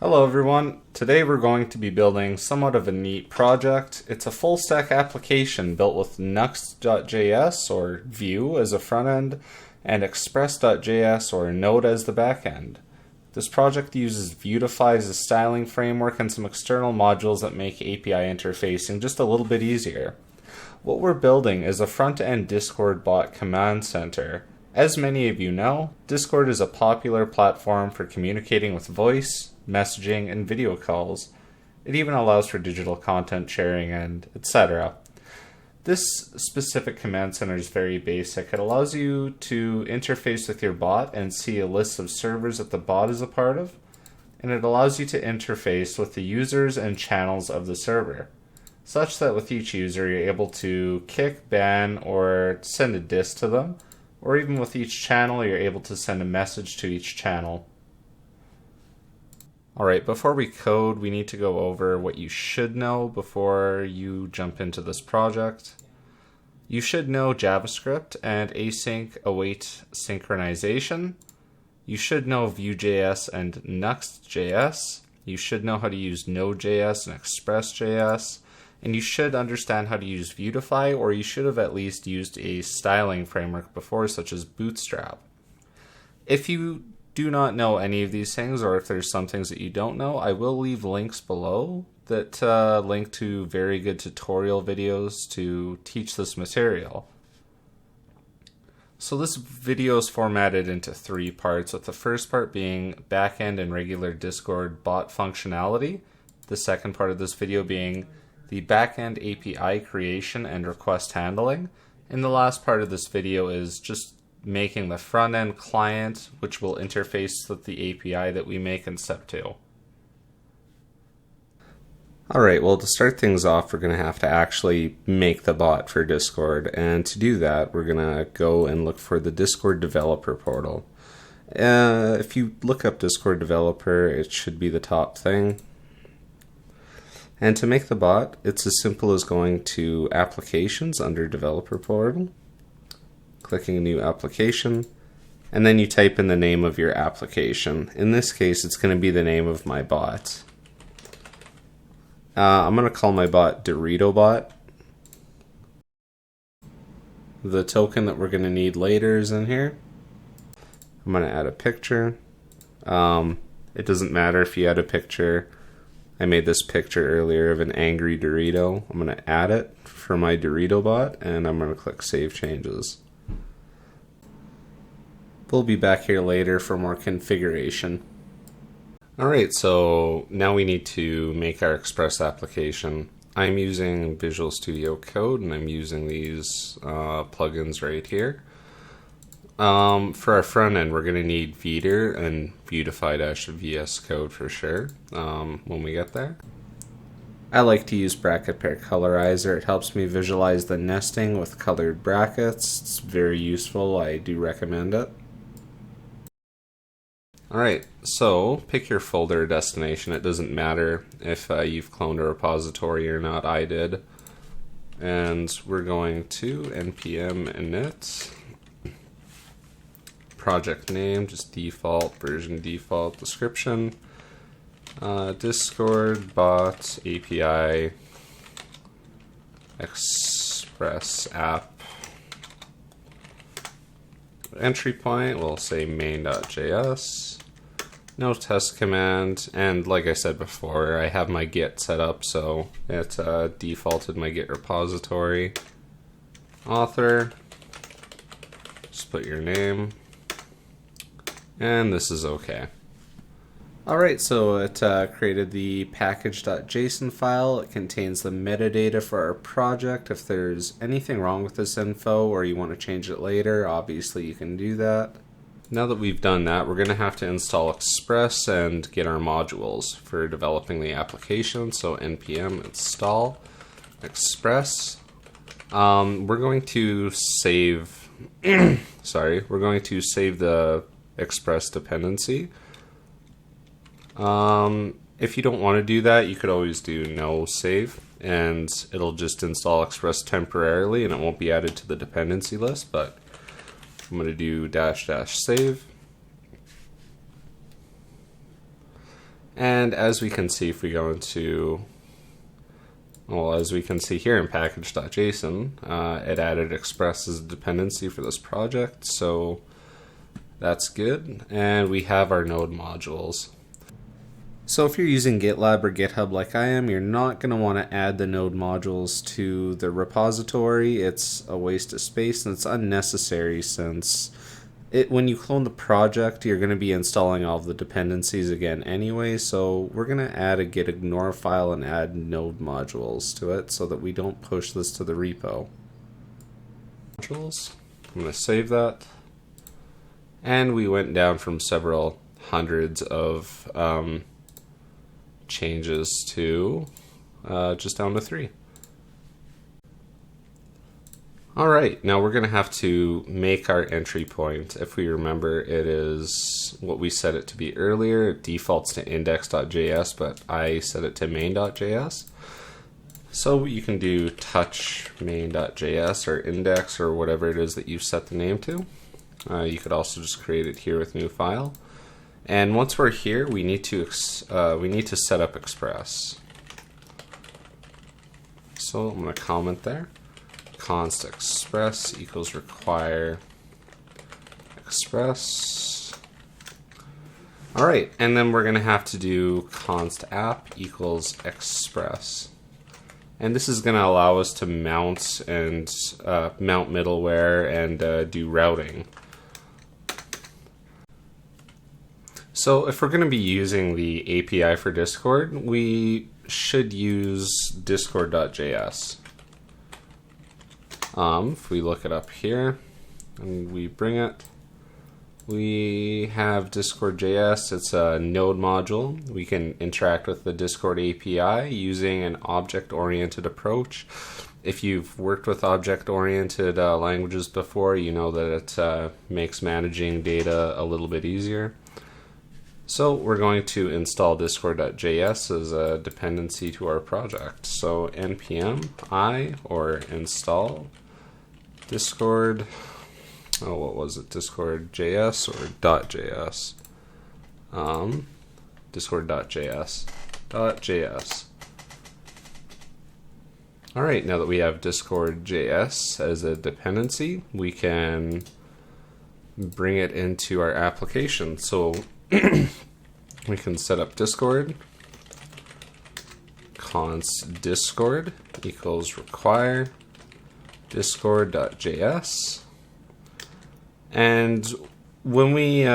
Hello everyone. Today we're going to be building somewhat of a neat project. It's a full stack application built with Nuxt.js or Vue as a front end and Express.js or Node as the back end. This project uses Vuetify as a styling framework and some external modules that make API interfacing just a little bit easier. What we're building is a front-end Discord bot command center. As many of you know, Discord is a popular platform for communicating with voice, messaging, and video calls. It even allows for digital content sharing and etc. This specific command center is very basic. It allows you to interface with your bot and see a list of servers that the bot is a part of, and it allows you to interface with the users and channels of the server, such that with each user you're able to kick, ban, or send a diss to them, or even with each channel you're able to send a message to each channel. Alright, before we code, we need to go over what you should know before you jump into this project. You should know JavaScript and async await synchronization. You should know Vue.js and Nuxt.js. You should know how to use Node.js and Express.js. And you should understand how to use Vuetify, or you should have at least used a styling framework before, such as Bootstrap. If you do not know any of these things, or if there's some things that you don't know, I will leave links below that link to very good tutorial videos to teach this material. So this video is formatted into 3 parts, with the first part being backend and regular Discord bot functionality, the second part of this video being the backend API creation and request handling, and the last part of this video is just making the front-end client, which will interface with the API that we make in step 2. Alright, well, to start things off, we're going to have to actually make the bot for Discord, and to do that, we're going to go and look for the Discord developer portal. If you look up Discord developer, it should be the top thing. And to make the bot, it's as simple as going to Applications under Developer Portal, clicking a new application, and then you type in the name of your application. In this case, it's going to be the name of my bot. I'm going to call my bot DoritoBot. The token that we're going to need later is in here. I'm going to add a picture. It doesn't matter if you add a picture. I made this picture earlier of an angry Dorito. I'm going to add it for my DoritoBot, and I'm going to click Save Changes. We'll be back here later for more configuration. Alright, so now we need to make our Express application. I'm using Visual Studio Code, and I'm using these plugins right here. For our front end, we're going to need Viter and Vuetify-VS Code for sure when we get there. I like to use bracket pair colorizer. It helps me visualize the nesting with colored brackets. It's very useful. I do recommend it. Alright, so pick your folder destination. It doesn't matter if you've cloned a repository or not. I did. And we're going to npm init. Project name, just default, version default, description, Discord, bot, API, Express app, entry point, we'll say main.js, no test command, and like I said before, I have my Git set up, so it defaulted my Git repository, author, just put your name, and this is okay. Alright, so it created the package.json file. It contains the metadata for our project. If there's anything wrong with this info or you want to change it later, obviously you can do that. Now that we've done that, we're going to have to install Express and get our modules for developing the application. So npm install Express. We're going to save we're going to save the Express dependency. If you don't want to do that, you could always do no save, and it'll just install Express temporarily and it won't be added to the dependency list, but I'm going to do -- save. And as we can see, if we go into, well, as we can see here in package.json, it added Express as a dependency for this project, so that's good. And we have our node modules. So if you're using GitLab or GitHub like I am, you're not going to want to add the node modules to the repository. It's a waste of space and it's unnecessary since when you clone the project, you're going to be installing all of the dependencies again anyway. So we're going to add a git ignore file and add node modules to it so that we don't push this to the repo. Modules. I'm going to save that. And we went down from several hundreds of changes to just down to 3. Alright, now we're going to have to make our entry point. If we remember, it is what we set it to be earlier. It defaults to index.js, but I set it to main.js. So you can do touch main.js or index or whatever it is that you've set the name to. You could also just create it here with new file. And once we're here, we need to set up Express. So I'm going to comment there. Const express equals require express. Alright, and then we're going to have to do const app equals express. And this is going to allow us to mount and mount middleware and do routing. So if we're going to be using the API for Discord, we should use discord.js. If we look it up here and we bring it, we have Discord.js. It's a node module. We can interact with the Discord API using an object-oriented approach. If you've worked with object-oriented languages before, you know that it makes managing data a little bit easier. So we're going to install discord.js as a dependency to our project. So npm I or install discord, what was it, discord.js or .js? Discord.js. Alright, now that we have discord.js as a dependency, we can bring it into our application. So we can set up Discord, const discord equals require discord.js, and when we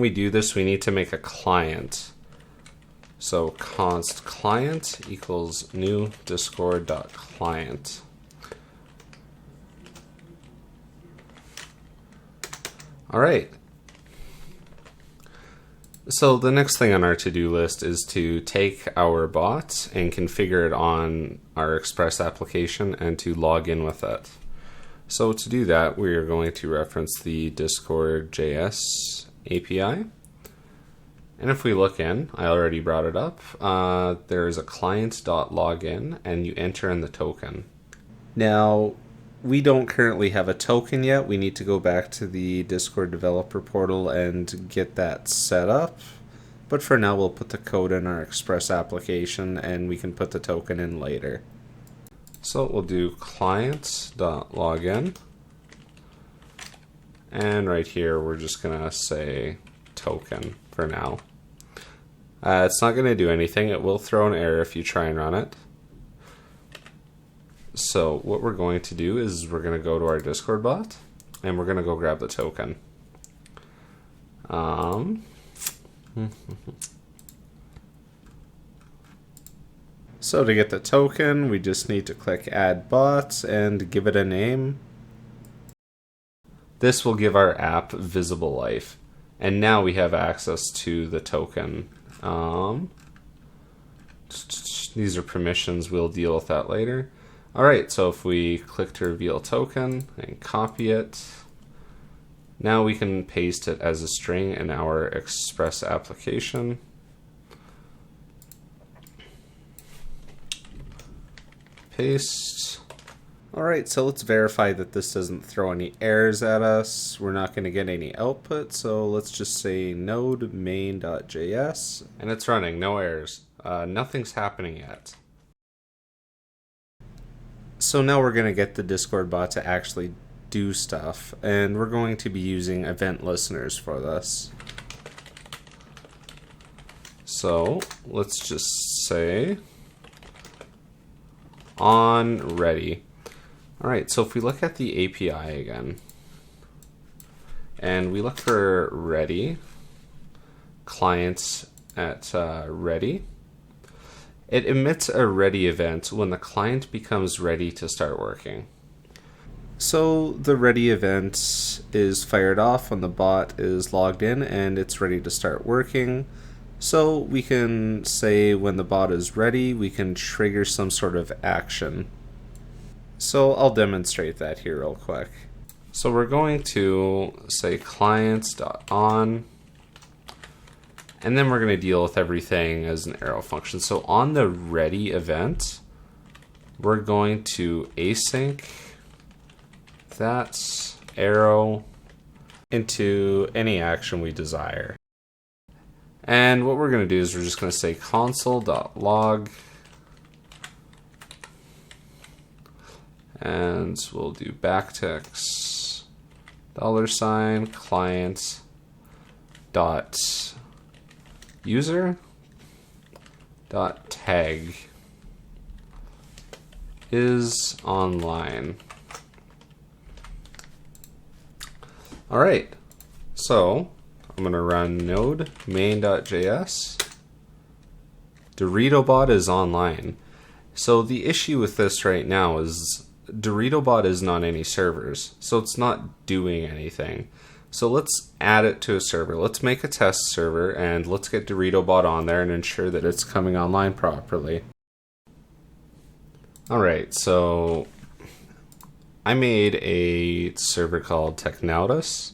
do this, we need to make a client. So const client equals new discord.client. All right. So the next thing on our to-do list is to take our bot and configure it on our Express application and to log in with it. So to do that, we are going to reference the Discord.js API. And if we look in, I already brought it up, there is a client.login and you enter in the token. Now, we don't currently have a token yet. We need to go back to the Discord developer portal and get that set up. But for now, we'll put the code in our Express application and we can put the token in later. So we'll do client.login. And right here, we're just going to say token for now. It's not going to do anything. It will throw an error if you try and run it. So what we're going to do is we're going to go to our Discord bot and we're going to go grab the token. So to get the token, we just need to click add bot and give it a name. This will give our app visible life. And now we have access to the token. These are permissions. We'll deal with that later. Alright, so if we click to reveal token and copy it, now we can paste it as a string in our Express application. Paste. Alright, so let's verify that this doesn't throw any errors at us. We're not going to get any output, so let's just say node main.js, and it's running, no errors. Nothing's happening yet. So now we're going to get the Discord bot to actually do stuff, and we're going to be using event listeners for this. So let's just say on ready. All right, so if we look at the API again, and we look for ready, clients at ready, it emits a ready event when the client becomes ready to start working. So the ready event is fired off when the bot is logged in and it's ready to start working. So we can say when the bot is ready, we can trigger some sort of action. So I'll demonstrate that here real quick. So we're going to say clients.on, and then we're going to deal with everything as an arrow function. So on the ready event, we're going to async that arrow into any action we desire. And what we're going to do is we're just going to say console.log, and we'll do backticks $ client dot user dot tag is online. All right, so I'm going to run node main.js. DoritoBot is online. So the issue with this right now is DoritoBot isn't on any servers, so it's not doing anything. So let's add it to a server. Let's make a test server and let's get DoritoBot on there and ensure that it's coming online properly. Alright, so I made a server called Technautus.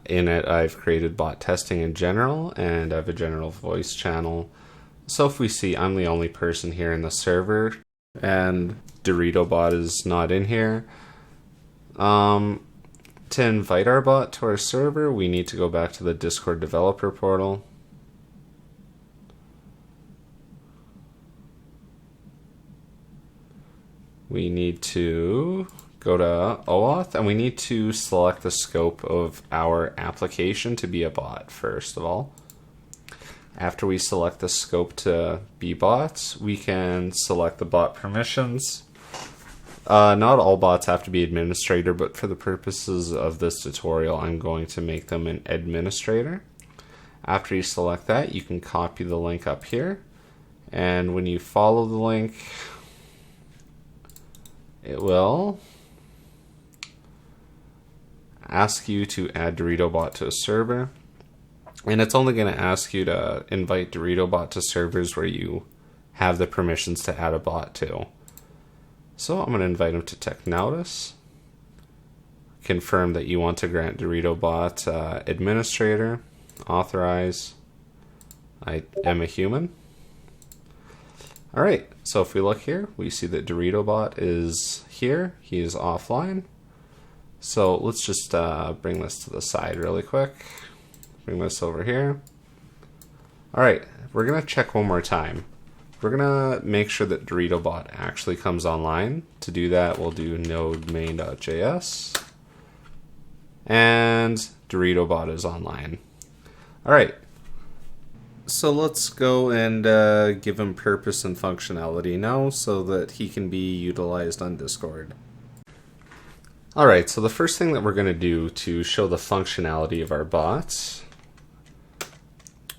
In it, I've created bot testing in general, and I have a general voice channel. So if we see, I'm the only person here in the server, and DoritoBot is not in here. To invite our bot to our server, we need to go back to the Discord developer portal. We need to go to OAuth, and we need to select the scope of our application to be a bot, first of all. After we select the scope to be bots, we can select the bot permissions. Not all bots have to be administrator, but for the purposes of this tutorial, I'm going to make them an administrator. After you select that, you can copy the link up here, and when you follow the link, it will ask you to add DoritoBot to a server. And it's only going to ask you to invite DoritoBot to servers where you have the permissions to add a bot to. So I'm going to invite him to Technautus. Confirm that you want to grant DoritoBot administrator. Authorize. I am a human. Alright, so if we look here, we see that DoritoBot is here. He is offline. So let's just bring this to the side really quick. Bring this over here. Alright, we're going to check one more time. We're going to make sure that DoritoBot actually comes online. To do that, we'll do node main.js. And DoritoBot is online. Alright, so let's go and give him purpose and functionality now so that he can be utilized on Discord. Alright, so the first thing that we're going to do to show the functionality of our bots,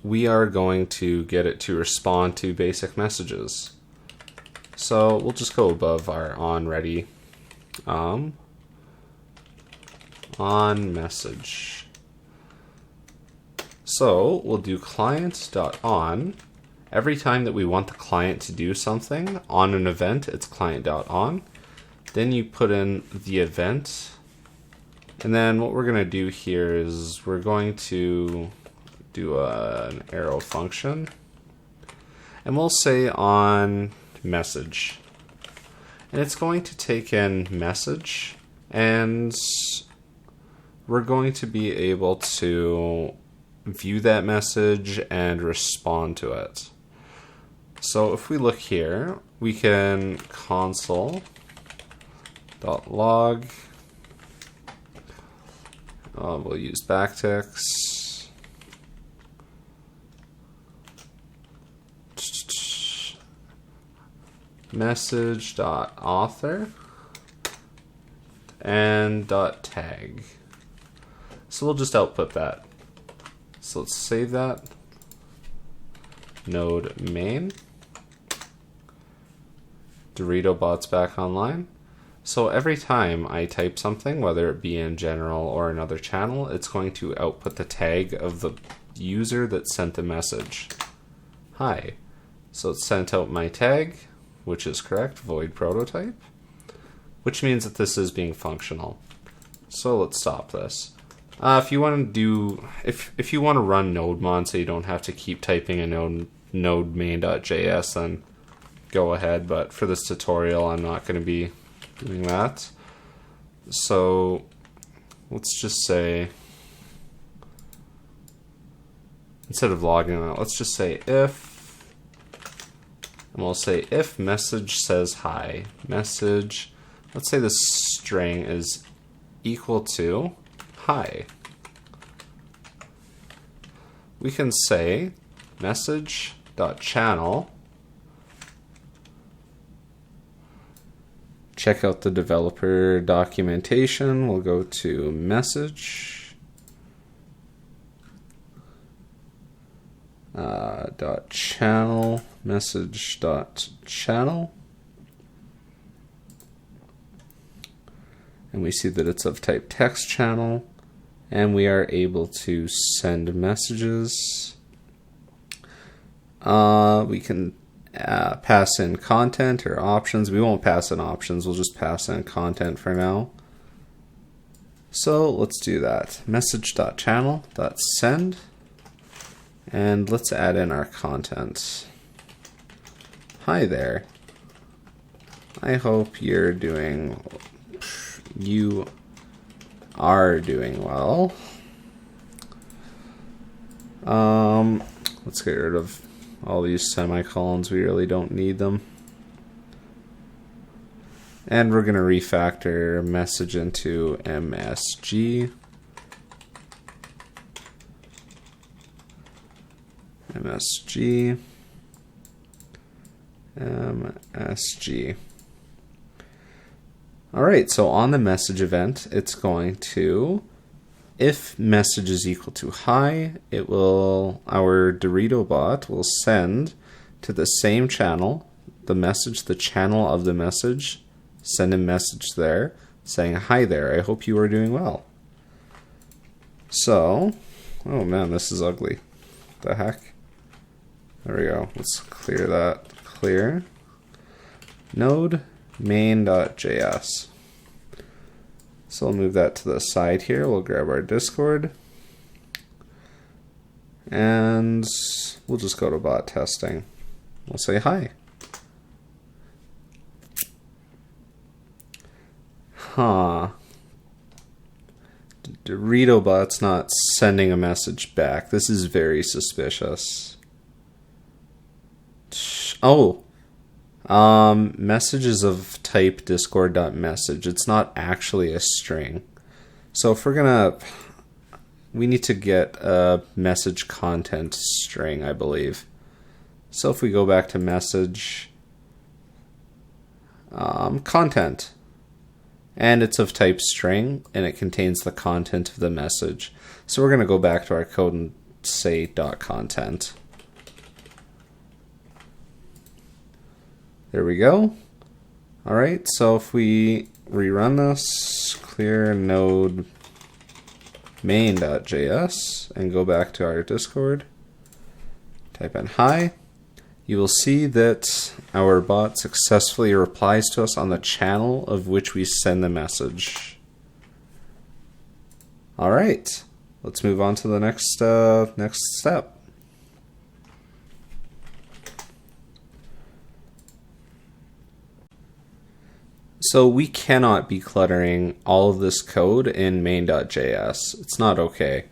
we are going to get it to respond to basic messages. So we'll just go above our onReady on message. So we'll do client.on. Every time that we want the client to do something on an event, it's client.on. Then you put in the event. And then what we're going to do here is we're going to do an arrow function. And we'll say on message. and it's going to take in message, and we're going to be able to view that message and respond to it. So if we look here, we can console.log. We'll use backticks. Message.author and .tag. So we'll just output that. So let's save that. Node main. Dorito bot's back online. So every time I type something, whether it be in general or another channel, it's going to output the tag of the user that sent the message. Hi. So it sent out my tag, which is correct, void prototype, which means that this is being functional. So let's stop this. If you want to if you want to run NodeMon so you don't have to keep typing in node main.js, then go ahead. But for this tutorial, I'm not going to be doing that. So let's just say, instead of logging out, let's just say if, and we'll say if message says hi, message, let's say the string is equal to hi. We can say message.channel. Check out the developer documentation. We'll go to message .channel, message.channel, and we see that it's of type text channel, and we are able to send messages. We can pass in content or options. We won't pass in options, we'll just pass in content for now. So let's do that. Message.channel.send, and let's add in our content. Hi there. I hope you are doing well. Let's get rid of all these semicolons. We really don't need them. And we're going to refactor message into MSG. MSG. Alright, so on the message event, it's going to, if message is equal to hi, it will, our Dorito bot will send to the same channel, the channel of the message, send a message there saying, hi there, I hope you are doing well. So, oh man, this is ugly. The heck? There we go. Let's clear that. Clear. Node main.js. So we'll move that to the side here. We'll grab our Discord. And we'll just go to bot testing. We'll say hi. Huh. Dorito bot's not sending a message back. This is very suspicious. Oh. Messages of type discord.message. It's not actually a string. So if we're gonna, we need to get a message content string, I believe. So if we go back to message, content, and it's of type string, and it contains the content of the message. So we're gonna go back to our code and say .content. There we go. Alright, so if we rerun this, clear node main.js, and go back to our Discord, type in hi, you will see that our bot successfully replies to us on the channel of which we send the message. Alright, let's move on to the next step. So we cannot be cluttering all of this code in main.js. It's not okay.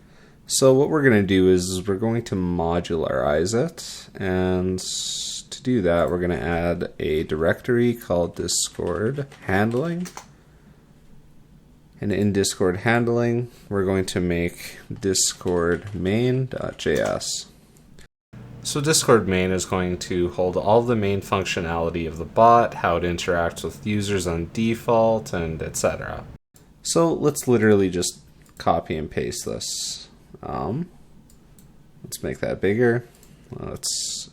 So what we're going to do is we're going to modularize it, and to do that we're going to add a directory called Discord handling. And in Discord handling, we're going to make Discord main.js. So Discord main is going to hold all the main functionality of the bot, how it interacts with users on default, and etc. So let's literally just copy and paste this. Let's make that bigger. Let's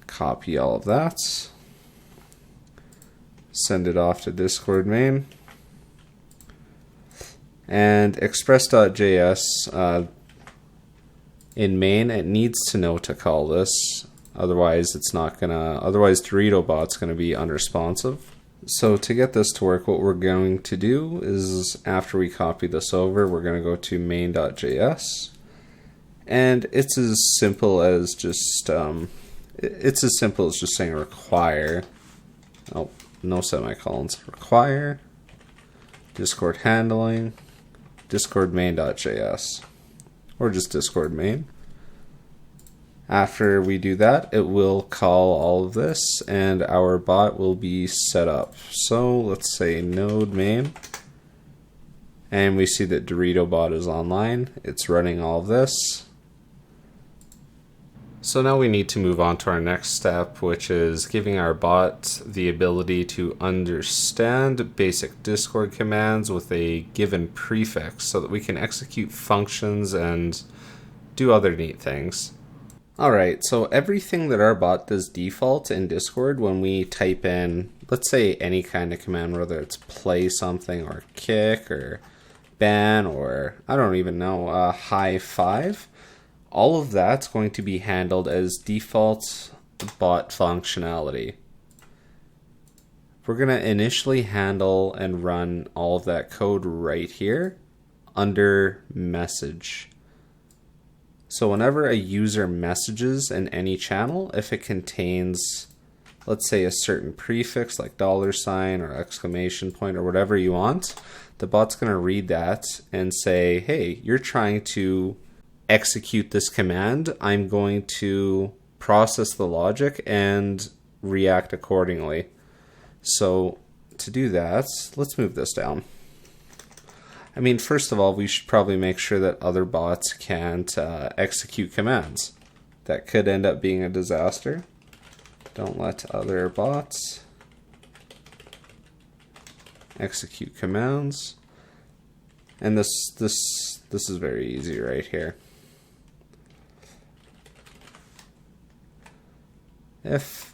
copy all of that. Send it off to Discord main. And Express.js, in main, it needs to know to call this. Otherwise, DoritoBot's gonna be unresponsive. So to get this to work, what we're going to do is after we copy this over, we're going to go to main.js, and it's as simple as just saying require. Oh, no semicolons. Require Discord handling Discord main.js, or just Discord main. After we do that, it will call all of this and our bot will be set up. So let's say node main, and we see that DoritoBot is online. It's running all of this. So now we need to move on to our next step, which is giving our bot the ability to understand basic Discord commands with a given prefix so that we can execute functions and do other neat things. Alright, so everything that our bot does default in Discord when we type in, let's say, any kind of command, whether it's play something or kick or ban or, I don't even know, high five, all of that's going to be handled as default bot functionality. We're going to initially handle and run all of that code right here under message. So whenever a user messages in any channel, if it contains, let's say, a certain prefix like $ or exclamation point or whatever you want, the bot's going to read that and say, hey, you're trying to execute this command. I'm going to process the logic and react accordingly. So to do that, let's move this down. I mean, first of all, we should probably make sure that other bots can't execute commands. That could end up being a disaster. Don't let other bots execute commands. And this is very easy right here. If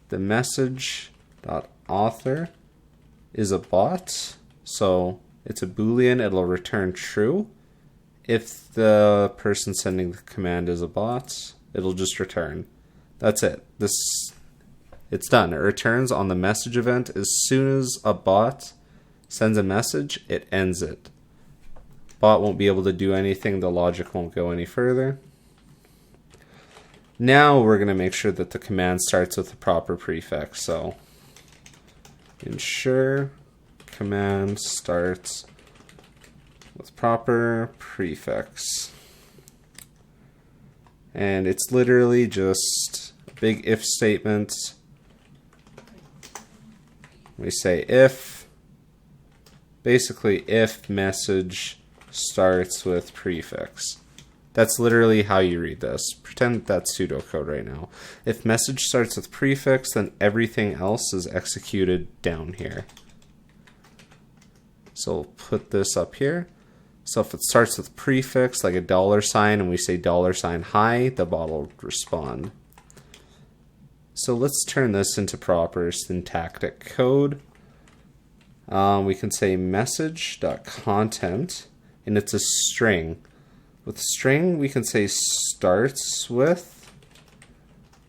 the message.author is a bot, so it's a Boolean, it'll return true. If the person sending the command is a bot, it'll just return. That's it. It's done. It returns on the message event. As soon as a bot sends a message, it ends it. Bot won't be able to do anything. The logic won't go any further. Now we're going to make sure that the command starts with the proper prefix. So ensure command starts with proper prefix. And it's literally just a big if statement. We say if, basically if message starts with prefix. That's literally how you read this. Pretend that's pseudocode right now. If message starts with prefix, then everything else is executed down here. So we'll put this up here. So if it starts with prefix, like a $, and we say $hi, the bot will respond. So let's turn this into proper syntactic code. We can say message.content, and it's a string. With string, we can say starts with,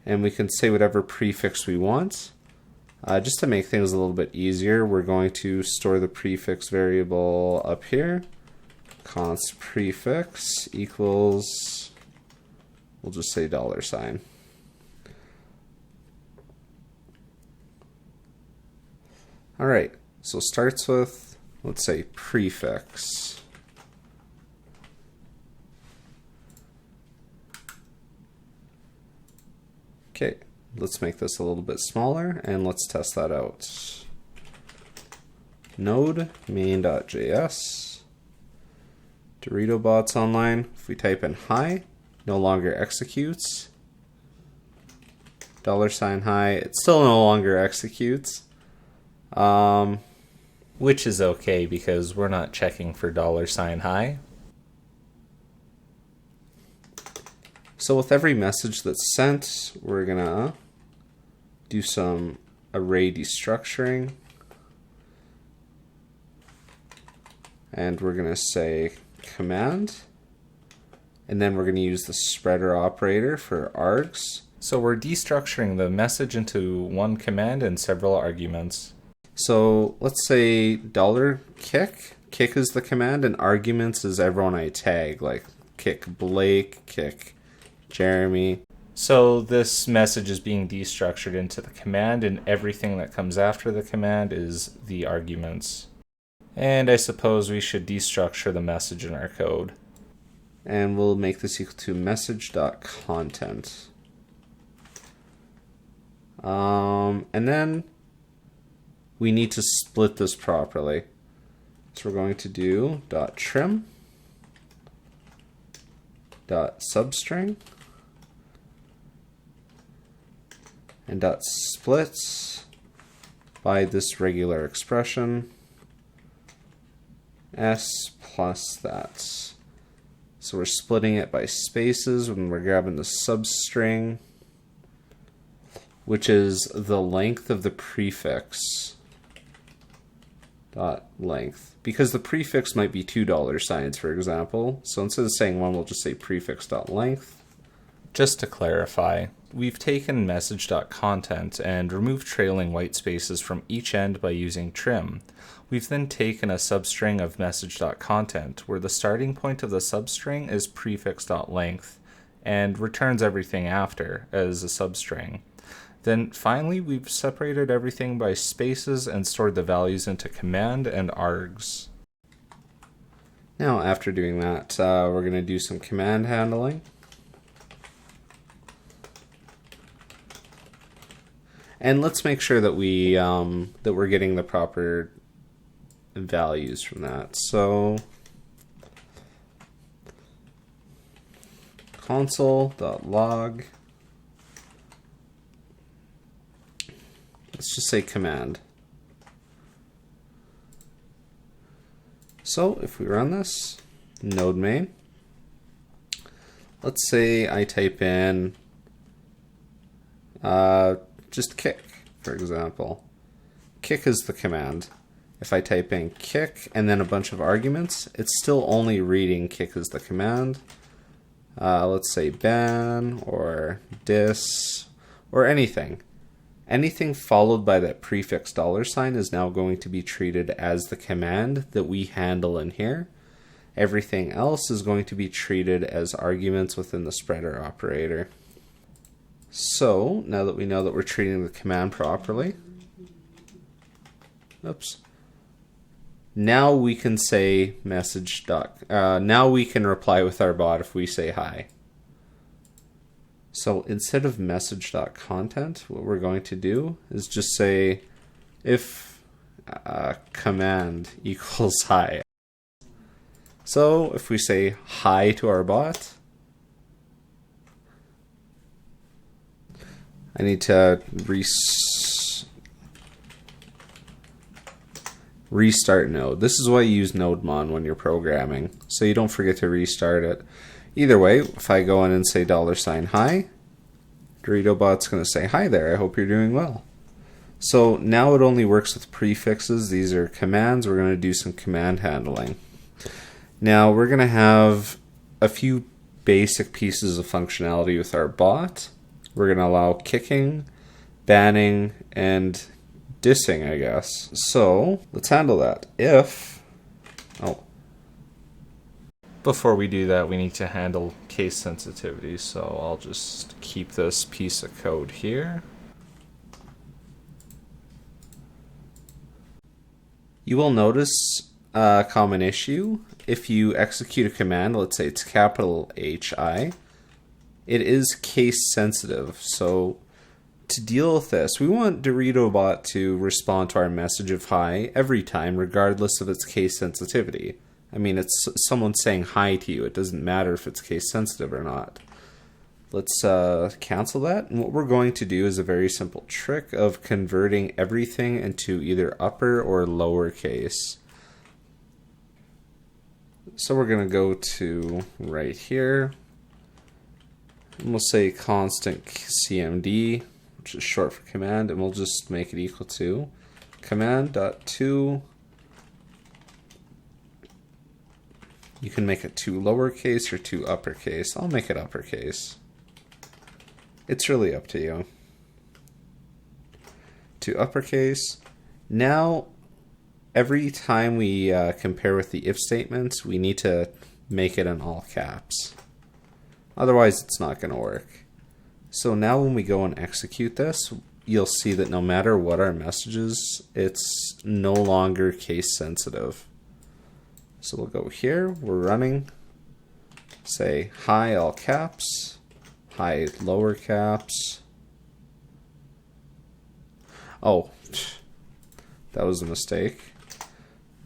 and we can say whatever prefix we want. Just to make things a little bit easier, we're going to store the prefix variable up here. Const prefix equals, we'll just say $. All right, so starts with, let's say, prefix. Okay, let's make this a little bit smaller and let's test that out. Node main.js. Dorito bots online. If we type in hi, no longer executes. $hi, it still no longer executes. Which is okay because we're not checking for $hi. So with every message that's sent, we're gonna do some array destructuring. And we're gonna say command. And then we're gonna use the spreader operator for args. So we're destructuring the message into one command and several arguments. So let's say $kick. Kick is the command, and arguments is everyone I tag, like kick Blake, kick Jeremy. So this message is being destructured into the command, and everything that comes after the command is the arguments. And I suppose we should destructure the message in our code. And we'll make this equal to message.content. And then we need to split this properly. So we're going to do .trim, .substring, and .splits by this regular expression, s plus that. So we're splitting it by spaces when we're grabbing the substring, which is the length of the prefix dot length, because the prefix might be $signs, for example. So instead of saying one, we'll just say prefix dot length. Just to clarify, we've taken message.content and removed trailing white spaces from each end by using trim. We've then taken a substring of message.content where the starting point of the substring is prefix.length and returns everything after as a substring. Then finally, we've separated everything by spaces and stored the values into command and args. Now, after doing that, we're going to do some command handling. And let's make sure that we're getting the proper values from that. So console.log. Let's just say command. So if we run this, node main, let's say I type in just kick, for example. Kick is the command. If I type in kick and then a bunch of arguments, it's still only reading kick as the command. Let's say ban or dis or anything. Anything followed by that prefix $sign is now going to be treated as the command that we handle in here. Everything else is going to be treated as arguments within the spreader operator. So now that we know that we're treating the command properly, now we can say message now we can reply with our bot if we say hi. So instead of message.content, what we're going to do is just say if command equals hi. So if we say hi to our bot, I need to restart Node. This is why you use NodeMon when you're programming, so you don't forget to restart it. Either way, if I go in and say $hi, DoritoBot's going to say hi there. I hope you're doing well. So now it only works with prefixes. These are commands. We're going to do some command handling. Now we're going to have a few basic pieces of functionality with our bot. We're going to allow kicking, banning, and dissing, I guess. So let's handle that. Before we do that, we need to handle case sensitivity, so I'll just keep this piece of code here. You will notice a common issue. If you execute a command, let's say it's capital HI, it is case sensitive. So to deal with this, we want DoritoBot to respond to our message of hi every time, regardless of its case sensitivity. I mean, it's someone saying hi to you. It doesn't matter if it's case sensitive or not. Let's cancel that. And what we're going to do is a very simple trick of converting everything into either upper or lower case. So we're going to go to right here. And we'll say constant CMD, which is short for command, and we'll just make it equal to command.to. You can make it to lowercase or to uppercase. I'll make it uppercase. It's really up to you. To uppercase. Now, every time we compare with the if statements, we need to make it in all caps. Otherwise, it's not going to work. So now when we go and execute this, you'll see that no matter what our message is, it's no longer case sensitive. So we'll go here, we're running, say hi all caps, hi lower caps. Oh, that was a mistake.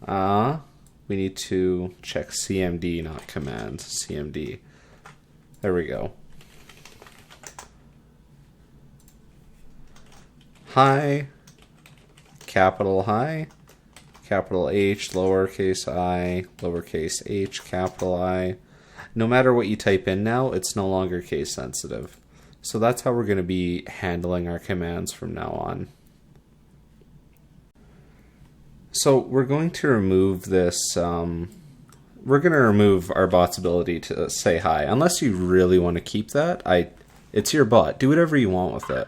We need to check CMD, not command, CMD. There we go. Hi, capital hi, capital H, lowercase I, lowercase h, capital I. No matter what you type in now, it's no longer case sensitive. So that's how we're going to be handling our commands from now on. So we're going to remove this, we're going to remove our bot's ability to say hi. Unless you really want to keep that, it's your bot. Do whatever you want with it.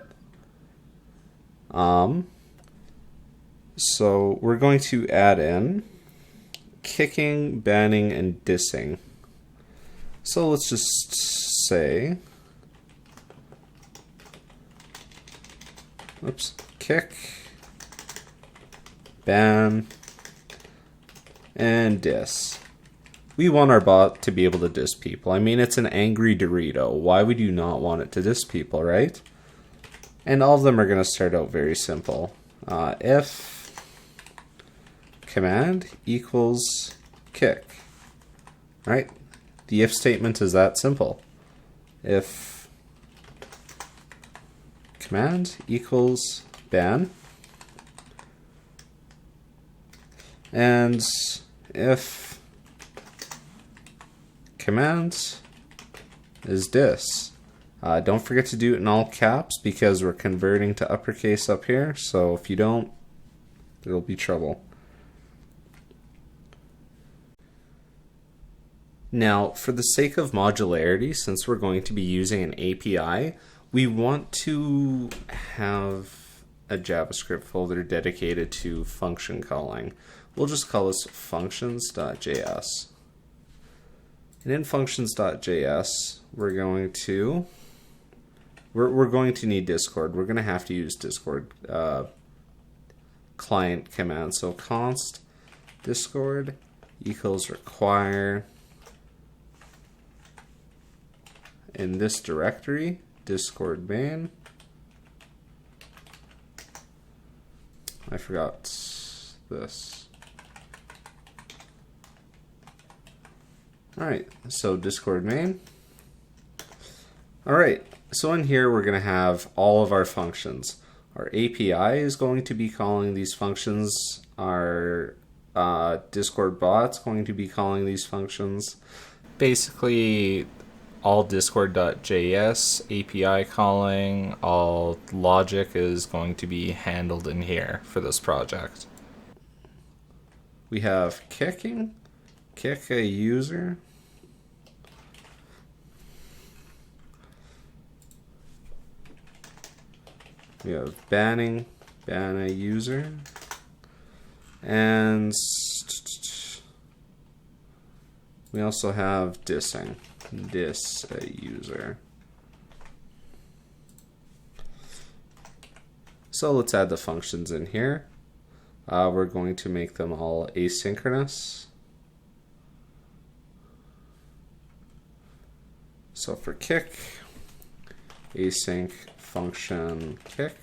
So we're going to add in kicking, banning, and dissing. So let's just say, oops, kick, ban, and diss. We want our bot to be able to diss people. I mean, it's an angry Dorito. Why would you not want it to diss people, right? And all of them are going to start out very simple. If command equals kick, right? The if statement is that simple. If command equals ban, and if command is diss. Don't forget to do it in all caps because we're converting to uppercase up here. So if you don't, there'll be trouble. Now, for the sake of modularity, since we're going to be using an API, we want to have a JavaScript folder dedicated to function calling. We'll just call this functions.js. And in functions.js, we're going to need Discord. We're going to have to use Discord client command. So const Discord equals require in this directory Discord main. I forgot this. Alright, so Discord main. Alright, so in here we're going to have all of our functions. Our API is going to be calling these functions. Our Discord bot's going to be calling these functions. Basically, all Discord.js API calling, all logic is going to be handled in here for this project. We have kicking, kick a user. We have banning, ban a user. And we also have dissing, diss a user. So let's add the functions in here. We're going to make them all asynchronous. So for kick, async function kick.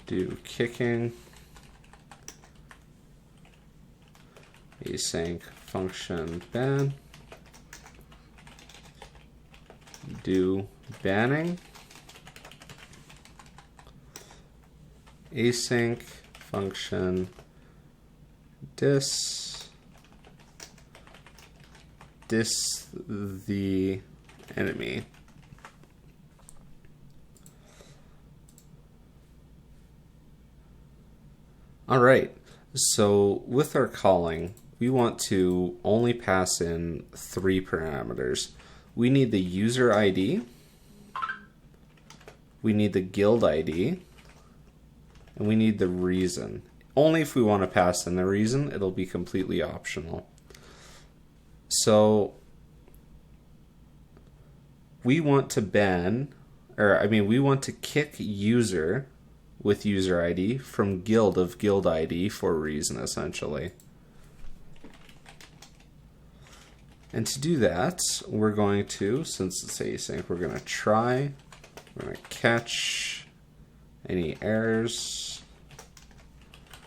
Do kicking, async function ban, do banning, async function dis the enemy. All right, so with our calling, we want to only pass in 3 parameters. We need the user ID, we need the guild ID, and we need the reason. Only if we want to pass in the reason, it'll be completely optional. So we want to we want to kick user with user ID from guild of guild ID for a reason, essentially. And to do that, we're going to, since it's async, we're going to catch any errors,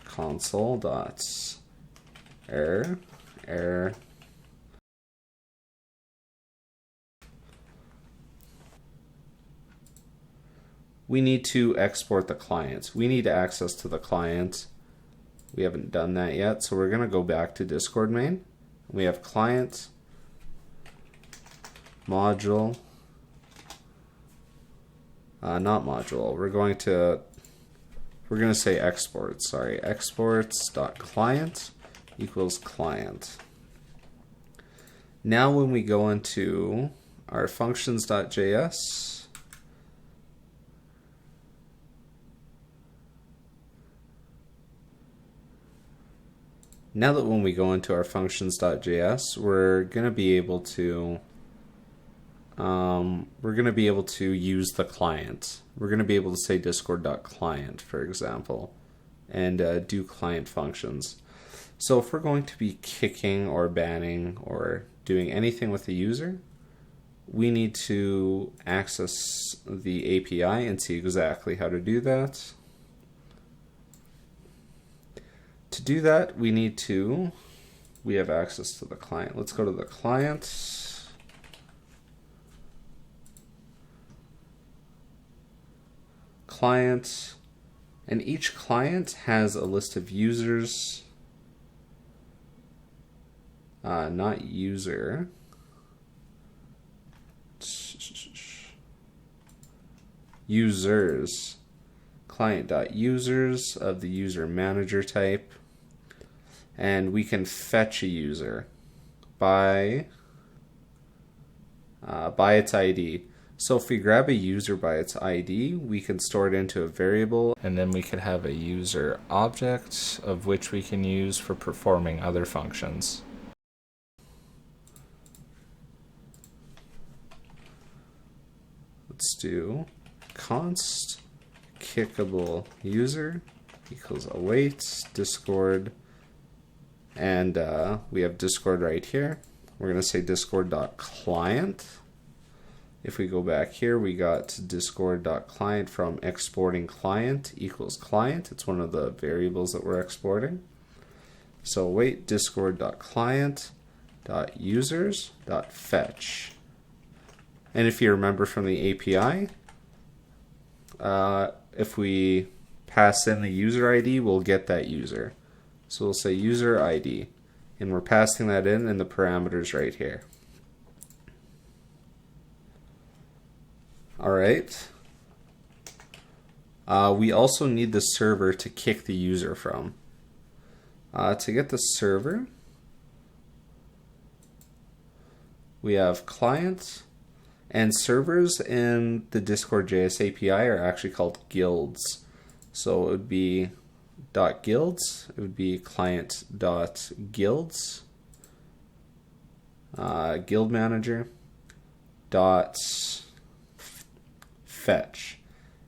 console.error. We need to export the client. We need access to the client. We haven't done that yet, so we're going to go back to Discord main. We have client, module, not module. We're going to say export. Sorry, exports.client equals client. Now when we go into our functions.js, we're going to be able to use the client. We're going to be able to say discord.client, for example, and do client functions. So if we're going to be kicking or banning or doing anything with the user, we need to access the API and see exactly how to do that. To do that, we have access to the client. Let's go to the client. And each client has a list of users, not user. Users. Client.users of the user manager type. And we can fetch a user by its ID. So if we grab a user by its ID, we can store it into a variable, and then we could have a user object of which we can use for performing other functions. Let's do const kickable user equals await discord, and we have Discord right here. We're going to say discord.client. If we go back here, we got discord.client from exporting client equals client. It's one of the variables that we're exporting. So await discord.client.users.fetch. And if you remember from the API, if we pass in the user ID, we'll get that user. So we'll say user ID, and we're passing that in the parameters right here. All right. We also need the server to kick the user from. To get the server, we have clients, and servers in the Discord.js API are actually called guilds. So it would be .guilds, it would be client.guilds, guild manager, dot fetch.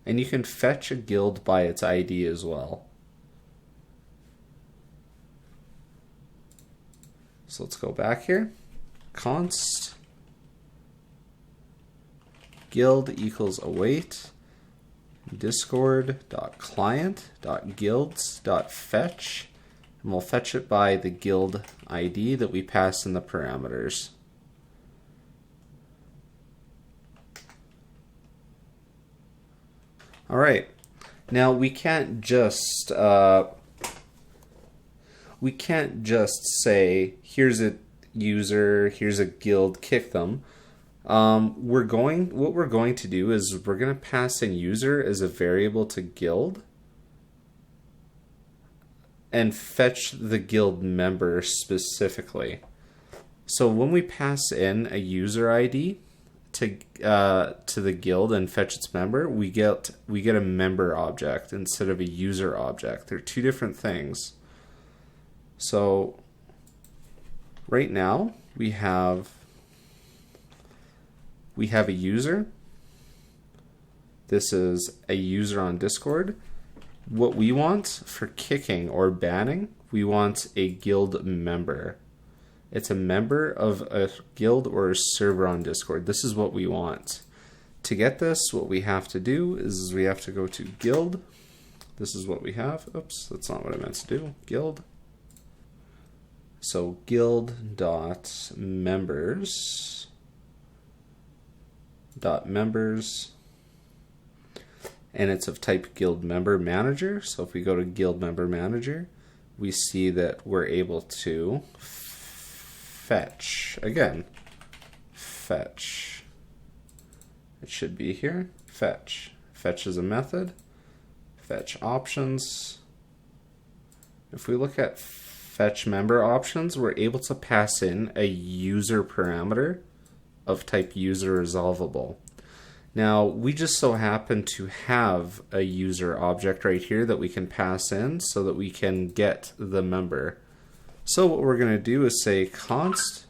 And you can fetch a guild by its ID as well. So let's go back here. Const guild equals await discord.client.guilds.fetch, and we'll fetch it by the guild ID that we pass in the parameters. All right. Now we can't just say here's a user, here's a guild, kick them. What we're going to do is we're going to pass in user as a variable to guild and fetch the guild member specifically. So when we pass in a user ID to the guild and fetch its member, we get a member object instead of a user object. They're two different things. So right now we have a user. This is a user on Discord. What we want for kicking or banning, we want a guild member. It's a member of a guild or a server on Discord. This is what we want. To get this, what we have to do is we have to go to guild. This is what we have. Oops, that's not what I meant to do. Guild. So guild.members. .members, and it's of type guild member manager. So if we go to guild member manager, we see that we're able to fetch again. Fetch. It should be here. Fetch. Fetch is a method. Fetch options. If we look at fetch member options, we're able to pass in a user parameter of type user resolvable. Now we just so happen to have a user object right here that we can pass in so that we can get the member. So what we're going to do is say const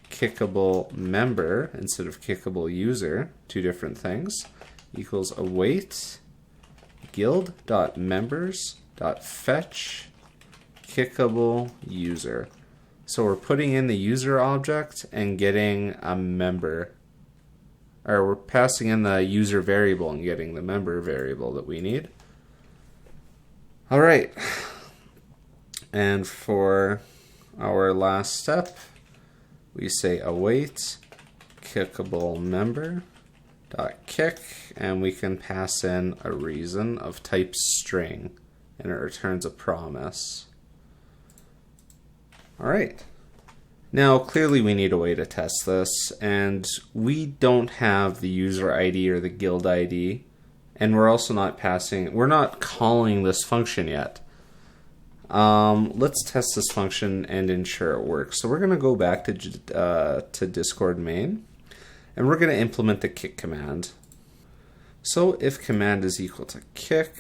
kickable member instead of kickable user, two different things, equals await guild.members.fetch kickable user. So we're putting in the user object and getting a member, or we're passing in the user variable and getting the member variable that we need. All right. And for our last step, we say await kickable member dot kick, and we can pass in a reason of type string, and it returns a promise. All right. Now, clearly we need a way to test this, and we don't have the user ID or the guild ID, and we're also not calling this function yet. Let's test this function and ensure it works. So we're going to go back to Discord main, and we're going to implement the kick command. So if command is equal to kick,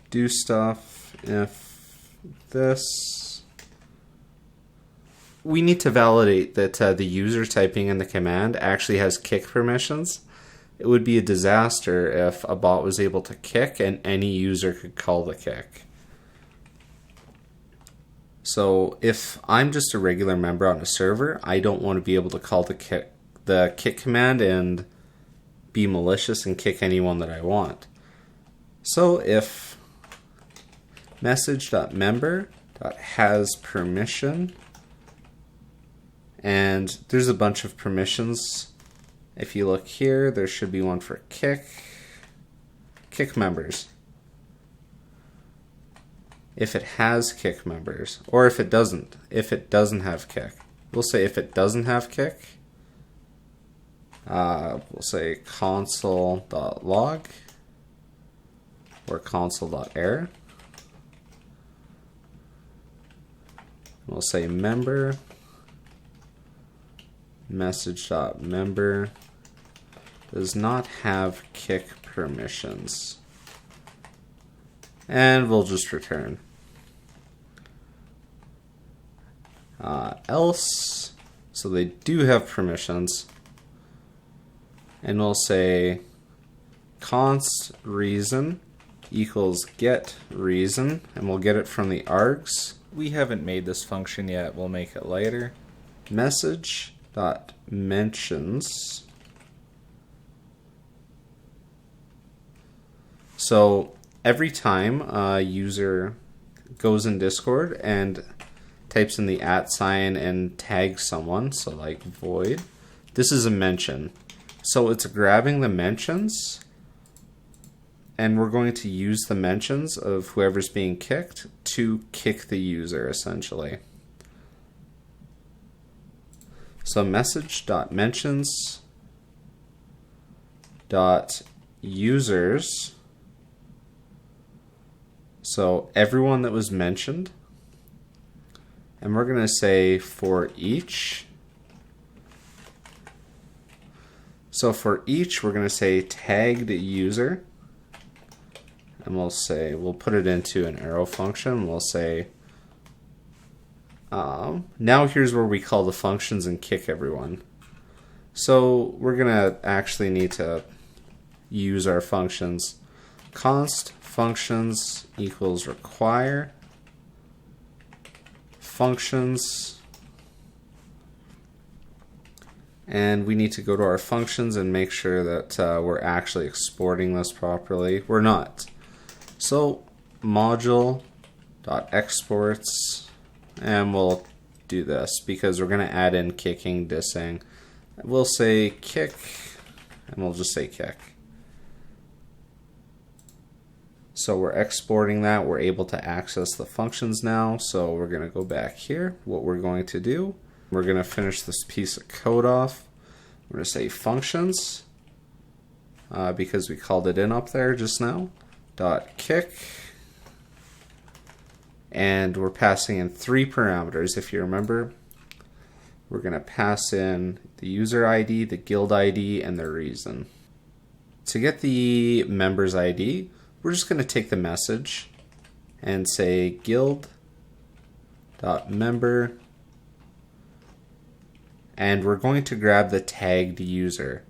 do stuff, if this. We need to validate that the user typing in the command actually has kick permissions. It would be a disaster if a bot was able to kick and any user could call the kick. So if I'm just a regular member on a server, I don't want to be able to call the kick command and be malicious and kick anyone that I want. So if message.member.hasPermission, and there's a bunch of permissions. If you look here, there should be one for kick members. If it has kick members, or if it doesn't have kick. We'll say if it doesn't have kick, we'll say console.log or console.error. We'll say member message.member does not have kick permissions, and we'll just return else. So they do have permissions. and we'll say const reason equals get reason, and we'll get it from the args. We haven't made this function yet. We'll make it later. Message.mentions. So every time a user goes in Discord and types in the @ sign and tags someone, so like void, this is a mention. So it's grabbing the mentions, and we're going to use the mentions of whoever's being kicked to kick the user, essentially. So message.mentions.users. So everyone that was mentioned. And we're going to say for each. So for each, we're going to say tagged user. And we'll put it into an arrow function. We'll say, now here's where we call the functions and kick everyone. So we're going to actually need to use our functions. Const functions equals require functions. And we need to go to our functions and make sure that we're actually exporting this properly. We're not. So module.exports, and we'll do this because we're going to add in kicking, dissing. We'll say kick, and we'll just say kick. So we're exporting that. We're able to access the functions now. So we're going to go back here. What we're going to do, we're going to finish this piece of code off. We're going to say functions, because we called it in up there just now, dot kick. And we're passing in 3 parameters. If you remember, we're going to pass in the user ID, the guild ID, and the reason. To get the member's ID, we're just going to take the message and say guild.member, and we're going to grab the tagged user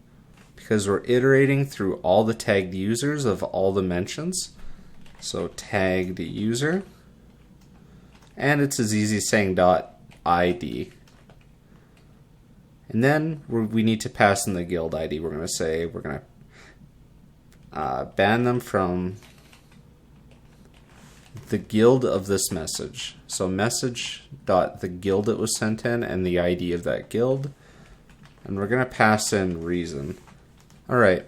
because we're iterating through all the tagged users of all the mentions. So tagged user, and it's as easy as saying .id. And then we need to pass in the guild ID. We're going to say we're going to ban them from the guild of this message. So message.the guild it was sent in and the ID of that guild. And we're going to pass in reason. Alright.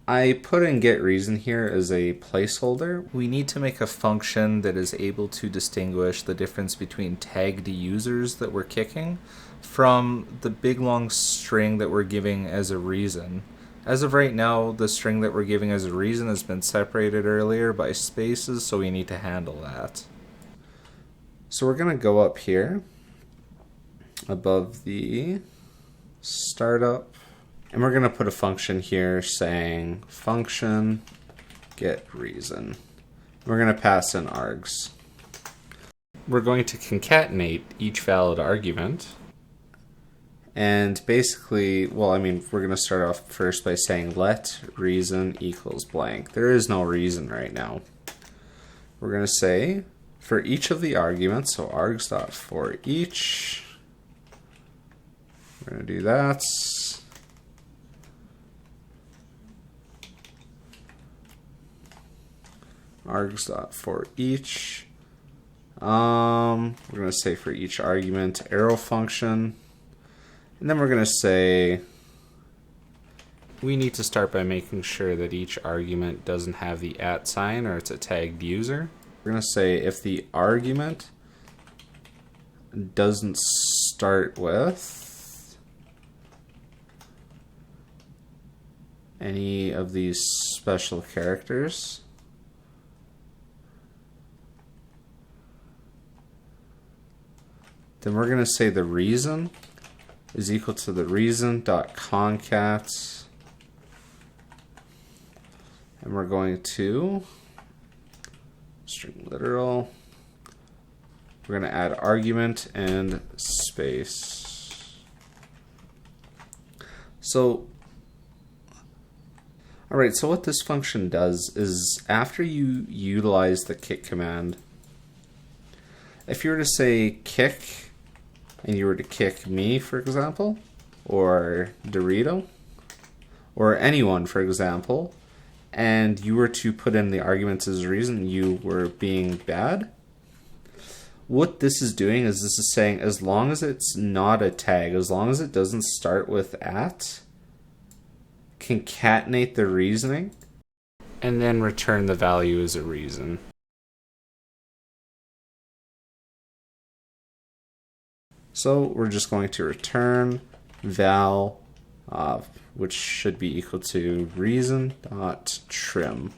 I put in get reason here as a placeholder. We need to make a function that is able to distinguish the difference between tagged users that we're kicking from the big long string that we're giving as a reason. As of right now, the string that we're giving as a reason has been separated earlier by spaces, so we need to handle that. So we're going to go up here above the startup, and we're going to put a function here saying function get reason. We're going to pass in args. We're going to concatenate each valid argument. And basically, we're going to start off first by saying let reason equals blank. There is no reason right now. We're going to say for each of the arguments, so args.for each, we're going to do that. Args.for each. We're going to say for each argument arrow function. And then we're going to say we need to start by making sure that each argument doesn't have the @ sign or it's a tagged user. We're going to say if the argument doesn't start with any of these special characters, then we're going to say the reason is equal to the reason.concat, and we're going to string literal. We're going to add argument and space. So, alright, so what this function does is after you utilize the kick command, if you were to say kick, and you were to kick me, for example, or Dorito, or anyone, for example, and you were to put in the arguments as a reason you were being bad, what this is doing is this is saying as long as it's not a tag, as long as it doesn't start with at, concatenate the reasoning, and then return the value as a reason. So we're just going to return val, which should be equal to reason.trim.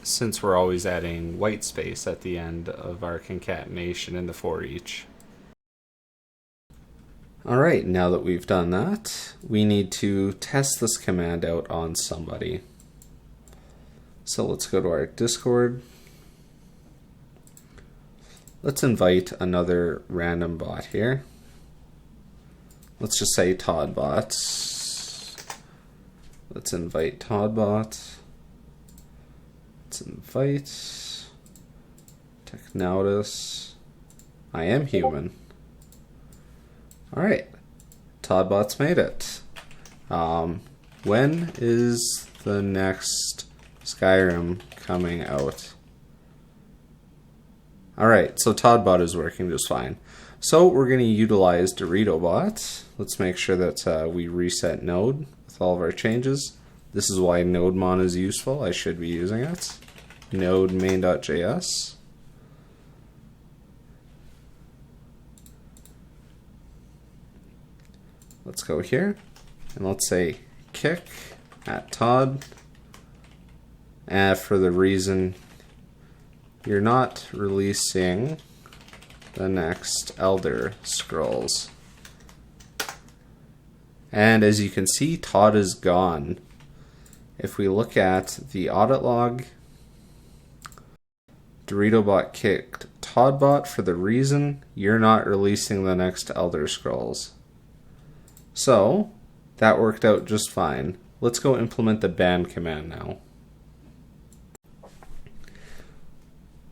Since we're always adding white space at the end of our concatenation in the for each. Alright, now that we've done that, we need to test this command out on somebody. So let's go to our Discord. Let's invite another random bot here. Let's just say ToddBot. Let's invite ToddBot. Let's invite Technautis. I am human. Alright, ToddBot's made it. When is the next Skyrim coming out? Alright, so ToddBot is working just fine. So we're going to utilize DoritoBot. Let's make sure that we reset Node with all of our changes. This is why NodeMon is useful. I should be using it. Node main.js. Let's go here and let's say kick at Todd. And for the reason you're not releasing the next Elder Scrolls. And as you can see, Todd is gone. If we look at the audit log, DoritoBot kicked ToddBot for the reason you're not releasing the next Elder Scrolls. So, that worked out just fine. Let's go implement the ban command now.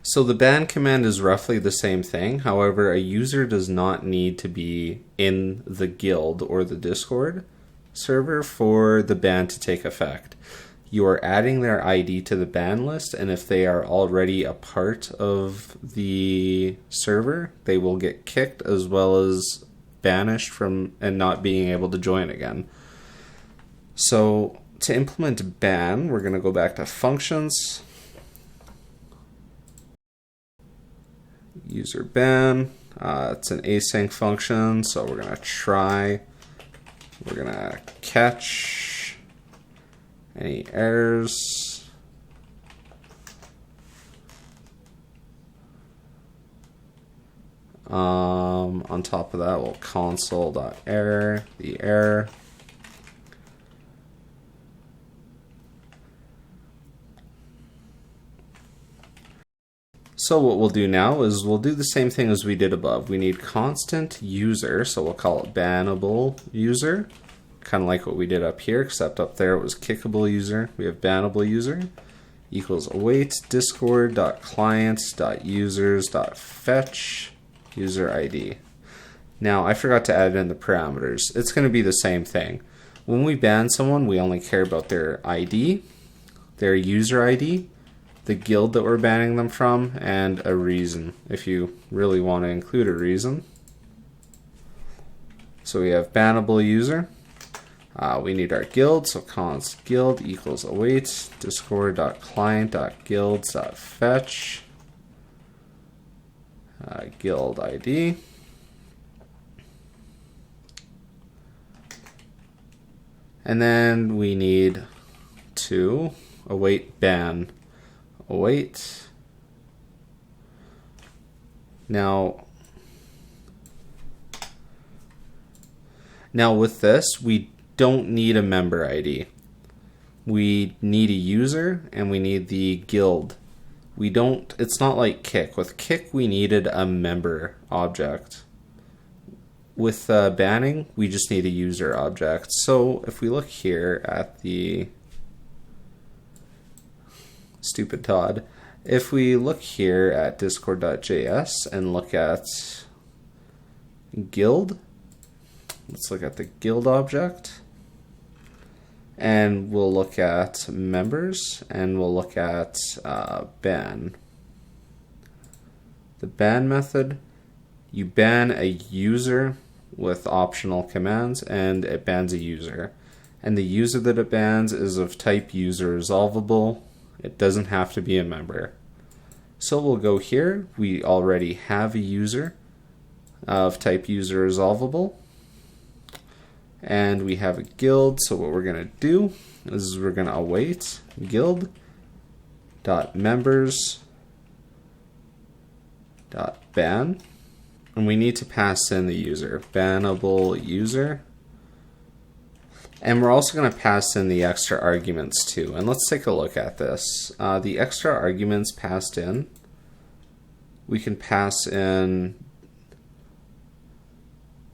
So the ban command is roughly the same thing. However, a user does not need to be in the guild or the Discord server for the ban to take effect. You are adding their ID to the ban list, and if they are already a part of the server, they will get kicked as well as banished from and not being able to join again. So to implement ban, we're going to go back to functions. User ban, it's an async function, so we're going to catch any errors. On top of that, we'll console.error, the error. So what we'll do now is we'll do the same thing as we did above. We need constant user, so we'll call it bannable user, kind of like what we did up here, except up there it was kickable user. We have bannable user equals await discord.clients.users.fetch user ID. Now I forgot to add in the parameters. It's going to be the same thing. When we ban someone, we only care about their ID, their user ID, the guild that we're banning them from, and a reason, if you really want to include a reason. So we have bannable user. We need our guild, so const guild equals await discord.client.guilds.fetch guild ID. And then we need to await ban. Await. Now with this, we don't need a member ID. We need a user and we need the guild. It's not like kick. With kick, we needed a member object. with banning, we just need a user object. So if we look here at the stupid Todd, if we look here at discord.js and look at guild, let's look at the guild object, and we'll look at members, and we'll look at ban. The ban method, you ban a user with optional commands, and it bans a user. And the user that it bans is of type user resolvable. It doesn't have to be a member. So we'll go here. We already have a user of type user resolvable. And we have a guild. So what we're going to do is we're going to await guild.members.ban. And we need to pass in the user, bannable user. And we're also going to pass in the extra arguments too. And let's take a look at this. The extra arguments passed in, we can pass in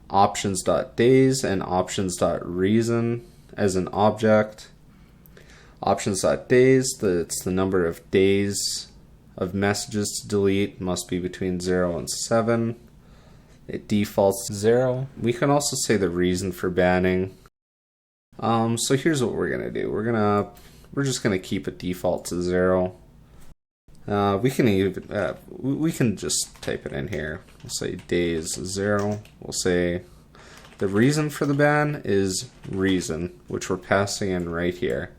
options.days and options.reason as an object. Options.days, it's the number of days of messages to delete, must be between 0 and 7. It defaults to 0. We can also say the reason for banning. So here's what we're gonna do. We're just gonna keep it default to 0. We can just type it in here. We'll say days 0. We'll say the reason for the ban is reason, which we're passing in right here.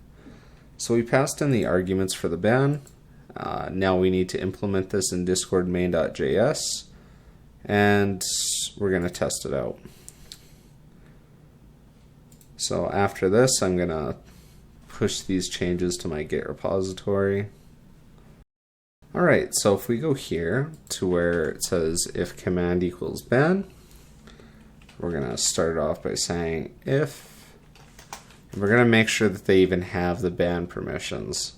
So we passed in the arguments for the ban. Now we need to implement this in Discord main.js, and we're going to test it out. So after this, I'm going to push these changes to my Git repository. Alright, so if we go here to where it says if command equals ban, we're going to start off by saying if, and we're going to make sure that they even have the ban permissions.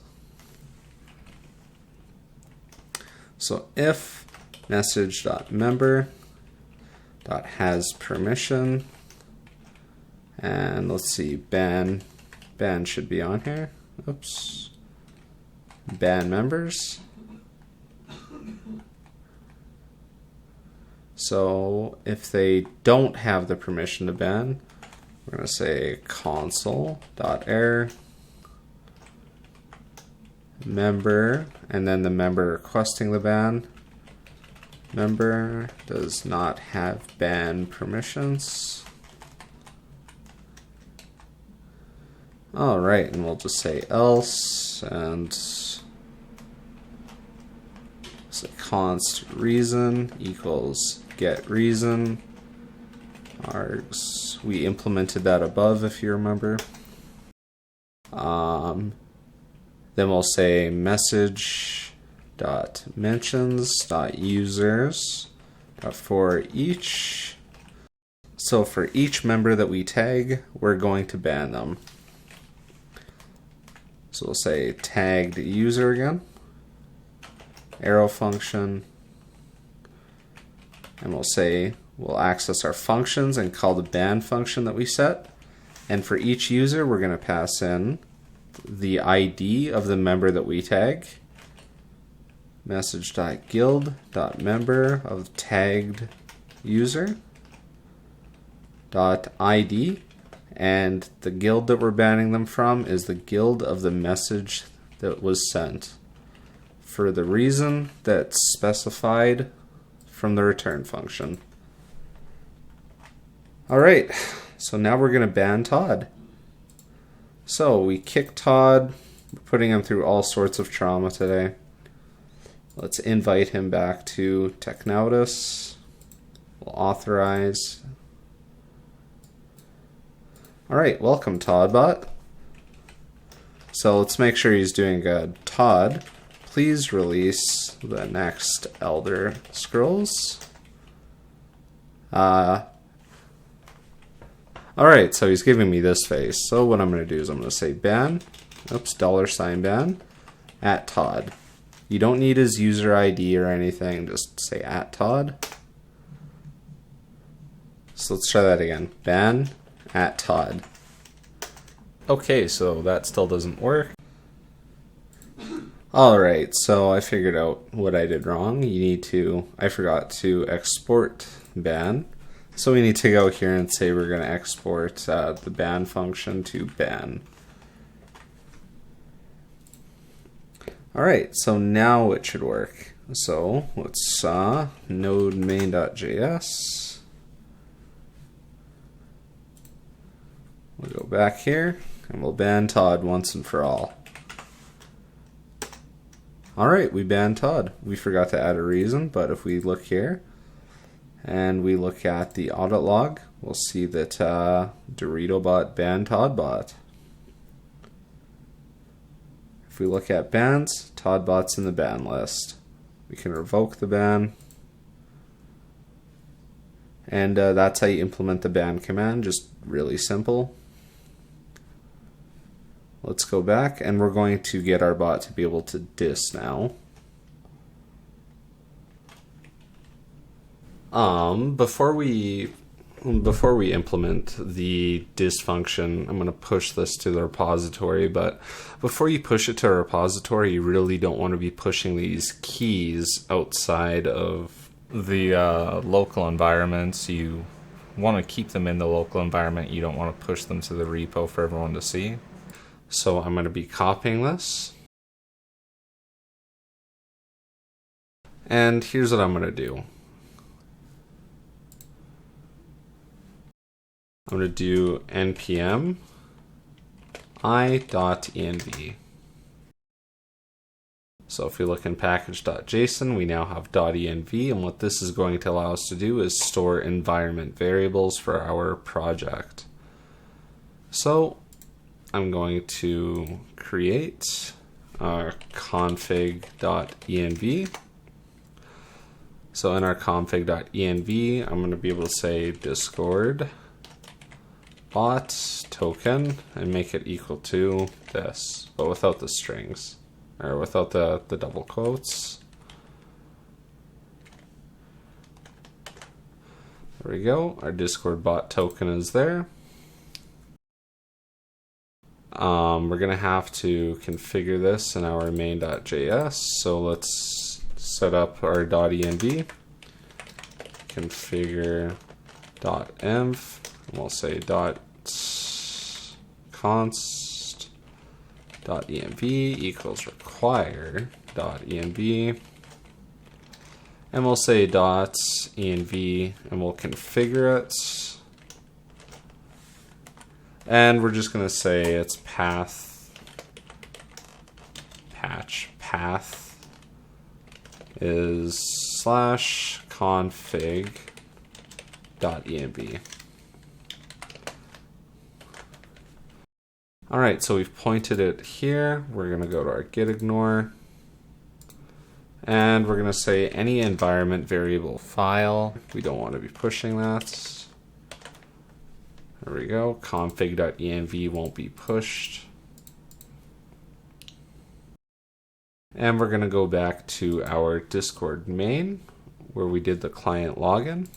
So if message.member.has permission, and let's see, ban should be on here. Oops. Ban members. So if they don't have the permission to ban, we're going to say console.error member, and then the member requesting the ban. Member does not have ban permissions. Alright, and we'll just say else, and say const reason equals get reason. Args, we implemented that above if you remember. Then we'll say message.mentions.users.for each. So for each member that we tag, we're going to ban them. So we'll say tagged user again, arrow function, and we'll say we'll access our functions and call the ban function that we set. And for each user, we're going to pass in the ID of the member that we tag, message.guild.member of tagged user .id, and the guild that we're banning them from is the guild of the message that was sent for the reason that's specified from the return function. Alright, so now we're going to ban Todd. So we kick Todd, we're putting him through all sorts of trauma today. Let's invite him back to Technautis. We'll authorize. Alright, welcome Toddbot. So let's make sure he's doing good. Todd, please release the next Elder Scrolls. Alright, so he's giving me this face. So what I'm going to do is I'm going to say ban, $ban, at Todd. You don't need his user ID or anything, just say at Todd. So let's try that again. Ban at Todd. Okay, so that still doesn't work. Alright, so I figured out what I did wrong. I forgot to export ban. So we need to go here and say we're going to export the ban function to ban. Alright, so now it should work. So let's node main.js. We'll go back here and we'll ban Todd once and for all. Alright, we banned Todd. We forgot to add a reason, but if we look here and we look at the audit log, we'll see that DoritoBot banned ToddBot. If we look at bans, ToddBot's in the ban list. We can revoke the ban. And that's how you implement the ban command, just really simple. Let's go back and we're going to get our bot to be able to dis now. Before we implement the dis function, I'm going to push this to the repository, but before you push it to a repository, you really don't want to be pushing these keys outside of the local environments. You want to keep them in the local environment. You don't want to push them to the repo for everyone to see. So I'm going to be copying this. And here's what I'm going to do. I'm going to do npm i.env. So if we look in package.json, we now have .env, and what this is going to allow us to do is store environment variables for our project. So I'm going to create our config.env. So in our config.env, I'm going to be able to say Discord bot token and make it equal to this, but without the strings, or without the double quotes. There we go. Our Discord bot token is there. We're going to have to configure this in our main.js. So let's set up our .env, configure.env, and we'll say .const.env equals require.env, and we'll say .env, and we'll configure it. And we're just going to say its path is /config.env. Alright, so we've pointed it here. We're going to go to our git ignore. And we're going to say any environment variable file. We don't want to be pushing that. There we go. Config.env won't be pushed. And we're going to go back to our Discord main where we did the client login.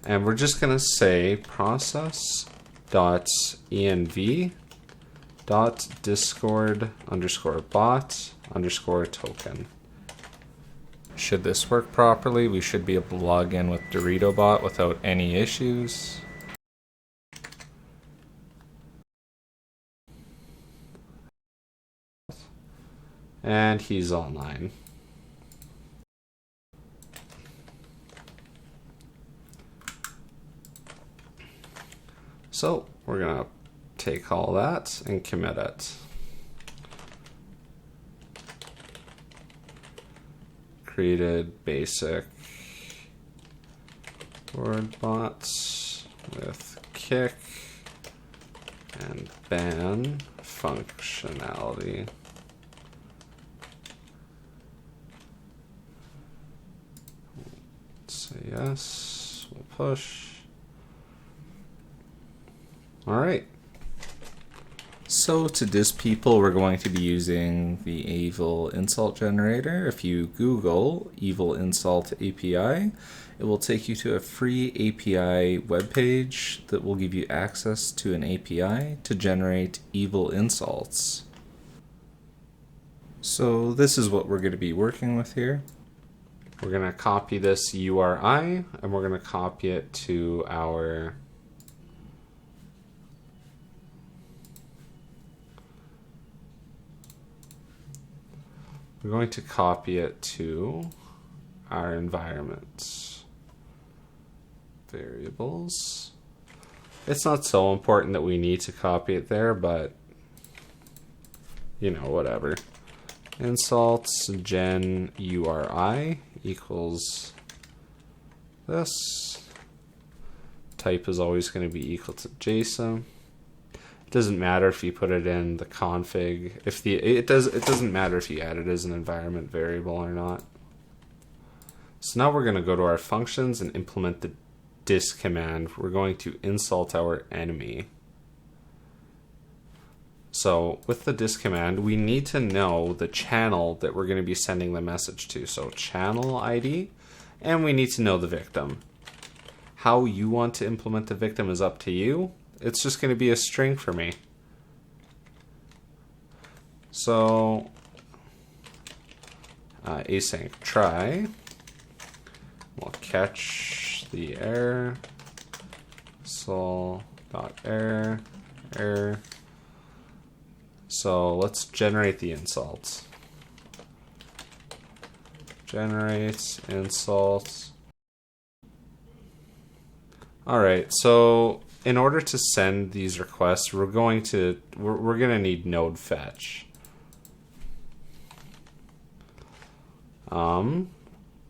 And we're just going to say process.env.discord_bot_token. Should this work properly, we should be able to log in with DoritoBot without any issues. And he's online. So we're going to take all that and commit it. Created basic word bots with kick and ban functionality. Let's say yes, we'll push. All right. So to diss people, we're going to be using the evil insult generator. If you Google evil insult API, it will take you to a free API webpage that will give you access to an API to generate evil insults. So this is what we're going to be working with here. We're going to copy this URI and we're going to copy it to our environment variables. It's not so important that we need to copy it there, but you know, whatever. Insults gen URI equals this. Type is always going to be equal to JSON. It doesn't matter if you put it in the config. It doesn't matter if you add it as an environment variable or not. So now we're going to go to our functions and implement the diss command. We're going to insult our enemy. So with the diss command, we need to know the channel that we're going to be sending the message to. So channel ID, and we need to know the victim. How you want to implement the victim is up to you. It's just going to be a string for me. So async try will catch the error. Sol.error error. So let's generate the insults. Generate insults. Alright, so in order to send these requests, we're gonna need node fetch.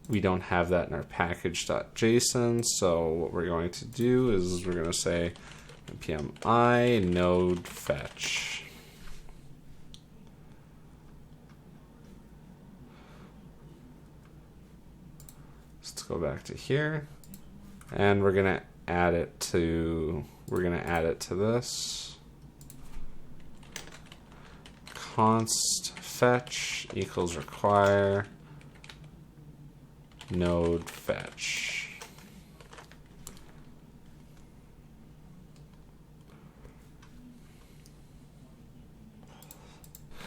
We don't have that in our package.json, so what we're going to do is we're gonna say npm I node fetch. Let's go back to here, and we're gonna add it to this. Const fetch equals require node fetch.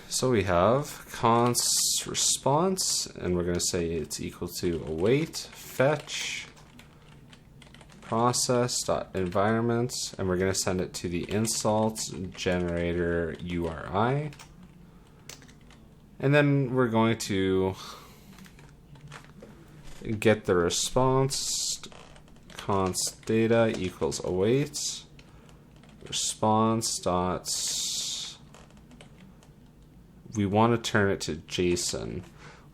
So we have const response, and we're going to say it's equal to await fetch process.environment, and we're going to send it to the insult generator URI. And then we're going to get the response const data equals await response dot. We want to turn it to JSON.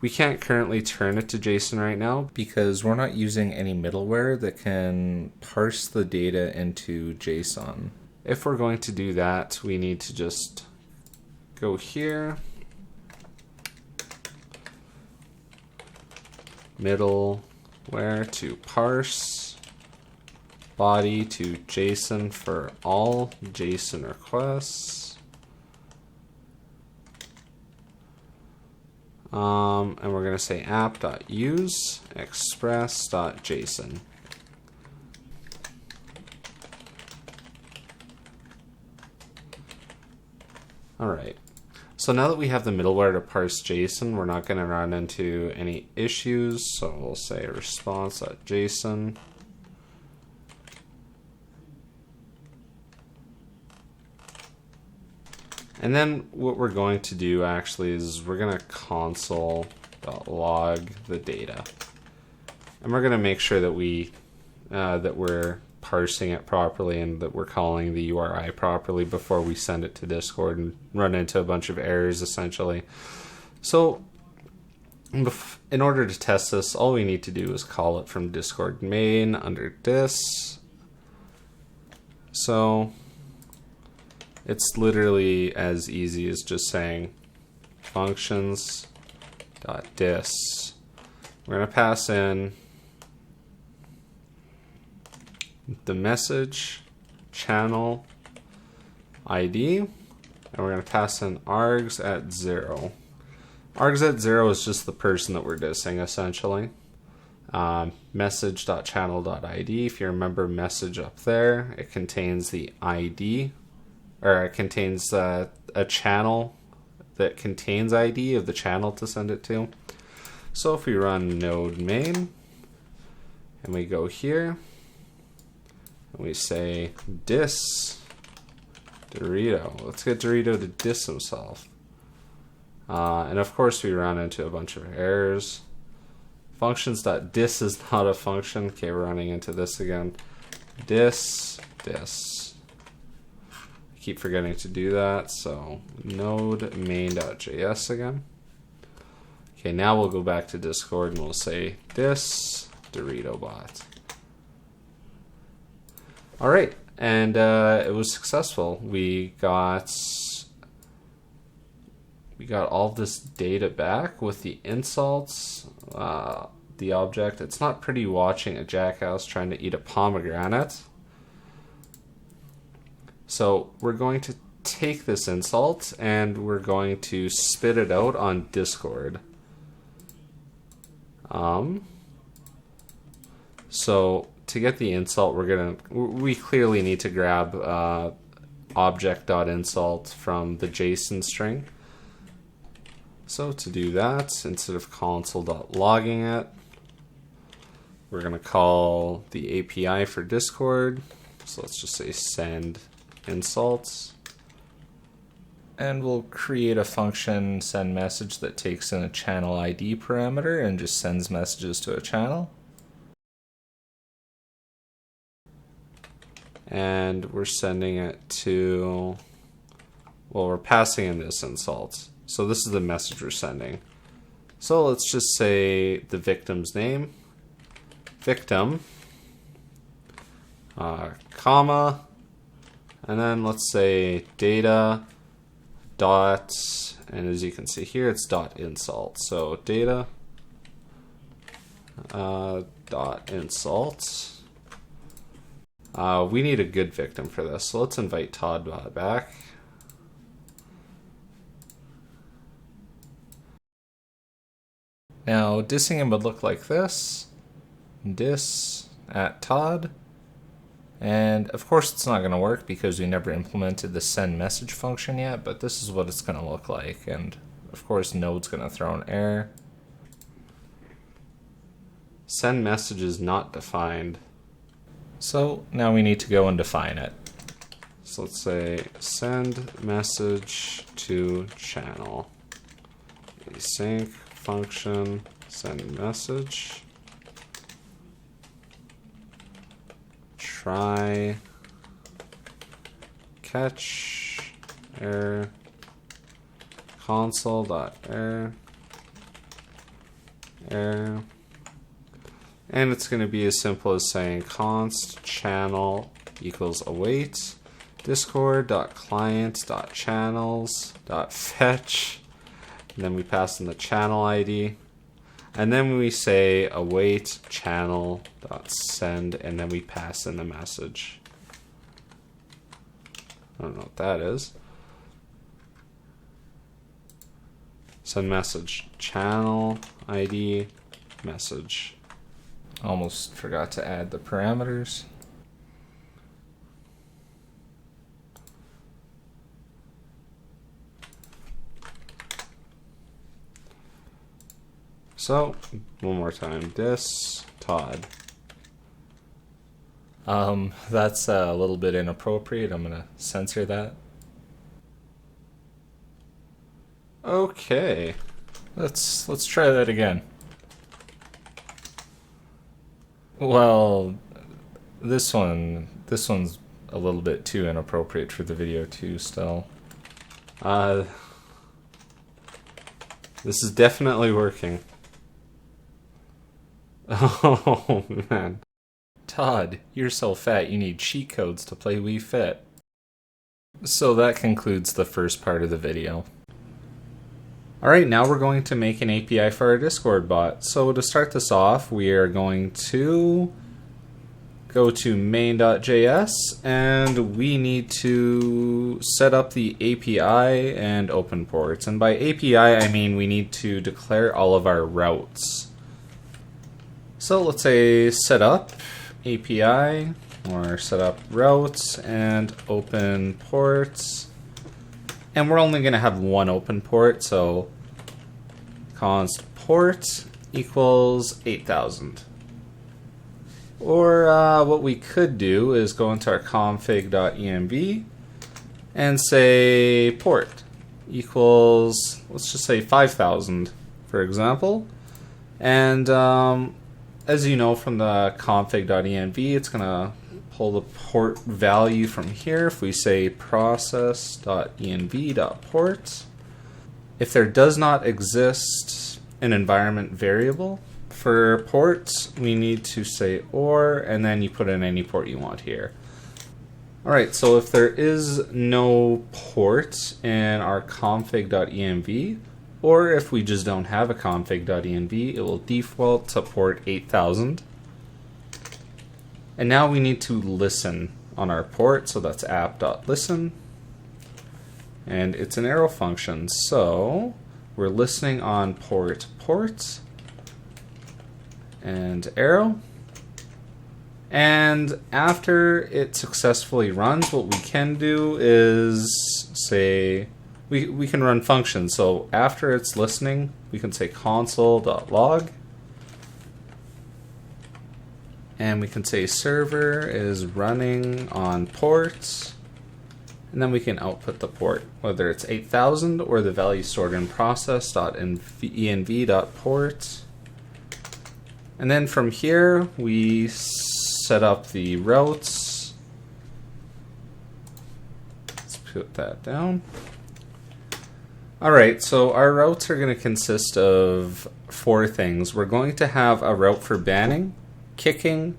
We can't currently turn it to JSON right now because we're not using any middleware that can parse the data into JSON. If we're going to do that, we need to just go here, middleware to parse, body to JSON for all JSON requests. And we're going to say app.use express.json. Alright, so now that we have the middleware to parse JSON, we're not going to run into any issues, so we'll say response.json. And then what we're going to do actually is we're going to console.log the data. And we're going to make sure that we're parsing it properly and that we're calling the URI properly before we send it to Discord and run into a bunch of errors essentially. So in order to test this, all we need to do is call it from Discord main under dis. So it's literally as easy as just saying functions.dis. We're going to pass in the message channel ID, And we're going to pass in args at 0. Args at 0 is just the person that we're dissing, essentially. Message.channel.id. If you remember message up there, it contains the ID, or it contains a channel that contains ID of the channel to send it to. So if we run node main, and we go here, and we say diss Dorito. Let's get Dorito to diss himself. And of course we run into a bunch of errors. Functions.diss is not a function. Okay, we're running into this again. Diss. I keep forgetting to do that, so node main.js again. Okay, now we'll go back to Discord and we'll say diss Dorito bot. Alright, and it was successful. We got all this data back with the insults, the object. It's not pretty watching a jackass trying to eat a pomegranate. So we're going to take this insult and we're going to spit it out on Discord. So to get the insult, we clearly need to grab object.insult from the JSON string. So to do that, instead of console.logging it, we're going to call the API for Discord. So let's just say send insults. And we'll create a function send message that takes in a channel ID parameter and just sends messages to a channel. And we're sending it to, well, we're passing in this insult. So this is the message we're sending. So let's just say the victim's name, victim, comma, and then let's say data dot, and as you can see here, it's dot insult. So data dot insult. We need a good victim for this, so let's invite Todd back. Now, dissing him would look like this. Diss at Todd. And of course it's not going to work because we never implemented the send message function yet, but this is what it's going to look like. And of course Node's going to throw an error. Send message is not defined. So now we need to go and define it. So let's say send message to channel. Async function send message. Try catch error console.error error. And it's going to be as simple as saying const channel equals await discord.client.channels.fetch, and then we pass in the channel ID, and then we say await channel.send, and then we pass in the message. I don't know what that is. Send message channel ID message. Almost forgot to add the parameters. So, one more time, diss Todd. That's a little bit inappropriate. I'm gonna censor that. Okay. Let's try that again. Well, this one's a little bit too inappropriate for the video too still. This is definitely working. Oh man. Todd, you're so fat you need cheat codes to play Wii Fit. So that concludes the first part of the video. Alright, now we're going to make an API for our Discord bot. So to start this off, we are going to go to main.js, and we need to set up the API and open ports. And by API, I mean we need to declare all of our routes. So let's say set up API, or set up routes and open ports. And we're only going to have one open port, so const port equals 8000. Or what we could do is go into our config.env and say port equals, let's just say 5000, for example. And as you know from the config.env, it's going to pull the port value from here. If we say process.env.port, if there does not exist an environment variable for ports, we need to say or, and then you put in any port you want here. Alright, so if there is no port in our config.env, or if we just don't have a config.env, it will default to port 8000. And now we need to listen on our port, so that's app.listen. And it's an arrow function, so we're listening on port and arrow. And after it successfully runs, what we can do is say, we can run functions. So after it's listening, we can say console.log. And we can say server is running on ports. And then we can output the port, whether it's 8000 or the value stored in process.env.port. And then from here, we set up the routes. Let's put that down. Alright, so our routes are going to consist of 4 things. We're going to have a route for banning, kicking,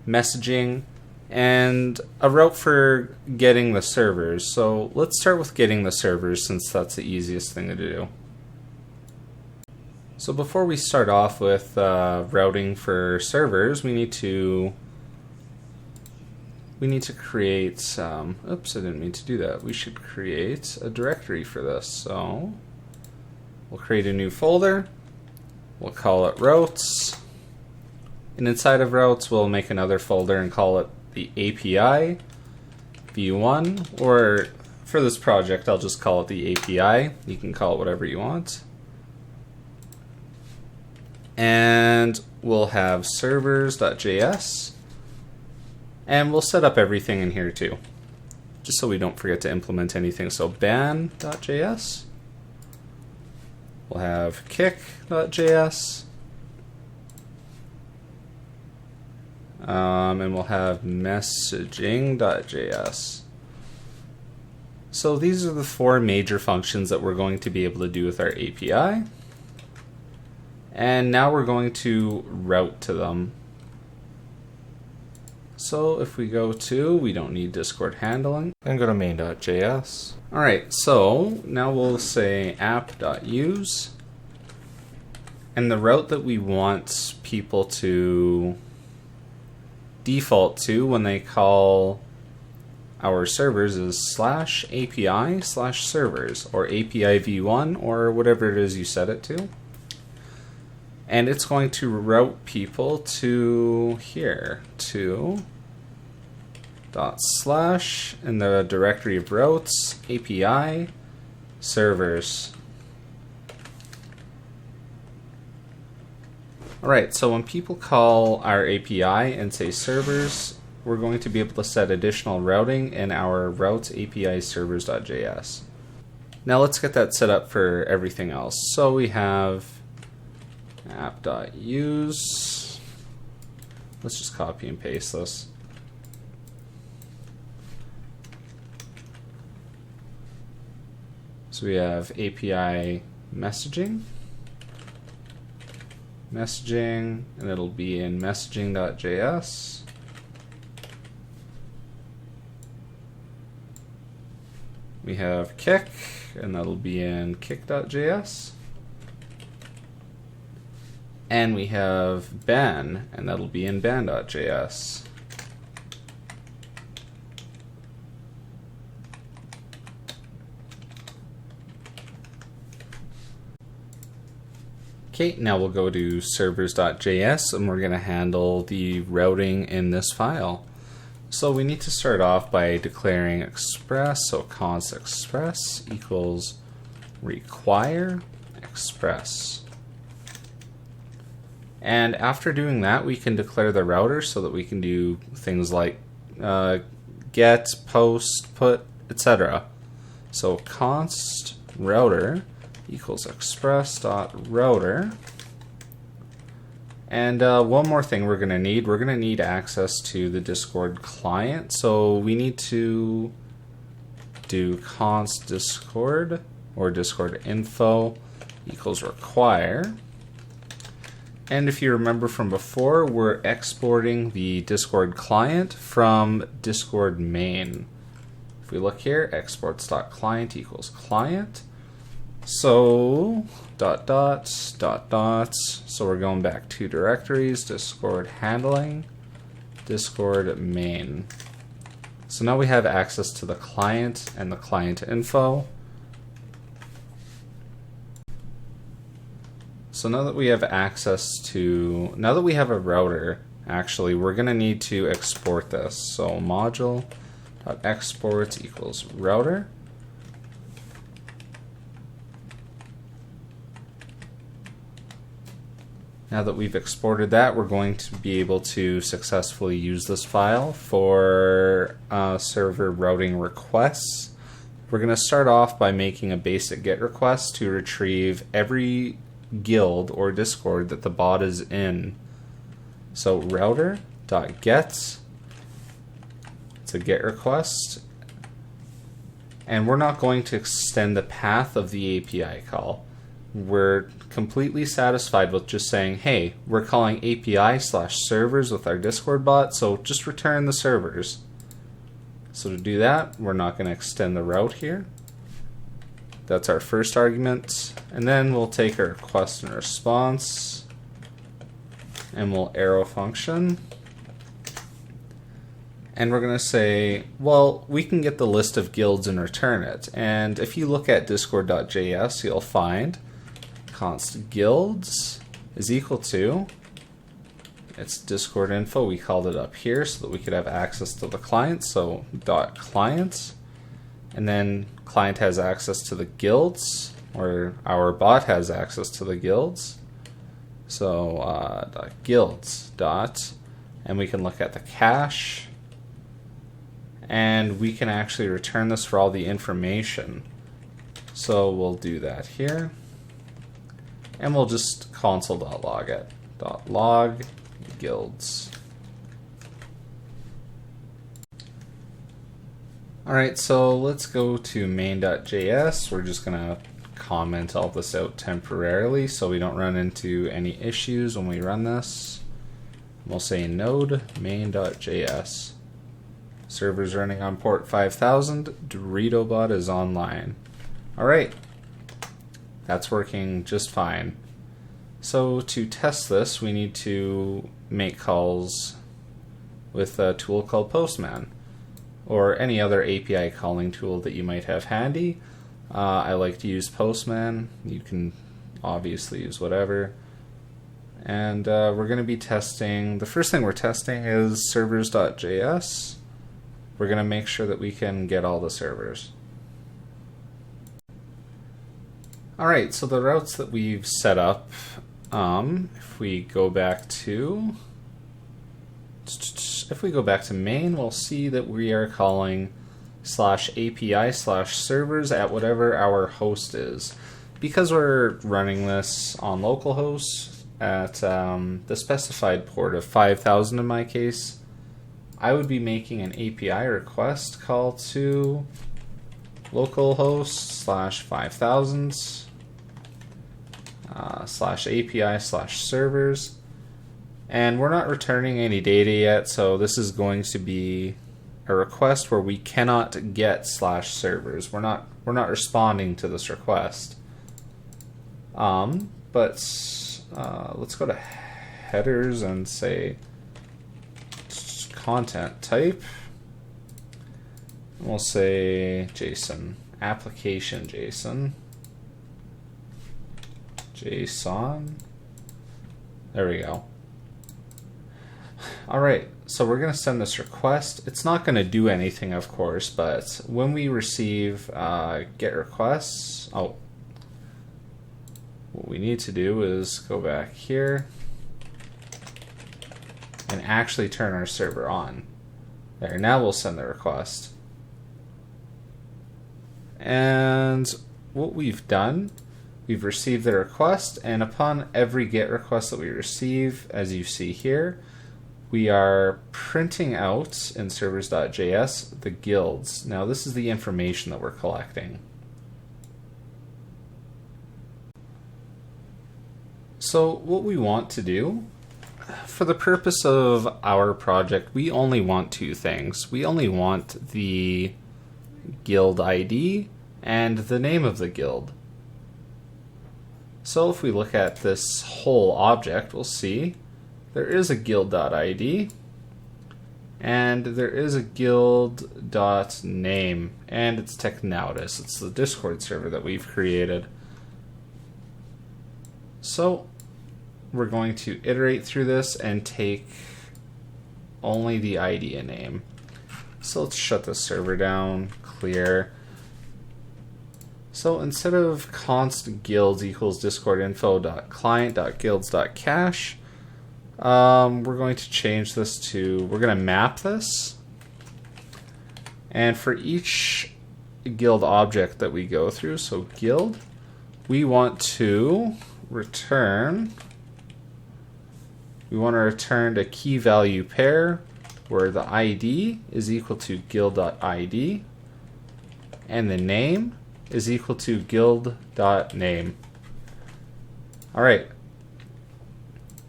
messaging, and a route for getting the servers. So let's start with getting the servers, since that's the easiest thing to do. So before we start off with routing for servers, we need to create oops, I didn't mean to do that. We should create a directory for this. So we'll create a new folder. We'll call it routes. And inside of routes, we'll make another folder and call it the API V1, or for this project, I'll just call it the API. You can call it whatever you want. And we'll have servers.js. And we'll set up everything in here too, just so we don't forget to implement anything. So ban.js. We'll have kick.js. And we'll have messaging.js. So these are the 4 major functions that we're going to be able to do with our API. And now we're going to route to them. So if we go to, we don't need Discord handling, and go to main.js. Alright, so now we'll say app.use. And the route that we want people to default to when they call our servers is /API/servers, or API v1, or whatever it is you set it to. And it's going to route people to here, to / in the directory of routes, API, servers. Alright, so when people call our API and say servers, we're going to be able to set additional routing in our routes API servers.js. Now let's get that set up for everything else. So we have app.use. Let's just copy and paste this. So we have API messaging, and it'll be in messaging.js. We have kick, and that'll be in kick.js. And we have ban, and that'll be in ban.js. Okay, now we'll go to servers.js and we're going to handle the routing in this file. So we need to start off by declaring express, so const express equals require express. And after doing that, we can declare the router so that we can do things like get, post, put, etc. So const router equals express.router. And one more thing we're going to need access to the Discord client. So we need to do const discord or discord info equals require. And if you remember from before, we're exporting the Discord client from Discord main. If we look here, exports.client equals client. So dot dots dot dots. So we're going back to directories, Discord handling, Discord main. So now we have access to the client and the client info. So now that we have now that we have a router, actually, we're going to need to export this. So module.export equals router. Now that we've exported that, we're going to be able to successfully use this file for server routing requests. We're going to start off by making a basic GET request to retrieve every guild or Discord that the bot is in. So router.get, it's a GET request, and we're not going to extend the path of the API call. We're completely satisfied with just saying, hey, we're calling API/servers with our Discord bot, so just return the servers. So to do that, we're not going to extend the route here. That's our first argument. And then we'll take our request and response, and we'll arrow function. And we're going to say, well, we can get the list of guilds and return it. And if you look at discord.js, you'll find const guilds is equal to, it's Discord info, we called it up here so that we could have access to the client, so .client, and then client has access to the guilds, or our bot has access to the guilds, so .guilds dot, and we can look at the cache, and we can actually return this for all the information. So we'll do that here. And we'll just console.log it. .log guilds. Alright, so let's go to main.js. We're just going to comment all this out temporarily so we don't run into any issues when we run this. We'll say node main.js. Server's running on port 5000. DoritoBot is online. Alright. That's working just fine. So to test this, we need to make calls with a tool called Postman, or any other API calling tool that you might have handy. I like to use Postman. You can obviously use whatever. And we're going to be testing, the first thing we're testing is servers.js. We're going to make sure that we can get all the servers. Alright, so the routes that we've set up, if we go back to main, we'll see that we are calling /API/servers at whatever our host is. Because we're running this on localhost at the specified port of 5000 in my case, I would be making an API request call to localhost /5000 /API/servers, and we're not returning any data yet, so this is going to be a request where we cannot get /servers. We're not responding to this request. But let's go to headers and say content type. We'll say JSON, application JSON, There we go. All right, so we're going to send this request. It's not going to do anything, of course, but when we receive get requests, what we need to do is go back here and actually turn our server on. There, now we'll send the request. And what we've done, we've received the request, and upon every GET request that we receive, as you see here, we are printing out in servers.js the guilds. Now this is the information that we're collecting. So what we want to do, for the purpose of our project, we only want two things. We only want the guild ID and the name of the guild. So if we look at this whole object, we'll see there is a guild.id and there is a guild.name, and it's Technautis. It's the Discord server that we've created. So we're going to iterate through this and take only the ID and name. So let's shut the server down, clear. So instead of const guilds equals discord info.client.guilds.cache, we're going to change this to, we're going to map this. And for each guild object that we go through, so guild, we want to return a key value pair where the ID is equal to guild.id and the name is equal to guild.name. All right.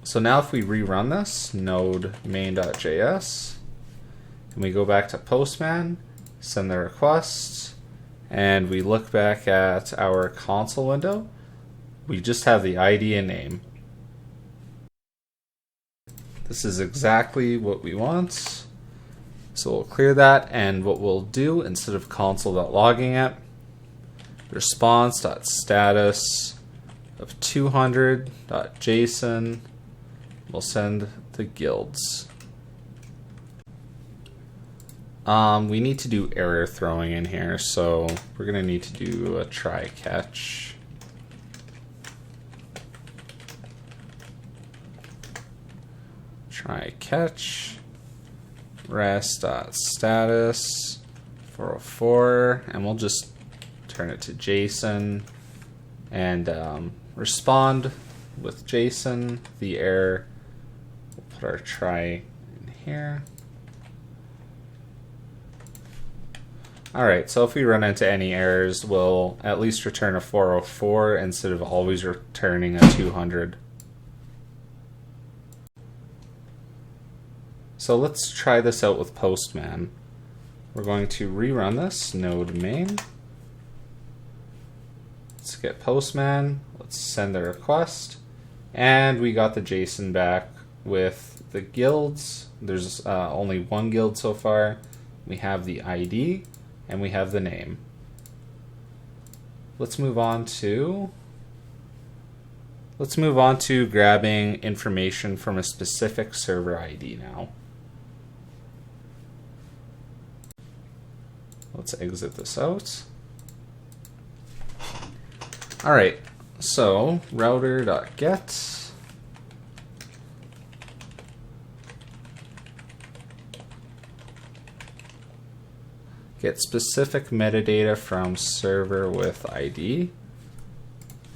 So now if we rerun this, node main.js, and we go back to Postman, send the request, and we look back at our console window, we just have the ID and name. This is exactly what we want. So we'll clear that, and what we'll do, instead of console.logging it, response.status of 200.json, we'll send the guilds. We need to do error throwing in here, so we're going to need to do a try catch. Try catch rest.status 404, and we'll just turn it to JSON and respond with JSON the error. We'll put our try in here. Alright, so if we run into any errors, we'll at least return a 404 instead of always returning a 200. So let's try this out with Postman. We're going to rerun this, node main. Let's get Postman, let's send the request, and we got the JSON back with the guilds. There's only one guild so far. We have the ID, and we have the name. Let's move on to grabbing information from a specific server ID now. Let's exit this out. All right, so router.get get specific metadata from server with ID.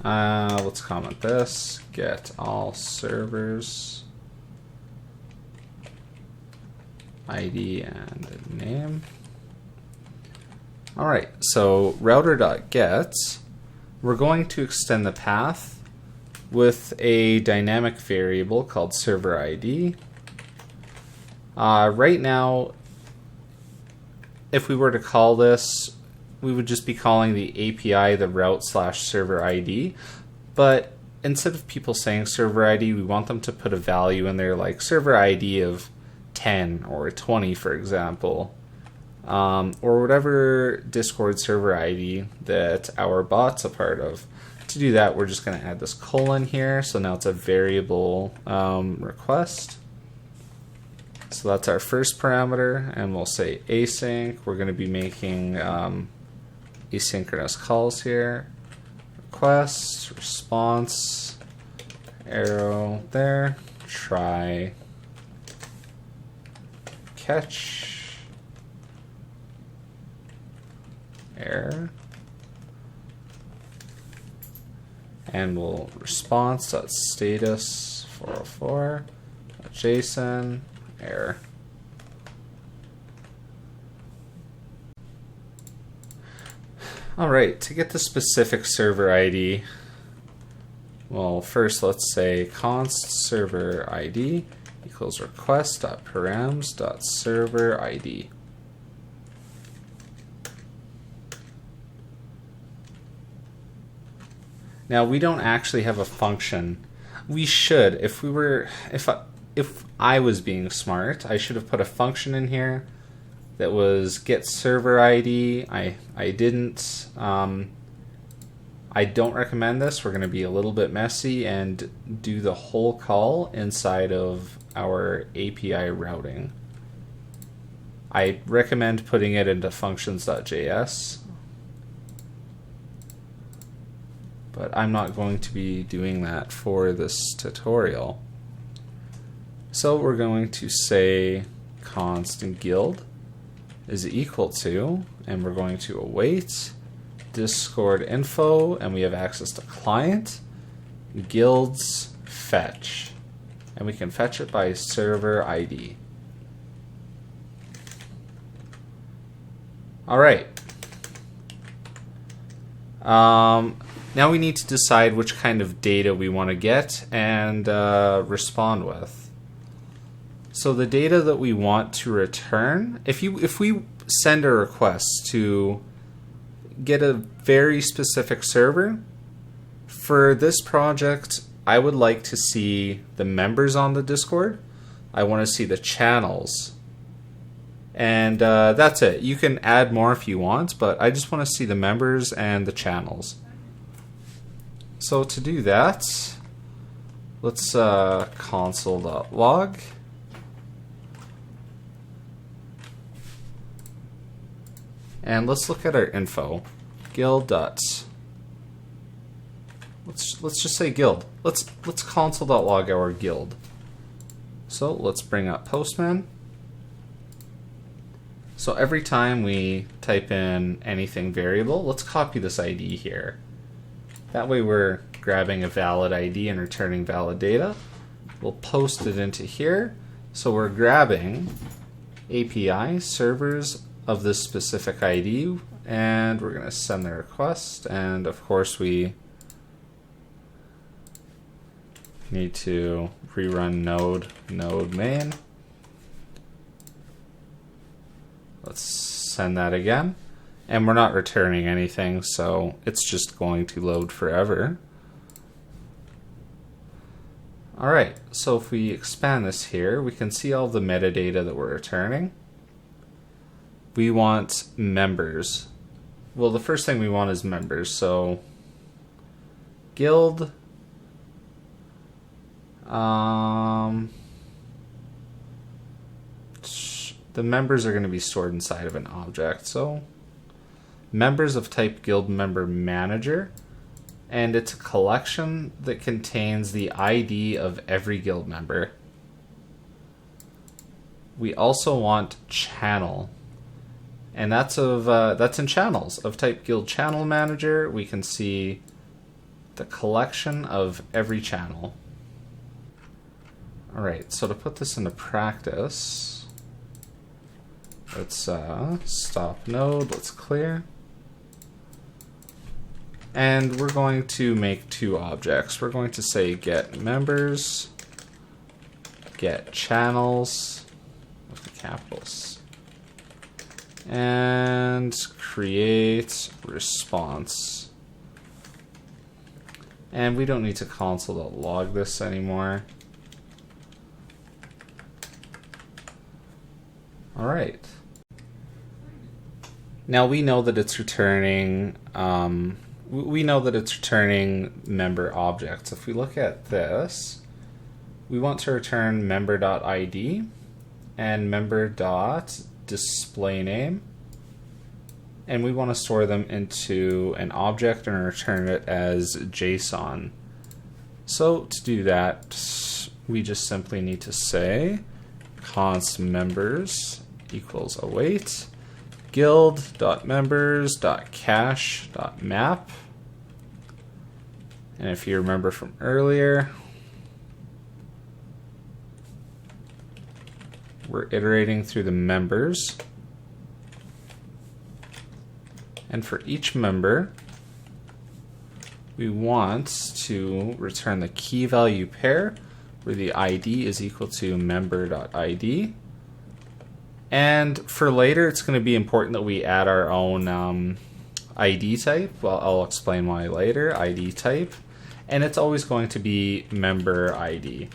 Let's comment this. Get all servers ID and name. All right, so router.get, we're going to extend the path with a dynamic variable called server ID. Right now, if we were to call this, we would just be calling the API the route/server ID. But instead of people saying server ID, we want them to put a value in there like server ID of 10 or 20, for example. Or whatever Discord server ID that our bot's a part of. to do that, we're just going to add this colon here. So now it's a variable request. So that's our first parameter, and we'll say async. We're going to be making asynchronous calls here. Request, response, arrow there, try, catch, error, and we'll response.status 404, JSON, error. All right, to get the specific server ID, well, first let's say const server ID equals request.params.server ID. Now we don't actually have a function. We should. If I was being smart, I should have put a function in here that was get server ID. I didn't. I don't recommend this. We're going to be a little bit messy and do the whole call inside of our API routing. I recommend putting it into functions.js, but I'm not going to be doing that for this tutorial. So we're going to say const guild is equal to, and we're going to await Discord info, and we have access to client, guilds fetch, and we can fetch it by server ID. All right. Now we need to decide which kind of data we want to get and respond with. So the data that we want to return, if we send a request to get a very specific server, for this project, I would like to see the members on the Discord. I want to see the channels. And that's it. You can add more if you want, but I just want to see the members and the channels. So to do that, let's console.log. And let's look at our info. Guild dot. Let's just say guild. Let's console.log our guild. So let's bring up Postman. So every time we type in anything variable, let's copy this ID here. That way we're grabbing a valid ID and returning valid data. We'll post it into here. So we're grabbing API servers of this specific ID, and we're going to send the request, and of course we need to rerun node main. Let's send that again, and we're not returning anything, so it's just going to load forever. Alright, so if we expand this here, we can see all the metadata that we're returning. We want members. Well, the first thing we want is members. So guild. The members are going to be stored inside of an object. So members of type guild member manager, and it's a collection that contains the ID of every guild member. We also want channel. And that's in channels of type guild channel manager. We can see the collection of every channel. All right, so to put this into practice, let's stop node. Let's clear, and we're going to make two objects. We're going to say get members, get channels with the capitals, and create response. And we don't need to console.log this anymore. All right. Now we know that it's returning we know that it's returning member objects. If we look at this, we want to return member.id and member.displayName, and we want to store them into an object and return it as JSON. So to do that, we just simply need to say const members equals await guild.members.cache.map. And if you remember from earlier, we're iterating through the members. And for each member, we want to return the key value pair where the ID is equal to member.id. And for later, it's going to be important that we add our own ID type. Well, I'll explain why later. ID type. And it's always going to be member ID.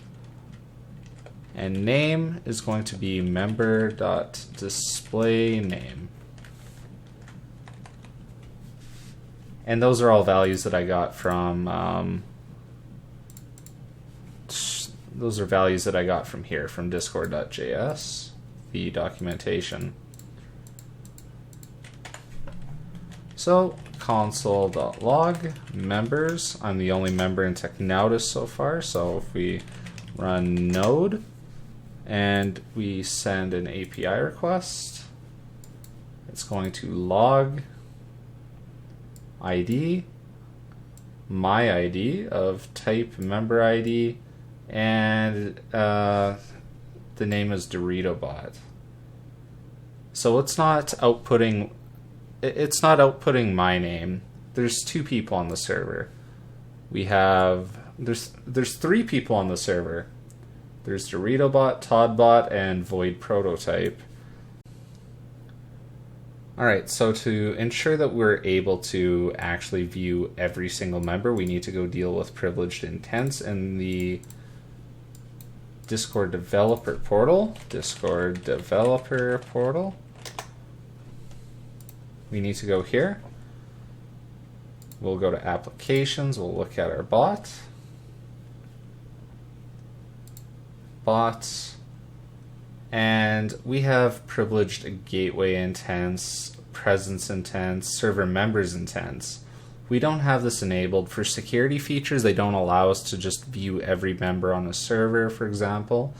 And name is going to be member.displayName. And those are all values that I got from here, from discord.js, the documentation. So console.log members. I'm the only member in Technautus so far. So if we run node and we send an API request, it's going to log ID, my ID of type member ID, and the name is DoritoBot. So it's not outputting my name. There's two people on the server. There's three people on the server. There's DoritoBot, ToddBot, and Void Prototype. Alright, so to ensure that we're able to actually view every single member, we need to go deal with privileged intents in the Discord developer portal. We need to go here. We'll go to applications, we'll look at our bots, and we have privileged gateway intents, presence intents, server members intents. We don't have this enabled. For security features, they don't allow us to just view every member on a server, for example.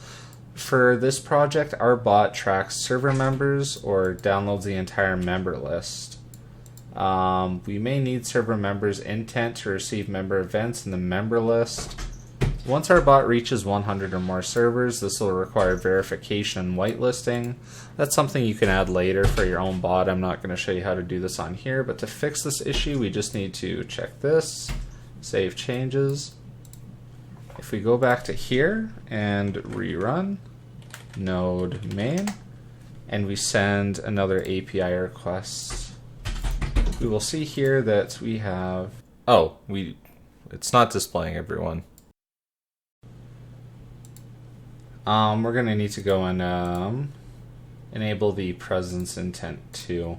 For this project, our bot tracks server members or downloads the entire member list. We may need server members intent to receive member events in the member list. Once our bot reaches 100 or more servers, this will require verification and whitelisting. That's something you can add later for your own bot. I'm not going to show you how to do this on here, but to fix this issue, we just need to check this, save changes. If we go back to here and rerun node main, and we send another API request, we will see here that we have... it's not displaying everyone. We're going to need to go and enable the presence intent too.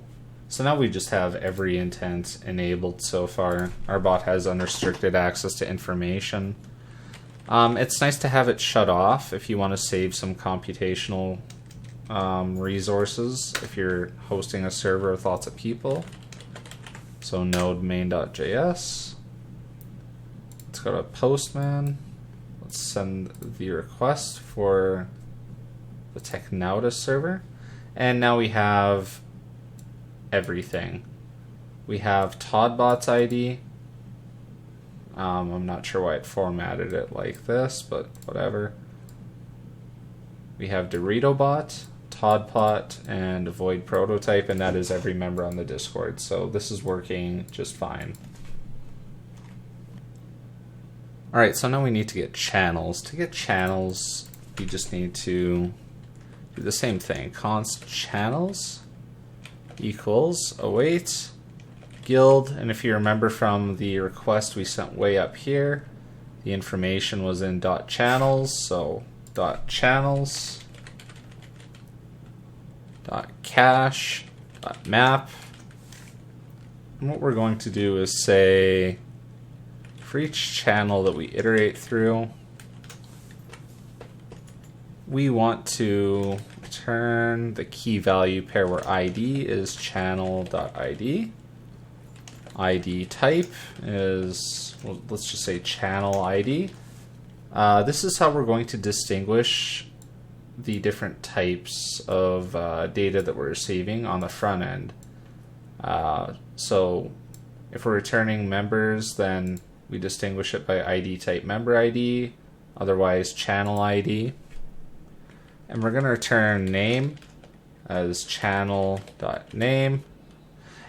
So now we just have every intent enabled so far. Our bot has unrestricted access to information. It's nice to have it shut off if you want to save some computational resources if you're hosting a server with lots of people. So node main.js. Let's go to Postman. Let's send the request for the Technautus server. And now we have everything. We have ToddBot's ID. I'm not sure why it formatted it like this, but whatever. We have DoritoBot, ToddBot, and Void Prototype, and that is every member on the Discord. So this is working just fine. Alright, so now we need to get channels. To get channels, we just need to do the same thing. Const channels equals await guild, and if you remember from the request we sent way up here, the information was in .channels, so .channels .cache .map, And what we're going to do is say, for each channel that we iterate through, we want to return the key value pair where ID is channel.id. ID type is, well, let's just say channel ID. This is how we're going to distinguish the different types of data that we're receiving on the front end. So if we're returning members, then we distinguish it by ID type member ID, otherwise channel ID. And we're going to return name as channel.name.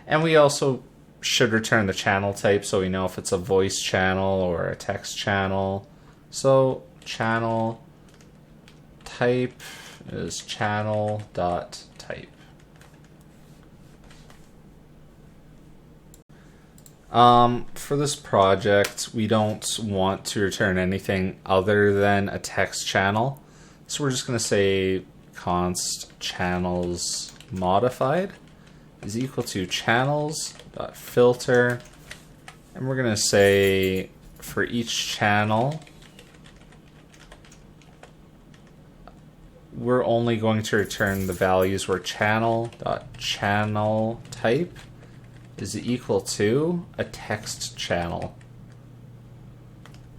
And we also should return the channel type so we know if it's a voice channel or a text channel. So channel type is channel.type. For this project, we don't want to return anything other than a text channel. So we're just going to say const channels modified is equal to channels.filter. And we're going to say for each channel, we're only going to return the values where channel.channel type is equal to a text channel.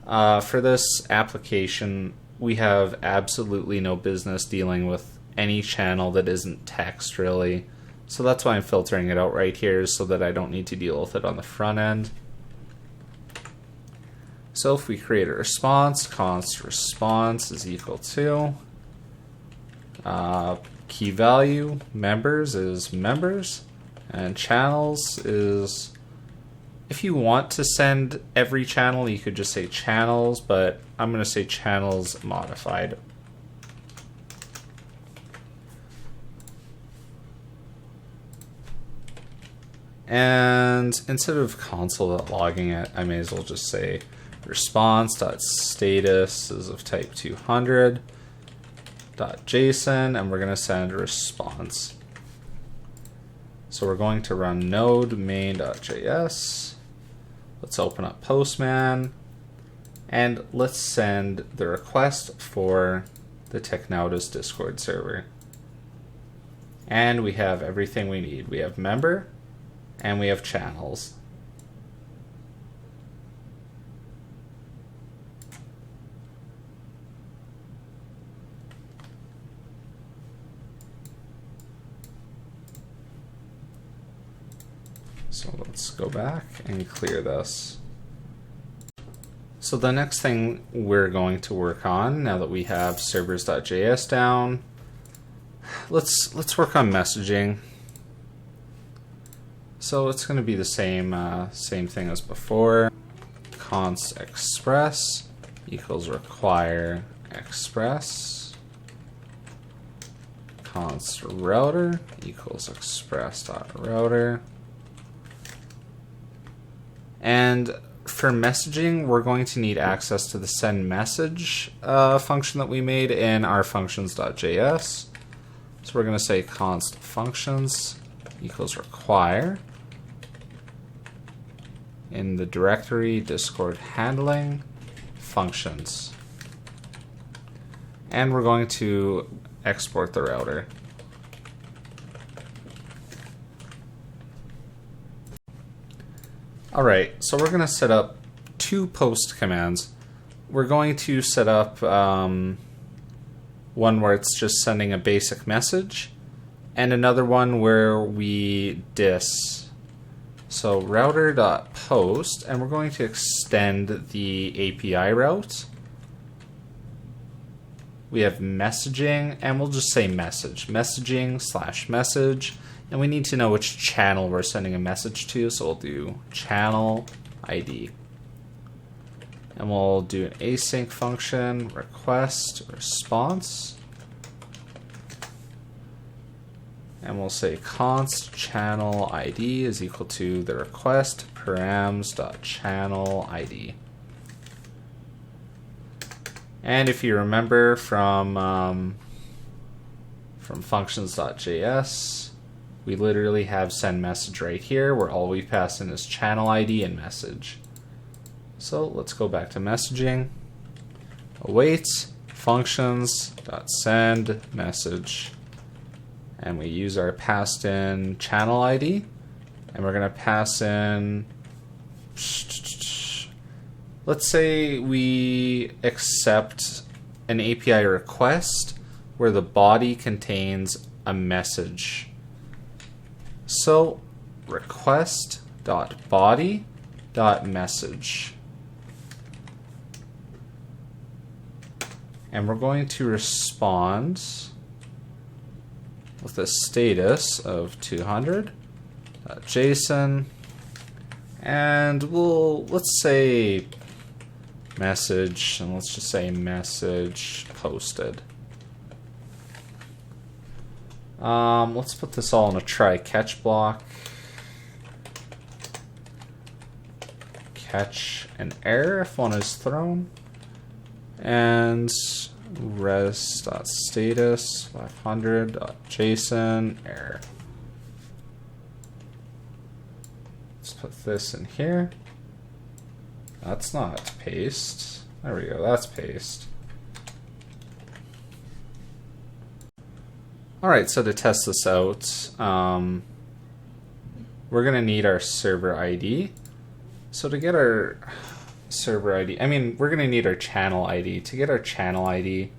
For this application, we have absolutely no business dealing with any channel that isn't text, really. So that's why I'm filtering it out right here, so that I don't need to deal with it on the front end. So if we create a response, const response is equal to key value members is members, and channels is, if you want to send every channel, you could just say channels, but I'm going to say channels modified. And instead of console.logging it, I may as well just say response.status is of type 200.json, and we're going to send a response. So we're going to run node main.js. Let's open up Postman, and let's send the request for the Technautas Discord server. And we have everything we need. We have member, and we have channels. So let's go back and clear this. So the next thing we're going to work on, now that we have servers.js down, let's work on messaging. So it's going to be the same thing as before. Const express equals require express. Const router equals express.router. And for messaging, we're going to need access to the send message function that we made in our functions.js. So we're going to say const functions equals require in the directory Discord handling functions. And we're going to export the router. Alright, so we're going to set up two post commands. We're going to set up one where it's just sending a basic message, and another one where we dis. So router.post, and we're going to extend the API route. We have messaging, and we'll just say message. Messaging/message. And we need to know which channel we're sending a message to, so we'll do channel ID. And we'll do an async function, request, response. And we'll say const channel ID is equal to the request params.channel ID. And if you remember from functions.js, We literally have send message right here, where all we pass in is channel ID and message. So let's go back to messaging. Await functions.send message. And we use our passed in channel ID. And we're going to pass in, let's say we accept an API request where the body contains a message. So request.body.message. And we're going to respond with a status of 200.json. And let's say message, and let's just say message posted. Let's put this all in a try catch block. Catch an error if one is thrown. And res.status 500.json error. Let's put this in here. That's not paste. There we go, that's paste. Alright, so to test this out, we're going to need our server ID. So to get our server ID, we're going to need our channel ID. To get our channel ID,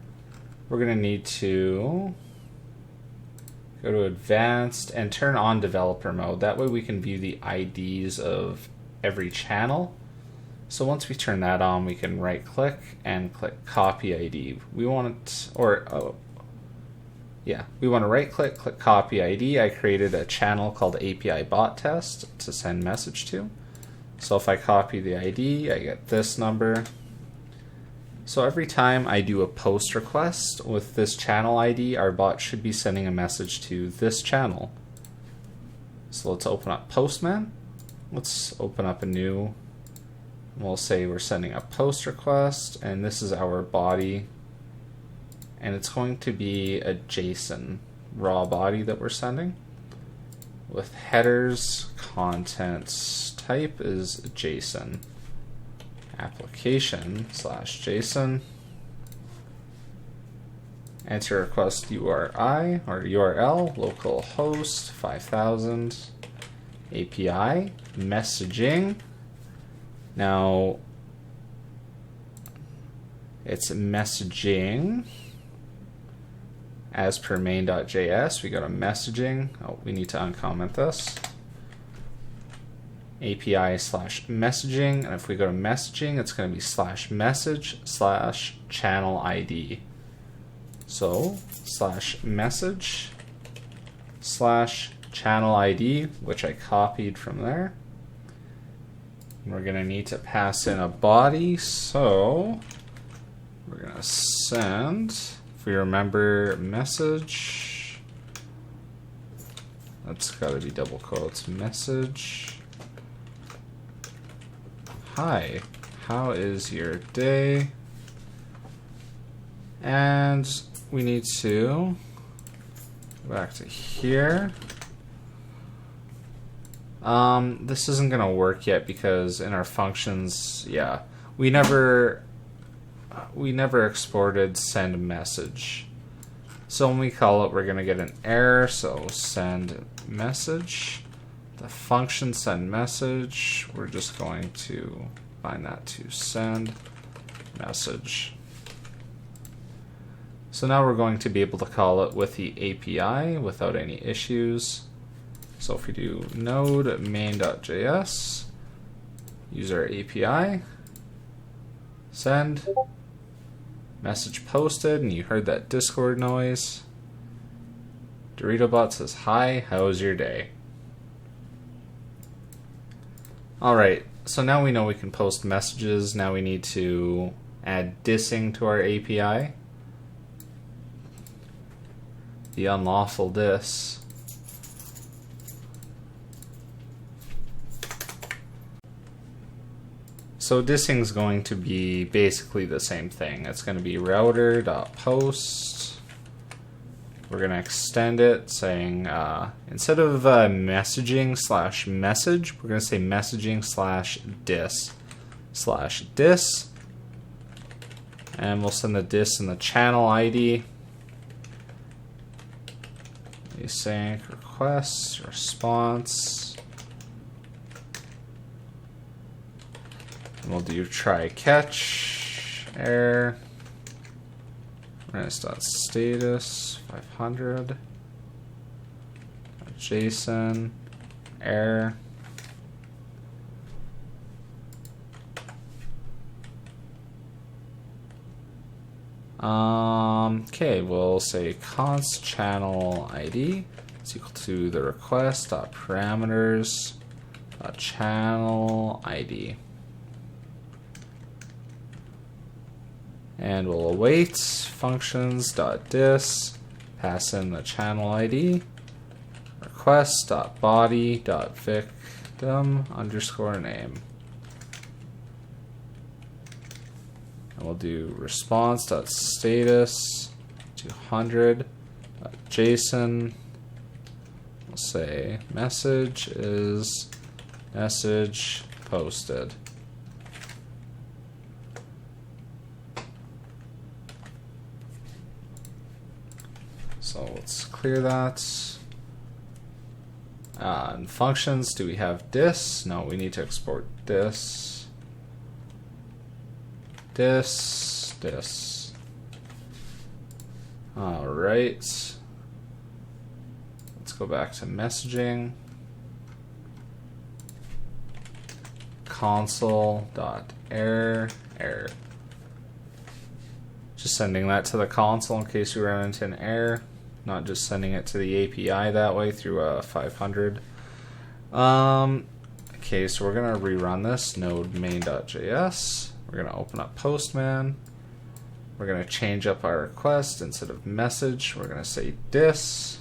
we're going to need to go to advanced and turn on developer mode. That way we can view the IDs of every channel. So once we turn that on, we can right click and click copy ID. We want to right click copy ID. I created a channel called API bot test to send message to. So if I copy the ID, I get this number. So every time I do a post request with this channel ID, our bot should be sending a message to this channel. So let's open up Postman. Let's open up a new, we'll say we're sending a post request, and this is our body. And it's going to be a JSON raw body that we're sending. With headers, content type is JSON. Application/JSON. Enter request URI or URL, localhost 5000. API, messaging. Now, it's messaging as per main.js. We go to messaging. Oh, we need to uncomment this. API/messaging, and if we go to messaging, it's going to be /message/channel ID. So /message/channel ID, which I copied from there. And we're going to need to pass in a body, so we're going to send, if we remember, message. That's got to be double quotes. Message. Hi, how is your day? And we need to go back to here. This isn't going to work yet because in our functions, we never exported send message. So when we call it, we're going to get an error. So send message. The function send message, we're just going to bind that to send message. So now we're going to be able to call it with the API without any issues. So if we do node main.js, use our API, send, message posted, and you heard that Discord noise. DoritoBot says, hi, how's your day? Alright, so now we know we can post messages. Now we need to add dissing to our API. The unlawful diss. So dissing is going to be basically the same thing. It's going to be router.post we're going to extend it saying instead of messaging/message, we're going to say messaging/dis. And we'll send the dis in the channel ID. Async request response. And we'll do try catch error. Status 500. JSON error. Okay, we'll say const channel ID is equal to the request dot parameters dot channel ID, and we'll await functions dot dis, pass in the channel ID, request dot body dot victim underscore name. And we'll do response.status 200.json. We'll say message is message posted. So let's clear that. And functions, do we have dis? No, we need to export dis. This. All right. Let's go back to messaging. Console.error. Just sending that to the console in case we run into an error. Not just sending it to the API that way through 500. Okay, so we're gonna rerun this node main.js. We're going to open up Postman. We're going to change up our request. Instead of message, we're going to say dis.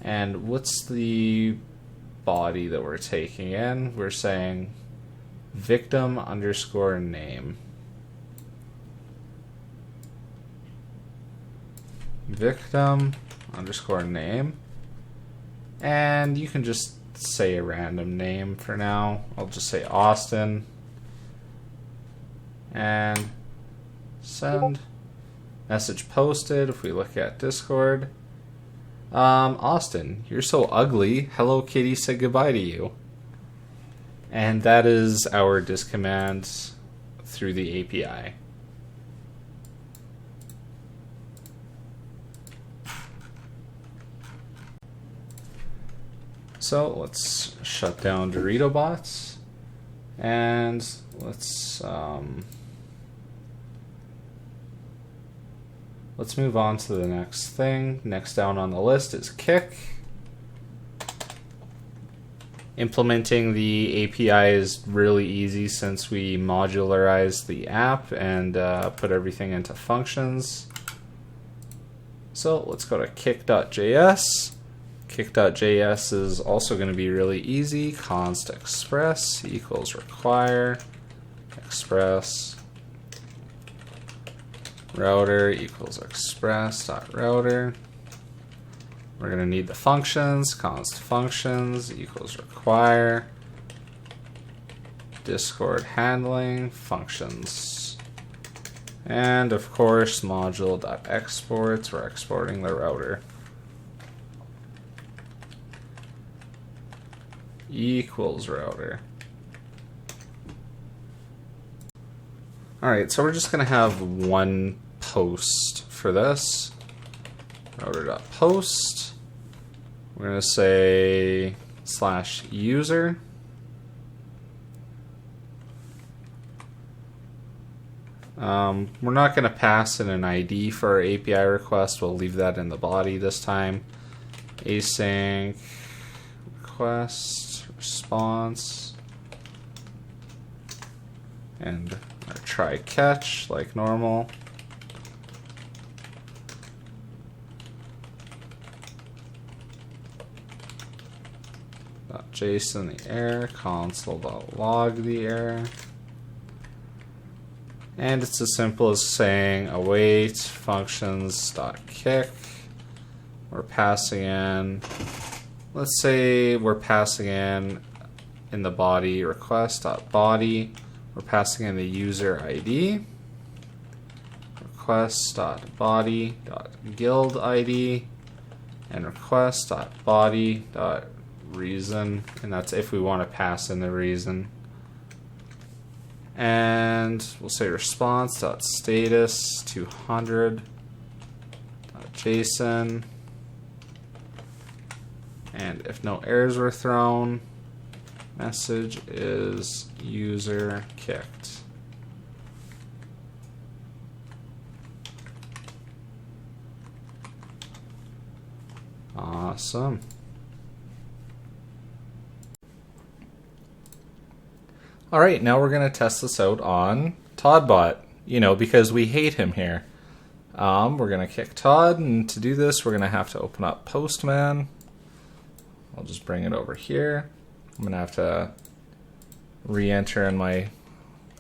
And what's the body that we're taking in? We're saying victim underscore name. Victim underscore name. And you can just say a random name for now. I'll just say Austin. And send message posted. If we look at Discord, Austin, you're so ugly. Hello Kitty said goodbye to you. And that is our dis command through the API. So let's shut down DoritoBots and let's move on to the next thing. Next down on the list is Kick. Implementing the API is really easy since we modularized the app and put everything into functions. So let's go to kick.js. Kick.js is also going to be really easy. Const express equals require express router equals express.router. We're going to need the functions. Const functions equals require Discord handling functions. And of course, module.exports, we're exporting the router. Equals router. Alright, so we're just going to have one post for this. Router.post. We're going to say /user. We're not going to pass in an ID for our API request. We'll leave that in the body this time. Async request response and our try catch like normal. .json the error, console.log the error. And it's as simple as saying await functions.kick we're passing in, let's say we're passing in the body request.body, we're passing in the user ID, request.body.guild ID, and request.body.reason, and that's if we want to pass in the reason. And we'll say response.status 200.json, and if no errors were thrown, message is user kicked. Awesome. All right, now we're going to test this out on ToddBot, because we hate him here. We're going to kick Todd, and to do this, we're going to have to open up Postman. I'll just bring it over here. I'm going to have to re-enter in my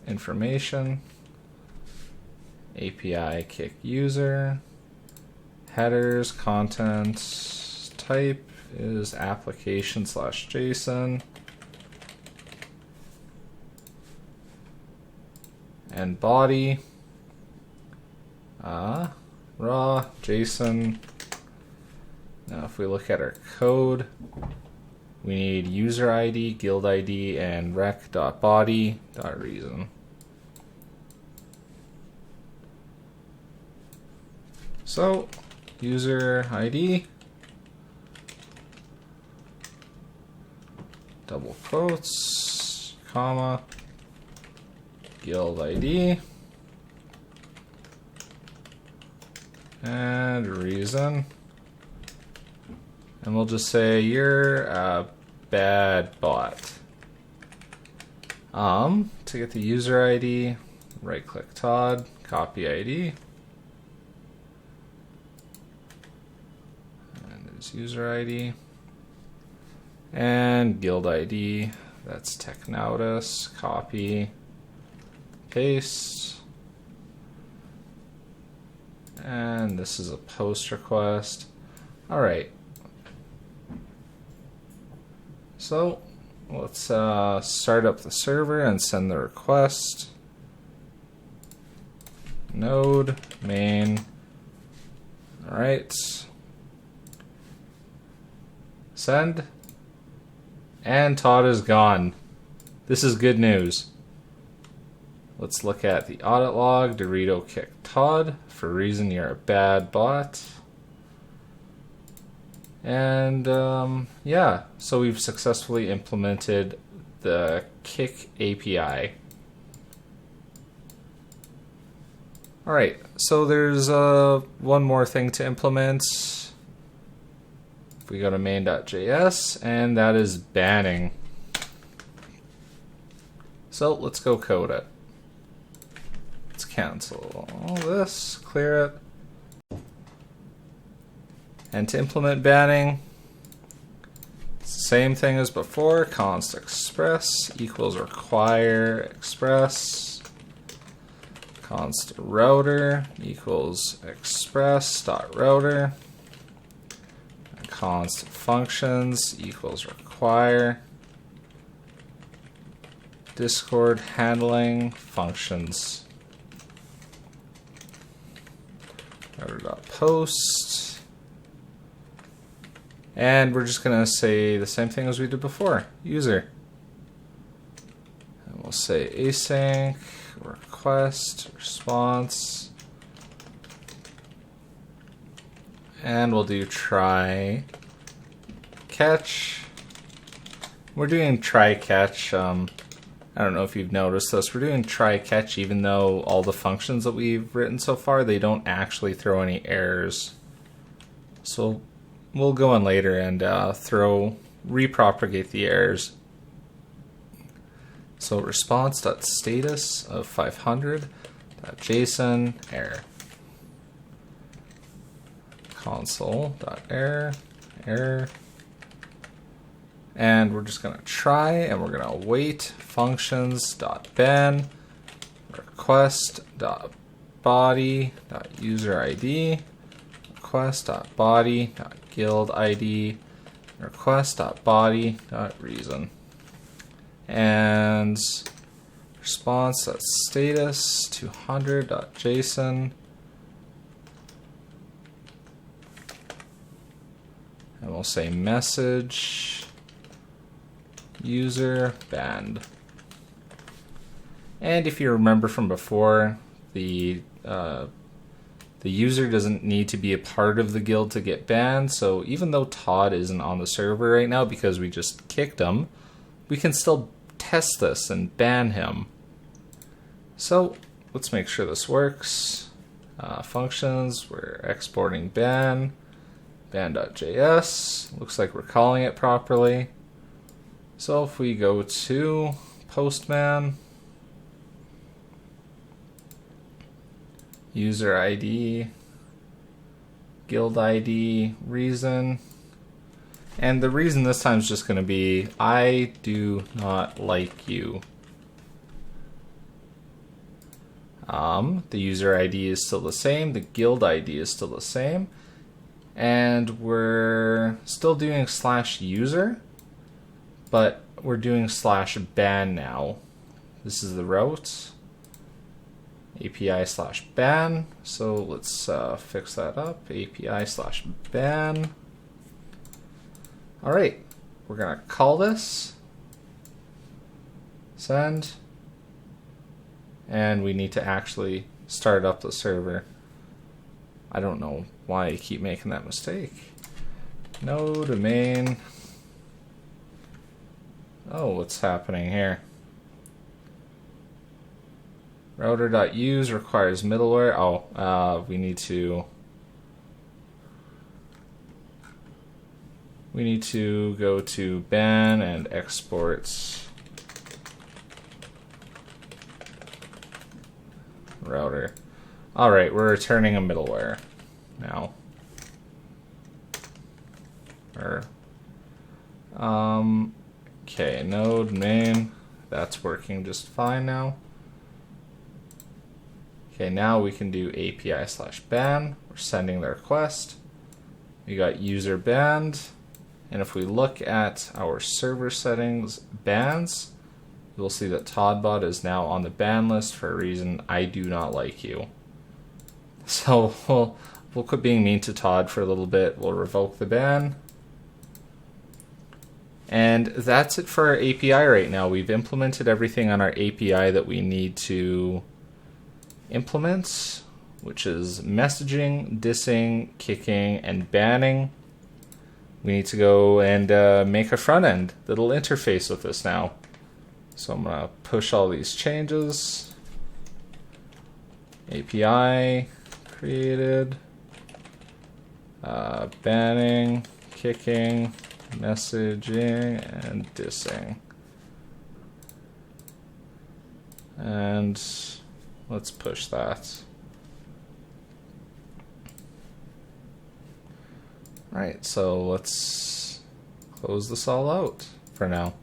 information. API kick user. Headers, content, type is application/JSON. And body, raw, JSON. Now if we look at our code, we need user ID, guild ID, and rec.body.reason. So, user ID, double quotes, comma, guild ID, and reason. And we'll just say you're a bad bot. To get the user ID, right click Todd, copy ID. And there's user ID. And guild ID, that's Technautis, copy, paste. And this is a post request. All right. So let's start up the server and send the request. Node main. All right. Send. And Todd is gone. This is good news. Let's look at the audit log. Dorito kicked Todd for reason you're a bad bot. And yeah, so we've successfully implemented the kick API. All right, so there's one more thing to implement. If we go to main.js, and that is banning. So let's go code it. Let's cancel all this, clear it. And to implement banning, it's the same thing as before. Const express equals require express. Const router equals express.router. Const functions equals require. Discord handling functions. Router.post. And we're just going to say the same thing as we did before, user. And we'll say async, request, response. And we'll do try, catch. We're doing try, catch. I don't know if you've noticed this. We're doing try, catch even though all the functions that we've written so far, they don't actually throw any errors. So we'll go in later and repropagate the errors. So response.status of 500.json error. Console.error, error. And we're just going to try, and we're going to await functions.ban request.body.userid request.body.get guild ID request.body.reason. And response.status 200.json. And we'll say message user banned. And if you remember from before, the user doesn't need to be a part of the guild to get banned. So even though Todd isn't on the server right now because we just kicked him, we can still test this and ban him. So let's make sure this works. Functions, we're exporting ban.js. Looks like we're calling it properly. So if we go to Postman, user ID, guild ID, reason, and the reason this time is just going to be I do not like you. The user ID is still the same, the guild ID is still the same, and we're still doing /user, but we're doing /ban now. This is the route. API/ban. So let's fix that up. API/ban. All right, we're gonna call this, send, and we need to actually start up the server. I don't know why I keep making that mistake. No domain. Oh, what's happening here? Router.use requires middleware. Oh, we need to go to ban and exports router. All right, we're returning a middleware now. Okay, node main. That's working just fine now. Okay, now we can do API/ban. We're sending the request. We got user banned. And if we look at our server settings bans, you'll see that ToddBot is now on the ban list for a reason: I do not like you. So we'll quit being mean to Todd for a little bit. We'll revoke the ban. And that's it for our API right now. We've implemented everything on our API that we need to implement, which is messaging, dissing, kicking, and banning. We need to go and make a front end that'll interface with this now. So I'm going to push all these changes. API created, banning, kicking, messaging, and dissing. And let's push that. Alright, so let's close this all out for now.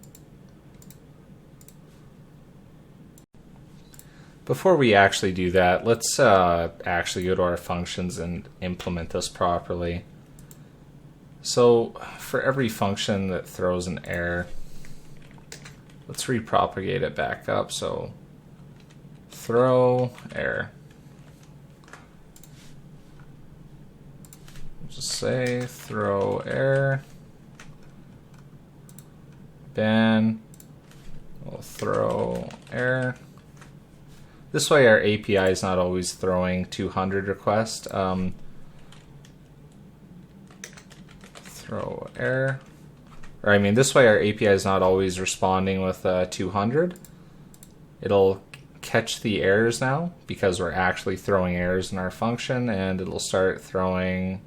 Before we actually do that, let's actually go to our functions and implement this properly. So for every function that throws an error, let's repropagate it back up. So throw error. Just say throw error. Ban. We'll throw error. This way our API is not always throwing 200 requests. Throw error. Or I mean, this way our API is not always responding with 200. It'll catch the errors now because we're actually throwing errors in our function, and it'll start throwing,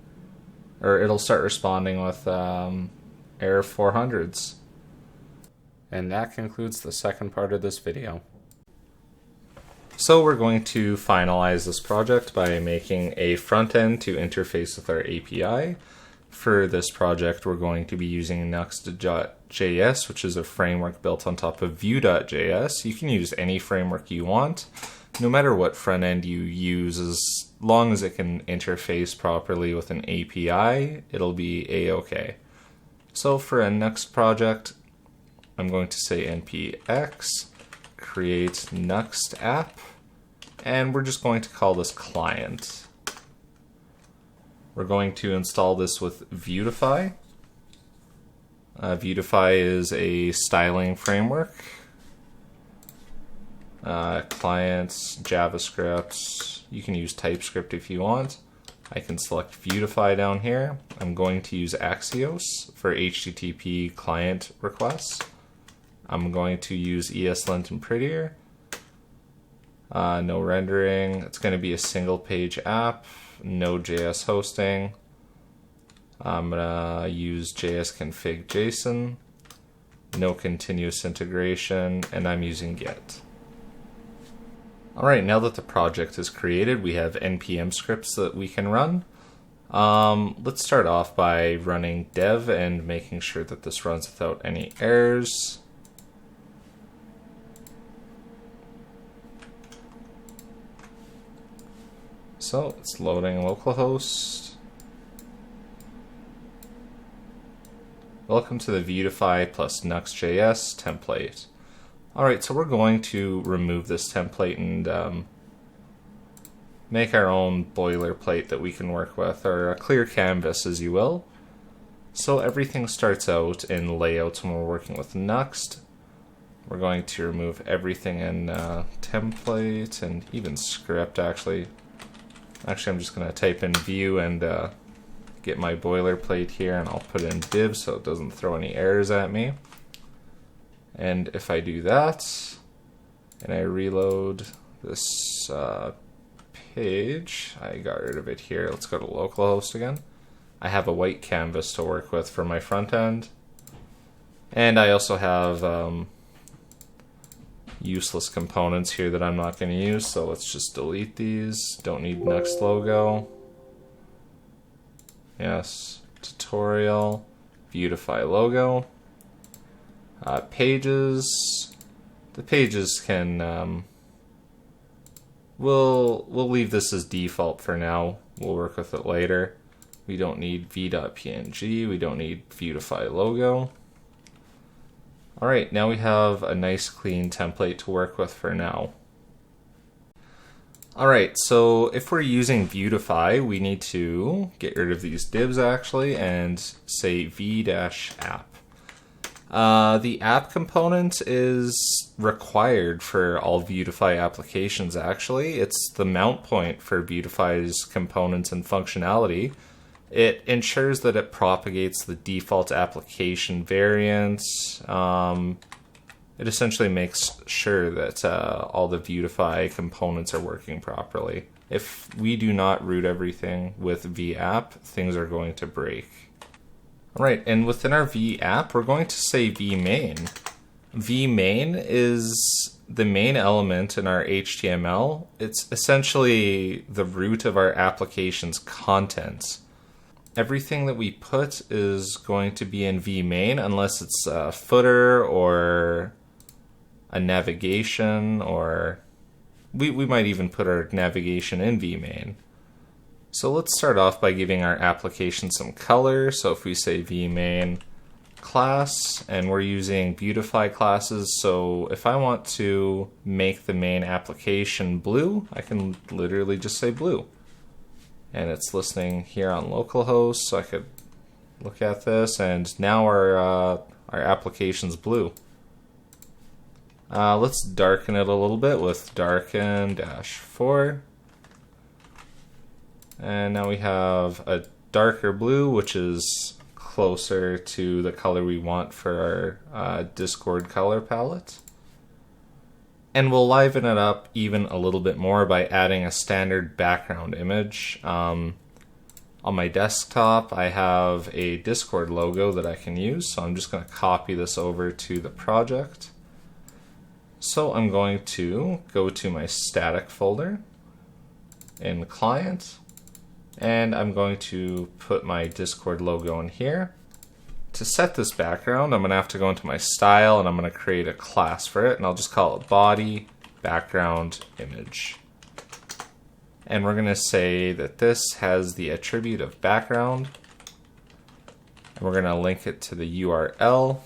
or it'll start responding with error 400s. And that concludes the second part of this video. So we're going to finalize this project by making a front end to interface with our API. For this project, we're going to be using Nuxt.js, which is a framework built on top of Vue.js. You can use any framework you want, No matter what front end you use, as long as it can interface properly with an API, it'll be a-okay. So for a Nuxt project, I'm going to say npx create Nuxt app, and we're just going to call this client. We're going to install this with Vuetify. Vuetify is a styling framework. Clients, JavaScript, you can use TypeScript if you want. I can select Vuetify down here. I'm going to use Axios for HTTP client requests. I'm going to use ESLint and Prettier. No rendering. It's going to be a single page app. Node.js hosting. I'm going to use JS-config JSON. No continuous integration. And I'm using Git. Alright, now that the project is created, we have npm scripts that we can run. Let's start off by running dev and making sure that this runs without any errors. So it's loading localhost. Welcome to the Vuetify plus Nuxt.js template. Alright, so we're going to remove this template and make our own boilerplate that we can work with, or a clear canvas, as you will. So everything starts out in layouts when we're working with Nuxt. We're going to remove everything in template and even script, actually. Actually, I'm just going to type in Vue and get my boilerplate here, and I'll put in div so it doesn't throw any errors at me. And if I do that, and I reload this page, I got rid of it here. Let's go to localhost again. I have a white canvas to work with for my front end. And I also have useless components here that I'm not going to use, so let's just delete these. Don't need Nuxt logo. Yes, tutorial, Vuetify logo. Pages. The pages can we'll leave this as default for now. We'll work with it later. We don't need v.png. We don't need Vuetify logo. Alright, now we have a nice clean template to work with for now. Alright, so if we're using Vuetify, we need to get rid of these divs actually and say v-app. The app component is required for all Vuetify applications actually. It's the mount point for Vuetify's components and functionality. It ensures that it propagates the default application variants. It essentially makes sure that all the Vuetify components are working properly. If we do not root everything with v-app, things are going to break. Alright, and within our v-app, we're going to say vmain. Vmain is the main element in our HTML. It's essentially the root of our application's contents. Everything that we put is going to be in vmain unless it's a footer or a navigation, or we might even put our navigation in vmain. So let's start off by giving our application some color. So if we say vmain class, and we're using Vuetify classes, so if I want to make the main application blue, I can literally just say blue. And it's listening here on localhost, so I could look at this, and now our application's blue. Let's darken it a little bit with darken -4. And now we have a darker blue, which is closer to the color we want for our Discord color palette. And we'll liven it up even a little bit more by adding a standard background image. On my desktop, I have a Discord logo that I can use, so I'm just going to copy this over to the project. So I'm going to go to my static folder in the client, and I'm going to put my Discord logo in here. To set this background, I'm going to have to go into my style, and I'm going to create a class for it, and I'll just call it body background image. And we're going to say that this has the attribute of background. And we're going to link it to the URL.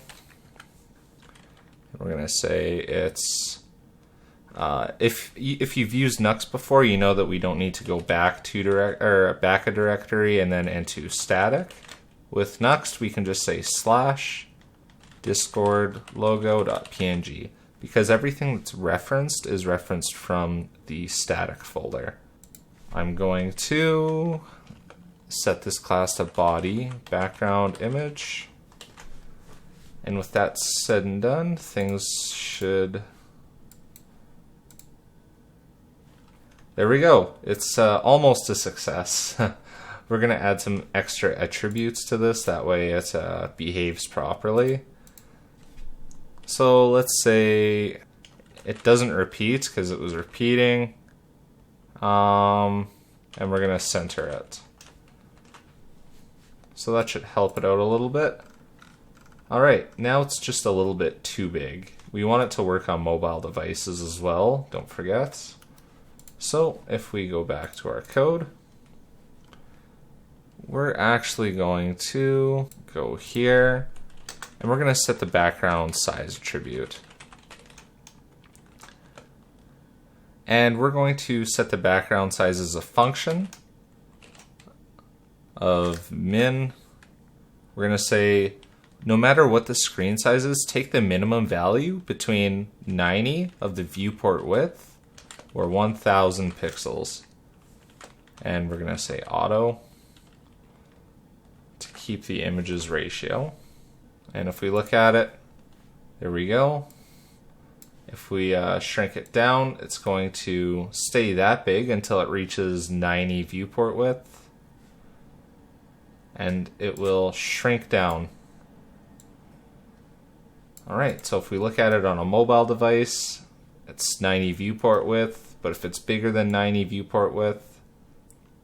We're going to say it's, if you've used Nuxt before, you know that we don't need to go back to back a directory and then into static. With Nuxt, we can just say / discord logo.png, because everything that's referenced is referenced from the static folder. I'm going to set this class to body background image. And with that said and done, things should... There we go. It's almost a success. We're going to add some extra attributes to this. That way it behaves properly. So let's say it doesn't repeat because it was repeating. And we're going to center it. So that should help it out a little bit. Alright, now it's just a little bit too big. We want it to work on mobile devices as well, don't forget. So if we go back to our code, we're actually going to go here, and we're going to set the background size attribute. And we're going to set the background size as a function of min. We're going to say, no matter what the screen size is, take the minimum value between 90 of the viewport width or 1000 pixels. And we're going to say auto to keep the images ratio. And if we look at it, there we go. If we shrink it down, it's going to stay that big until it reaches 90 viewport width. And it will shrink down. Alright, so if we look at it on a mobile device, it's 90 viewport width, but if it's bigger than 90 viewport width,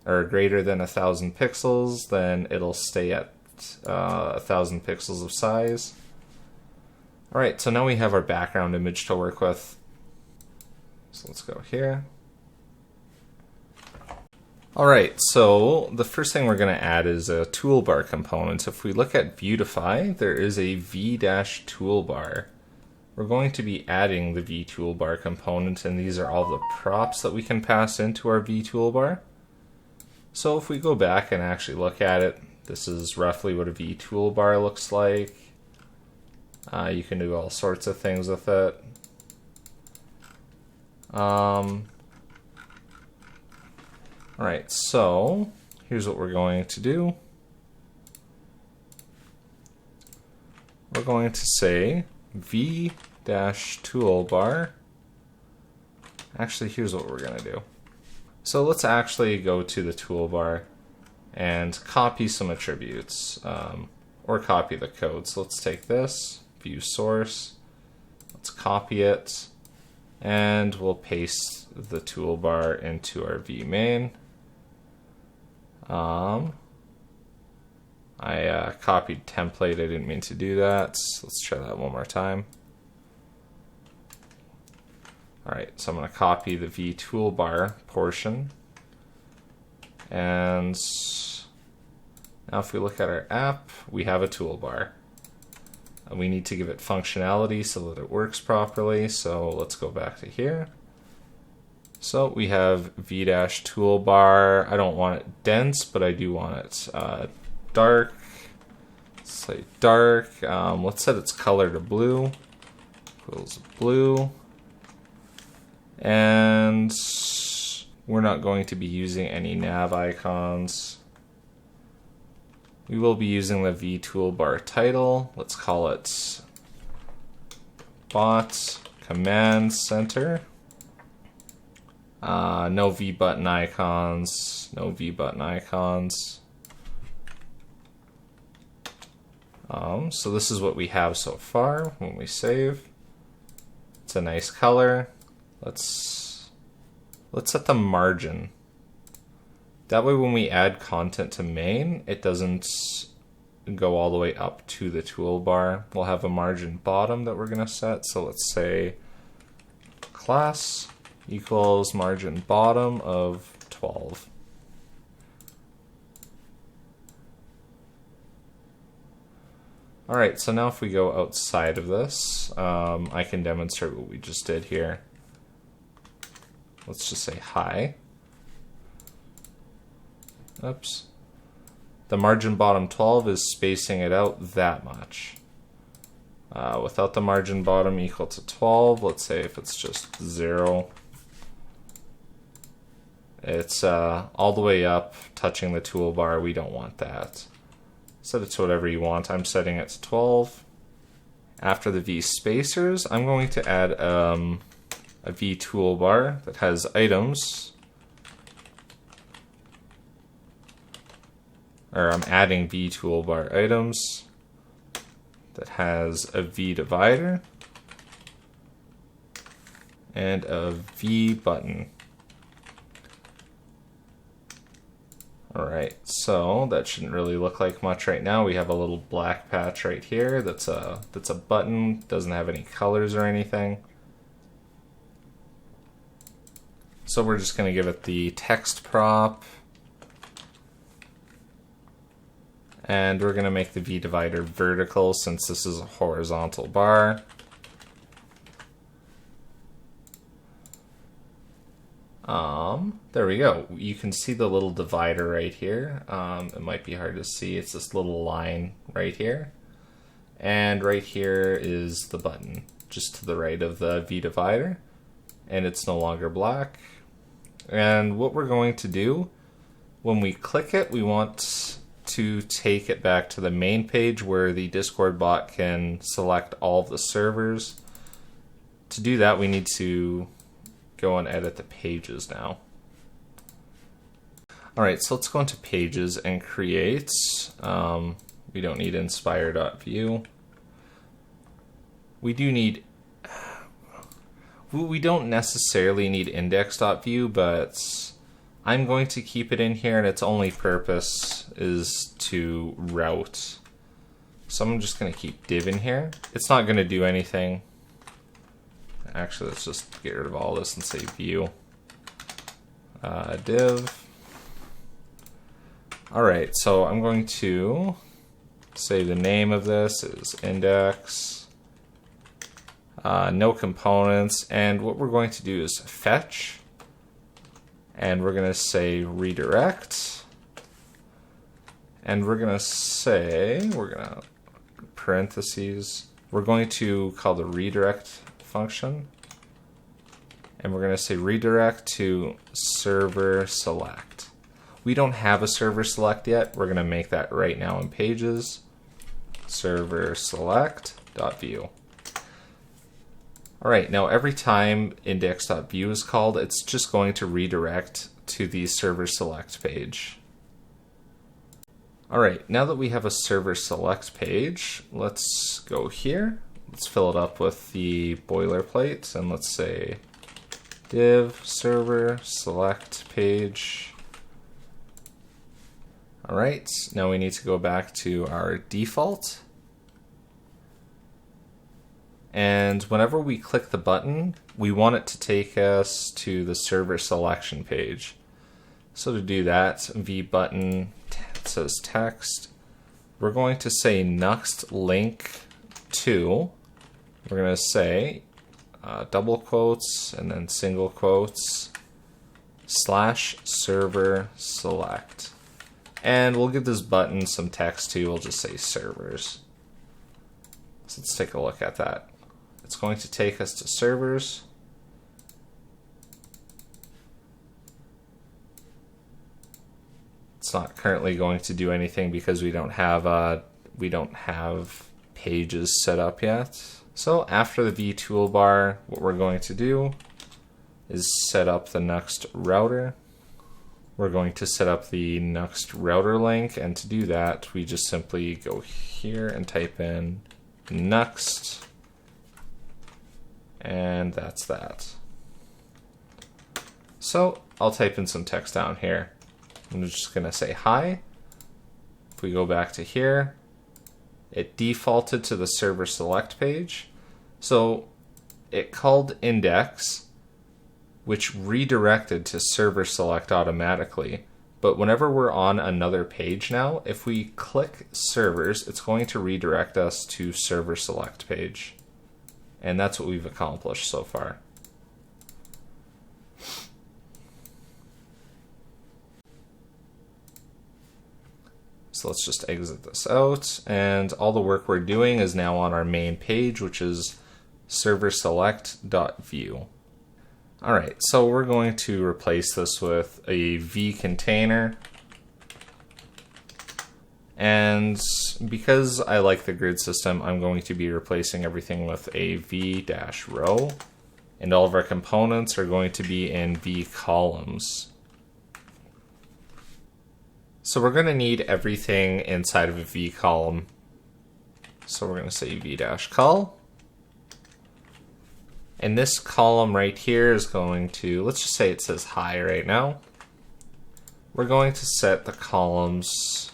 or greater than 1000 pixels, then it'll stay at 1000 pixels of size. Alright, so now we have our background image to work with. So let's go here. Alright, so the first thing we're going to add is a toolbar component. If we look at Vuetify, there is a v-toolbar. We're going to be adding the v-toolbar component, and these are all the props that we can pass into our v-toolbar. So if we go back and actually look at it, this is roughly what a v-toolbar looks like. You can do all sorts of things with it. Alright, so here's what we're going to do. We're going to say v-toolbar. Actually, here's what we're going to do. So let's actually go to the toolbar and copy some attributes, or copy the code. So let's take this, view source, let's copy it, and we'll paste the toolbar into our vmain. I copied template, I didn't mean to do that. So let's try that one more time. Alright, so I'm going to copy the v-toolbar portion. And now if we look at our app, we have a toolbar. And we need to give it functionality so that it works properly. So let's go back to here. So we have v-toolbar. I don't want it dense, but I do want it dark. Let's say dark. Let's set its color to blue. Equals blue. And we're not going to be using any nav icons. We will be using the v-toolbar title. Let's call it bot command center. No v-button icons. No v-button icons. So this is what we have so far when we save. It's a nice color. Let's set the margin. That way when we add content to main, it doesn't go all the way up to the toolbar. We'll have a margin bottom that we're going to set. So let's say class equals margin bottom of 12. Alright, so now if we go outside of this, I can demonstrate what we just did here. Let's just say hi. Oops. The margin bottom 12 is spacing it out that much. Without the margin bottom equal to 12, let's say if it's just 0, it's all the way up, touching the toolbar. We don't want that. Set it to whatever you want. I'm setting it to 12. After the V spacers, I'm going to add a V toolbar that has items. Or I'm adding V toolbar items that has a V divider and a V button. Alright, so that shouldn't really look like much right now. We have a little black patch right here that's a button, doesn't have any colors or anything. So we're just going to give it the text prop, and we're going to make the V divider vertical since this is a horizontal bar. There we go. You can see the little divider right here. It might be hard to see. It's this little line right here. And right here is the button, just to the right of the V divider. And it's no longer black. And what we're going to do, when we click it, we want to take it back to the main page where the Discord bot can select all of the servers. To do that, we need to go and edit the pages now. Alright, so let's go into pages and create. We don't need inspire.view. We don't necessarily need index.view, but I'm going to keep it in here, and its only purpose is to route. So I'm just going to keep div in here. It's not going to do anything. Actually, let's just get rid of all this and say view. Div. Alright, so I'm going to say the name of this is index. No components, and what we're going to do is fetch, and we're going to say redirect, and we're going to parentheses, we're going to call the redirect function, and we're going to say redirect to server select. We don't have a server select yet. We're going to make that right now in pages. Server select.view. Alright, now every time index.view is called, it's just going to redirect to the server select page. Alright, now that we have a server select page, let's go here. Let's fill it up with the boilerplate, and let's say div server select page. Alright, now we need to go back to our default. And whenever we click the button, we want it to take us to the server selection page. So to do that, V button, it says text. We're going to say Nuxt link to. We're going to say double quotes and then single quotes / server select. And we'll give this button some text too. We'll just say servers. So let's take a look at that. It's going to take us to servers. It's not currently going to do anything because we don't have pages set up yet. So after the V toolbar, what we're going to do is set up the Nuxt router. We're going to set up the Nuxt router link, and to do that, we just simply go here and type in Nuxt, and that's that. So I'll type in some text down here. I'm just going to say hi. If we go back to here, it defaulted to the server select page. So it called index, which redirected to server select automatically. But whenever we're on another page now, if we click servers, it's going to redirect us to server select page. And that's what we've accomplished so far. So let's just exit this out, and all the work we're doing is now on our main page, which is serverselect.vue. Alright, so we're going to replace this with a V container. And because I like the grid system, I'm going to be replacing everything with a V-row. And all of our components are going to be in V columns. So we're going to need everything inside of a V column. So we're going to say V-col. And this column right here is going to, let's just say it says hi right now. We're going to set the columns,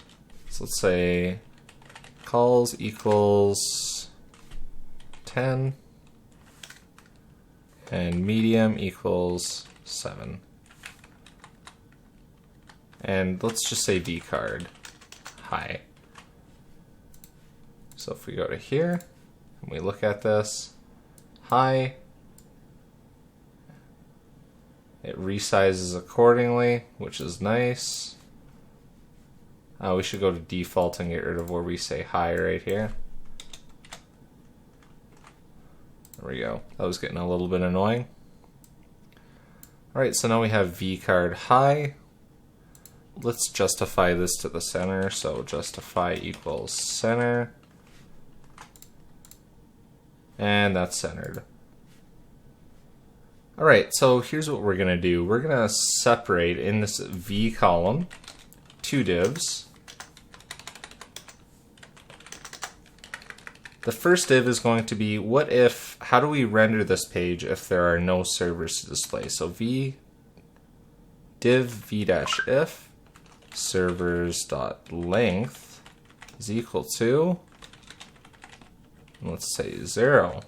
so let's say calls equals 10 and medium equals 7. And let's just say vcard hi. So if we go to here and we look at this, hi, it resizes accordingly, which is nice. We should go to default and get rid of where we say hi right here. There we go. That was getting a little bit annoying. Alright, so now we have vcard hi. Let's justify this to the center, so justify equals center. And that's centered. Alright, so here's what we're going to do. We're going to separate in this V column two divs. The first div is going to be how do we render this page if there are no servers to display? So v div v-if servers.length is equal to, let's say 0.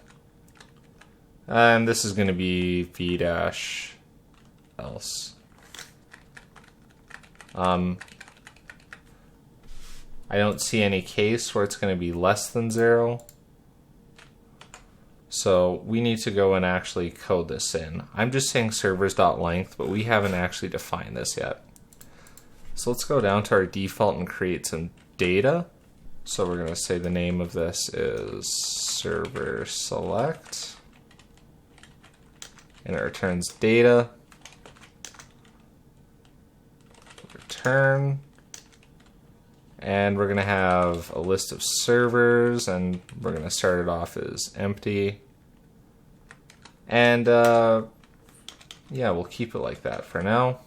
And this is going to be v-else. I don't see any case where it's going to be less than 0. So we need to go and actually code this in. I'm just saying servers.length, but we haven't actually defined this yet. So let's go down to our default and create some data. So we're going to say the name of this is server select. And it returns data. Return. And we're going to have a list of servers, and we're going to start it off as empty. And yeah, we'll keep it like that for now.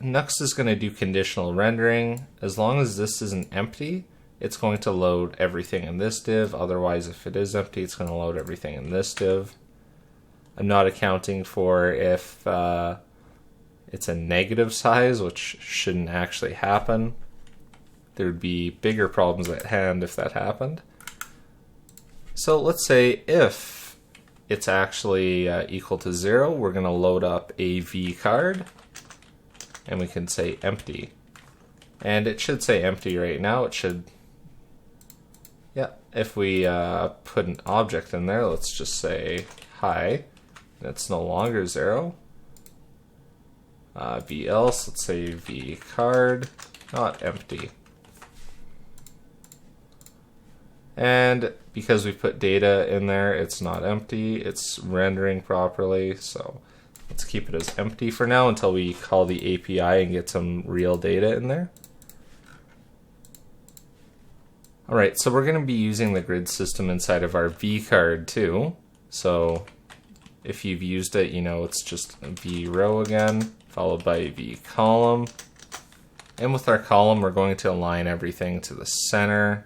Nuxt is going to do conditional rendering. As long as this isn't empty, it's going to load everything in this div. Otherwise, if it is empty, it's going to load everything in this div. I'm not accounting for if it's a negative size, which shouldn't actually happen. There'd be bigger problems at hand if that happened. So let's say if it's actually equal to 0, we're going to load up a vcard, and we can say empty. And it should say empty right now. It should, yeah. If we put an object in there, let's just say hi, and it's no longer 0. V-else, let's say vcard, not empty. And because we put data in there, it's not empty, it's rendering properly, so let's keep it as empty for now until we call the API and get some real data in there. Alright, so we're going to be using the grid system inside of our vcard too. So if you've used it, you know it's just a v-row again, followed by a v-column. And with our column, we're going to align everything to the center.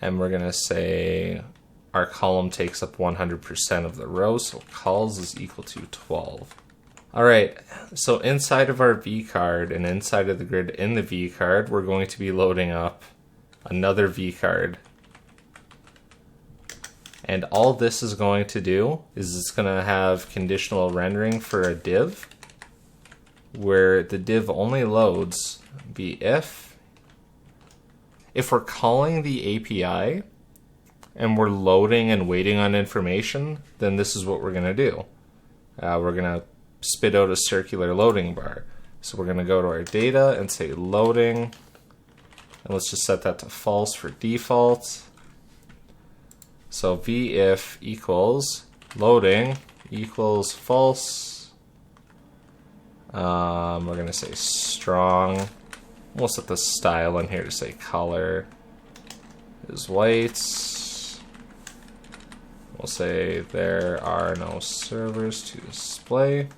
And we're going to say our column takes up 100% of the row, so calls is equal to 12. Alright, so inside of our vcard and inside of the grid in the vcard, we're going to be loading up another vcard. And all this is going to do is it's going to have conditional rendering for a div, where the div only loads be if we're calling the API and we're loading and waiting on information, then this is what we're going to do. We're going to spit out a circular loading bar. So we're going to go to our data and say loading, and let's just set that to false for default. So v-if equals loading equals false. We're going to say strong. We'll set the style in here to say color is white. We'll say there are no servers to display.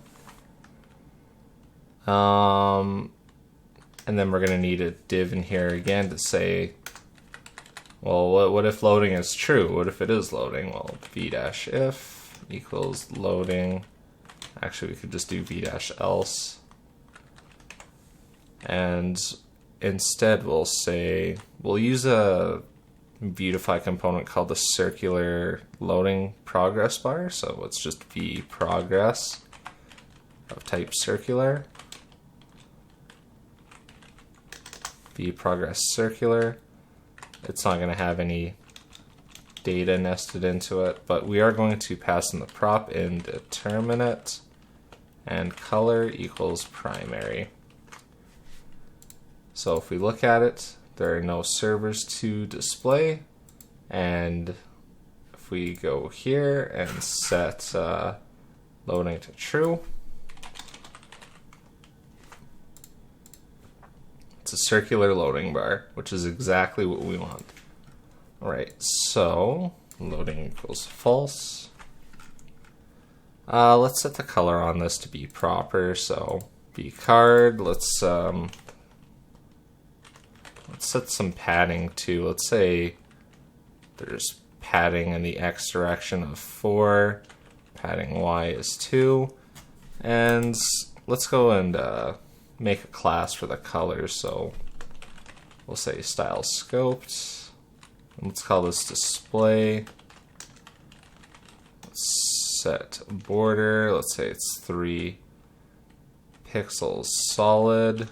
And then we're going to need a div in here again to say, well, what if loading is true? What if it is loading? Well, v-if equals loading. Actually, we could just do v-else. And instead we'll use a Vuetify component called the circular loading progress bar. So it's just v progress of type circular. V progress circular. It's not going to have any data nested into it, but we are going to pass in the prop indeterminate and color equals primary. So if we look at it, there are no servers to display, and if we go here and set loading to true, it's a circular loading bar, which is exactly what we want. Alright, so loading equals false. Let's set the color on this to be proper, so be card. Let's set some padding too. Let's say there's padding in the x direction of 4, padding y is 2, and let's go and make a class for the colors. So we'll say style scoped. Let's call this display. Let's set border. Let's say it's 3 pixels solid.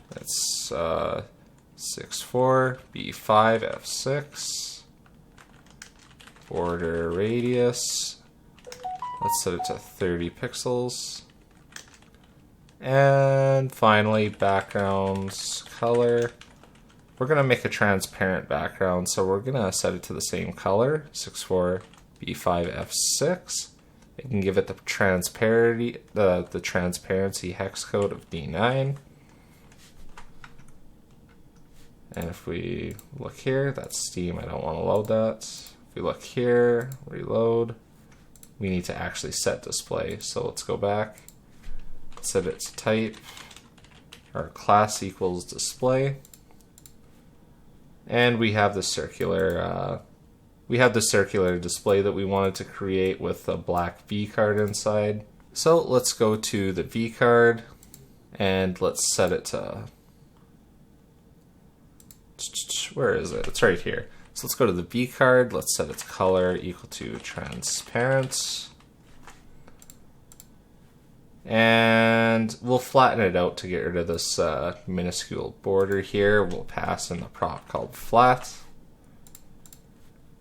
That's 6.4 B5 F6. Border radius. Let's set it to 30 pixels. And finally, backgrounds color. We're going to make a transparent background, so we're going to set it to the same color, 6.4 B5 F6. It can give it the transparency hex code of D9. And if we look here, that's Steam. I don't want to load that. If we look here, reload, we need to actually set display. So let's go back, set it to type. Our class equals display. And we have the circular display that we wanted to create with a black V card inside. So let's go to the V card and let's set it to, where is it? It's right here. So let's go to the V card. Let's set its color equal to transparent. And we'll flatten it out to get rid of this minuscule border here. We'll pass in the prop called flat.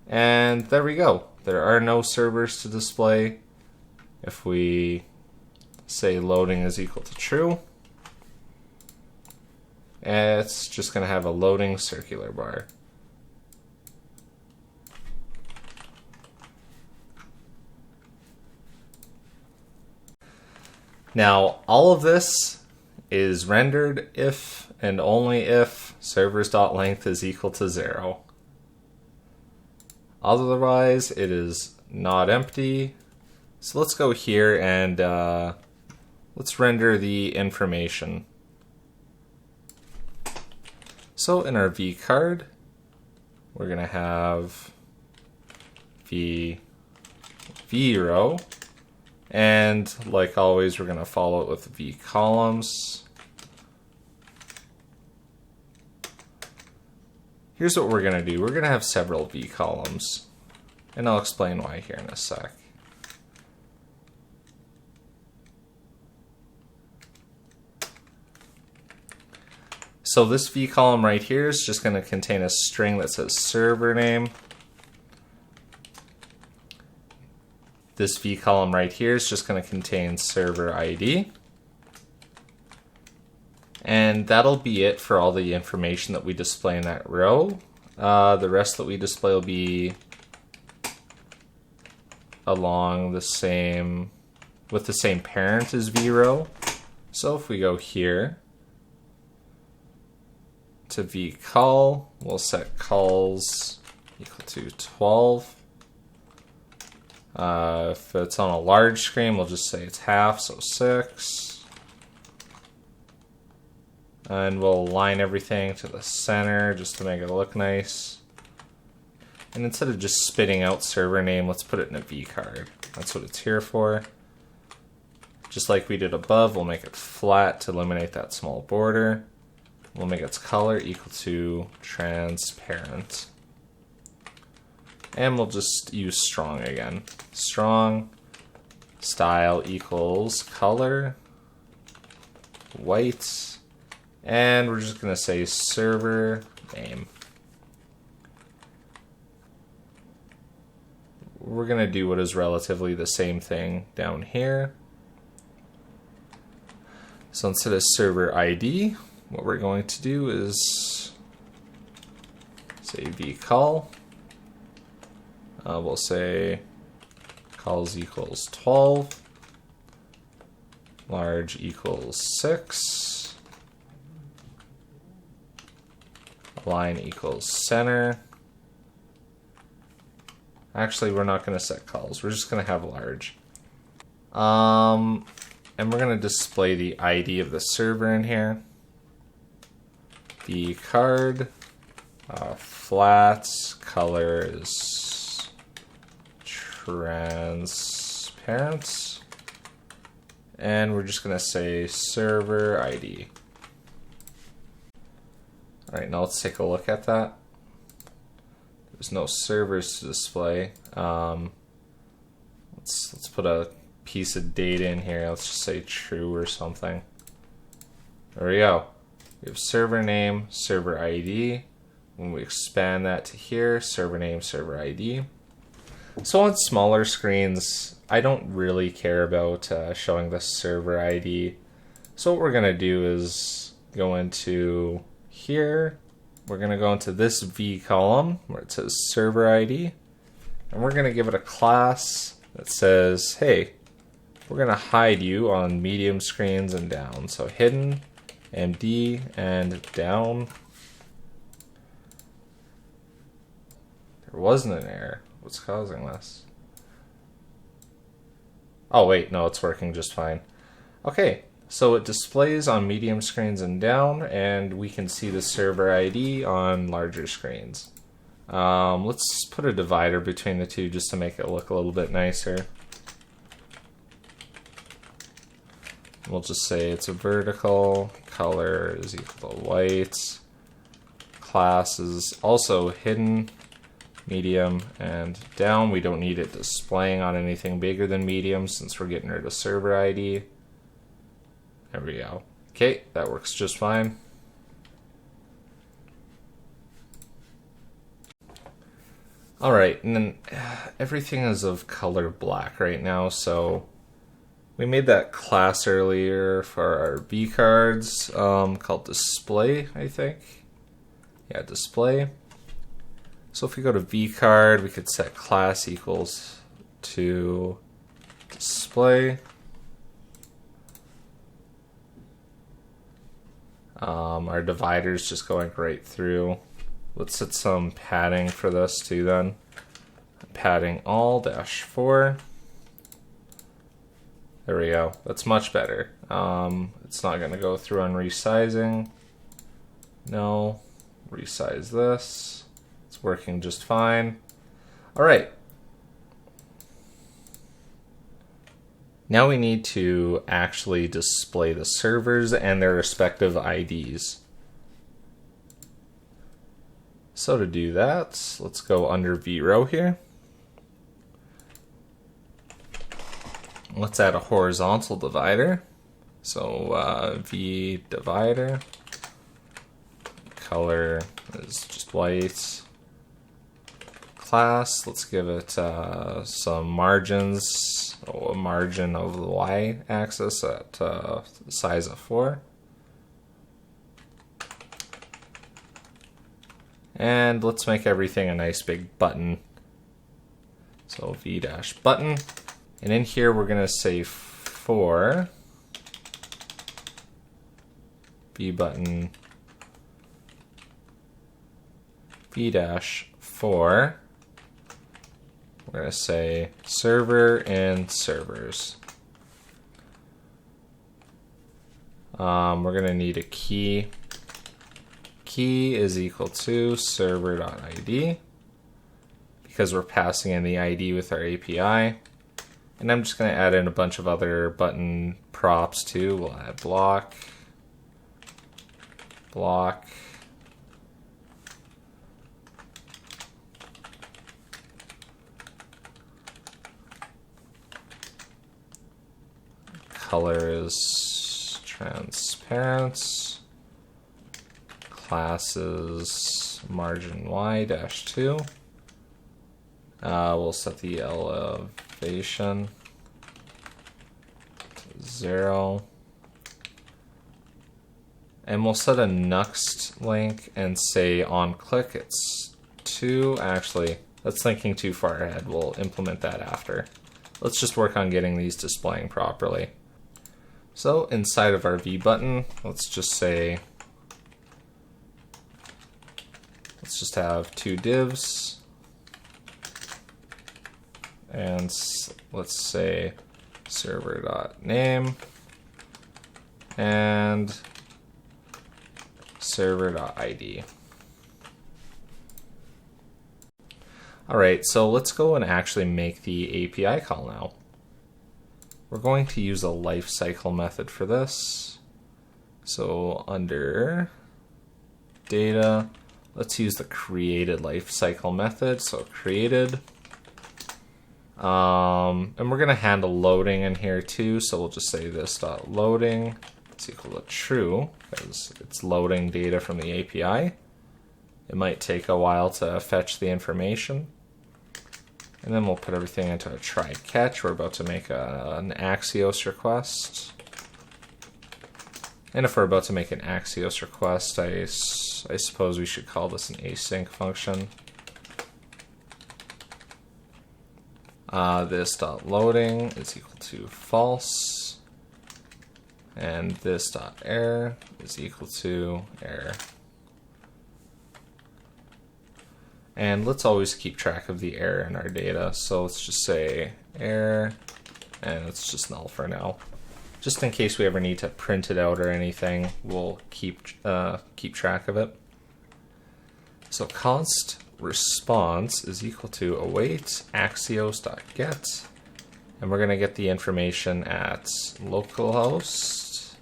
And there we go. There are no servers to display. If we say loading is equal to true, it's just going to have a loading circular bar. Now, all of this is rendered if and only if servers.length is equal to 0. Otherwise, it is not empty. So let's go here and let's render the information. So in our V card, we're going to have V row. And like always, we're going to follow it with V columns. Here's what we're going to do. We're going to have several V columns. And I'll explain why here in a sec. So this v column right here is just going to contain a string that says server name. This v column right here is just going to contain server ID. And that'll be it for all the information that we display in that row. The rest that we display will be along the same, with the same parent as v-row. So if we go here to vcol, we'll set calls equal to 12. If it's on a large screen, we'll just say it's half, so 6. And we'll align everything to the center just to make it look nice. And instead of just spitting out server name, let's put it in a vcard. That's what it's here for. Just like we did above, we'll make it flat to eliminate that small border. We'll make its color equal to transparent. And we'll just use strong again. Strong style equals color white. And we're just going to say server name. We're going to do what is relatively the same thing down here. So instead of server ID, what we're going to do is say vcol. We'll say calls equals 12, large equals 6, align equals center. Actually, we're not going to set calls. We're just going to have large. And we're going to display the ID of the server in here. The card flat color is transparent. And we're just going to say server ID. All right, now let's take a look at that. There's no servers to display. Let's put a piece of data in here. Let's just say true or something. There we go. We have server name, server ID. When we expand that to here, server name, server ID. So on smaller screens, I don't really care about showing the server ID. So what we're going to do is go into here. We're going to go into this v column where it says server ID. And we're going to give it a class that says, hey, we're going to hide you on medium screens and down. So hidden, MD, and down. There wasn't an error. What's causing this? Oh wait, no, it's working just fine. Okay, so it displays on medium screens and down, and we can see the server ID on larger screens. Let's put a divider between the two just to make it look a little bit nicer. We'll just say it's a vertical, color is equal to white, class is also hidden, medium, and down. We don't need it displaying on anything bigger than medium since we're getting rid of server ID. There we go. Okay, that works just fine. Alright, and then everything is of color black right now, so we made that class earlier for our V cards called display, I think. Yeah, display. So if we go to V card, we could set class equals to display. Our divider is just going right through. Let's set some padding for this too then. Padding all -4. There we go. That's much better. It's not going to go through on resizing. No. Resize this. It's working just fine. All right. Now we need to actually display the servers and their respective IDs. So to do that, let's go under v-row here. Let's add a horizontal divider. So V divider, color is just white. Class, let's give it some margins, a margin of the y-axis at the size of 4. And let's make everything a nice big button. So v-button. And in here we're going to say for v-button v-for. We're going to say server and servers. We're going to need a key. Key is equal to server.id because we're passing in the ID with our API. And I'm just going to add in a bunch of other button props too. We'll add block, color is transparent, class is margin y-2. We'll set the elevation to 0. And we'll set a Nuxt link and say on click it's 2. Actually, that's thinking too far ahead. We'll implement that after. Let's just work on getting these displaying properly. So inside of our V button, let's just have 2 divs. And let's say server.name and server.id. Alright, so let's go and actually make the API call now. We're going to use a lifecycle method for this. So under data, let's use the created lifecycle method. So created. And we're going to handle loading in here too. So we'll just say this dot loading is equal to true because it's loading data from the API. It might take a while to fetch the information. And then we'll put everything into a try catch. We're about to make an Axios request. And if we're about to make an Axios request, I suppose we should call this an async function. This dot loading is equal to false. And this dot error is equal to error. And let's always keep track of the error in our data. So let's just say error, and it's just null for now. Just in case we ever need to print it out or anything, we'll keep track of it. So const response is equal to await axios.get, and we're going to get the information at localhost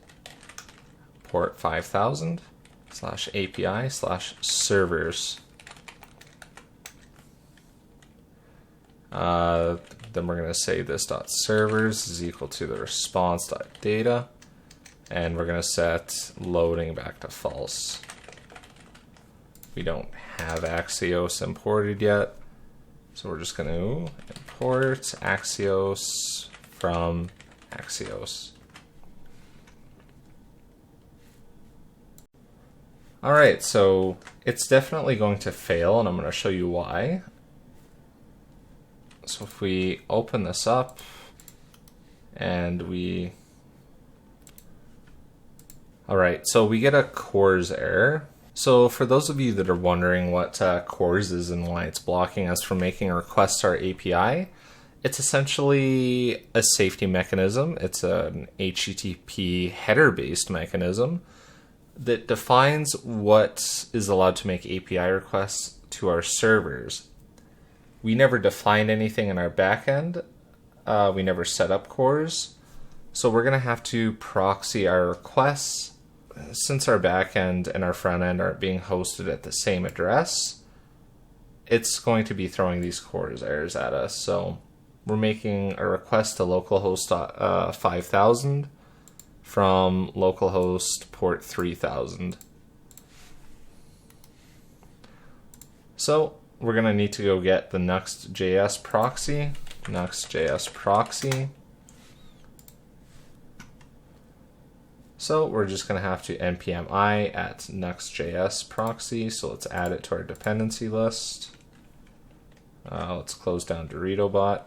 port 5000 /API /servers. Then we're going to say this dot servers is equal to the response dot data, and we're going to set loading back to false. We don't have Axios imported yet, so we're just going to import Axios from Axios. Alright, so it's definitely going to fail, and I'm going to show you why. So if we open this up and alright, so we get a CORS error. So for those of you that are wondering what CORS is and why it's blocking us from making a request to our API, it's essentially a safety mechanism. It's an HTTP header-based mechanism that defines what is allowed to make API requests to our servers. We never defined anything in our backend. We never set up CORS. So we're going to have to proxy our requests. Since our backend and our front end are being hosted at the same address, it's going to be throwing these CORS errors at us. So we're making a request to localhost 5000 from localhost port 3000. So we're going to need to go get the Nuxt.js proxy, Nuxt.js proxy. So we're just going to have to npm I at Nuxt.js proxy. So let's add it to our dependency list. Let's close down DoritoBot.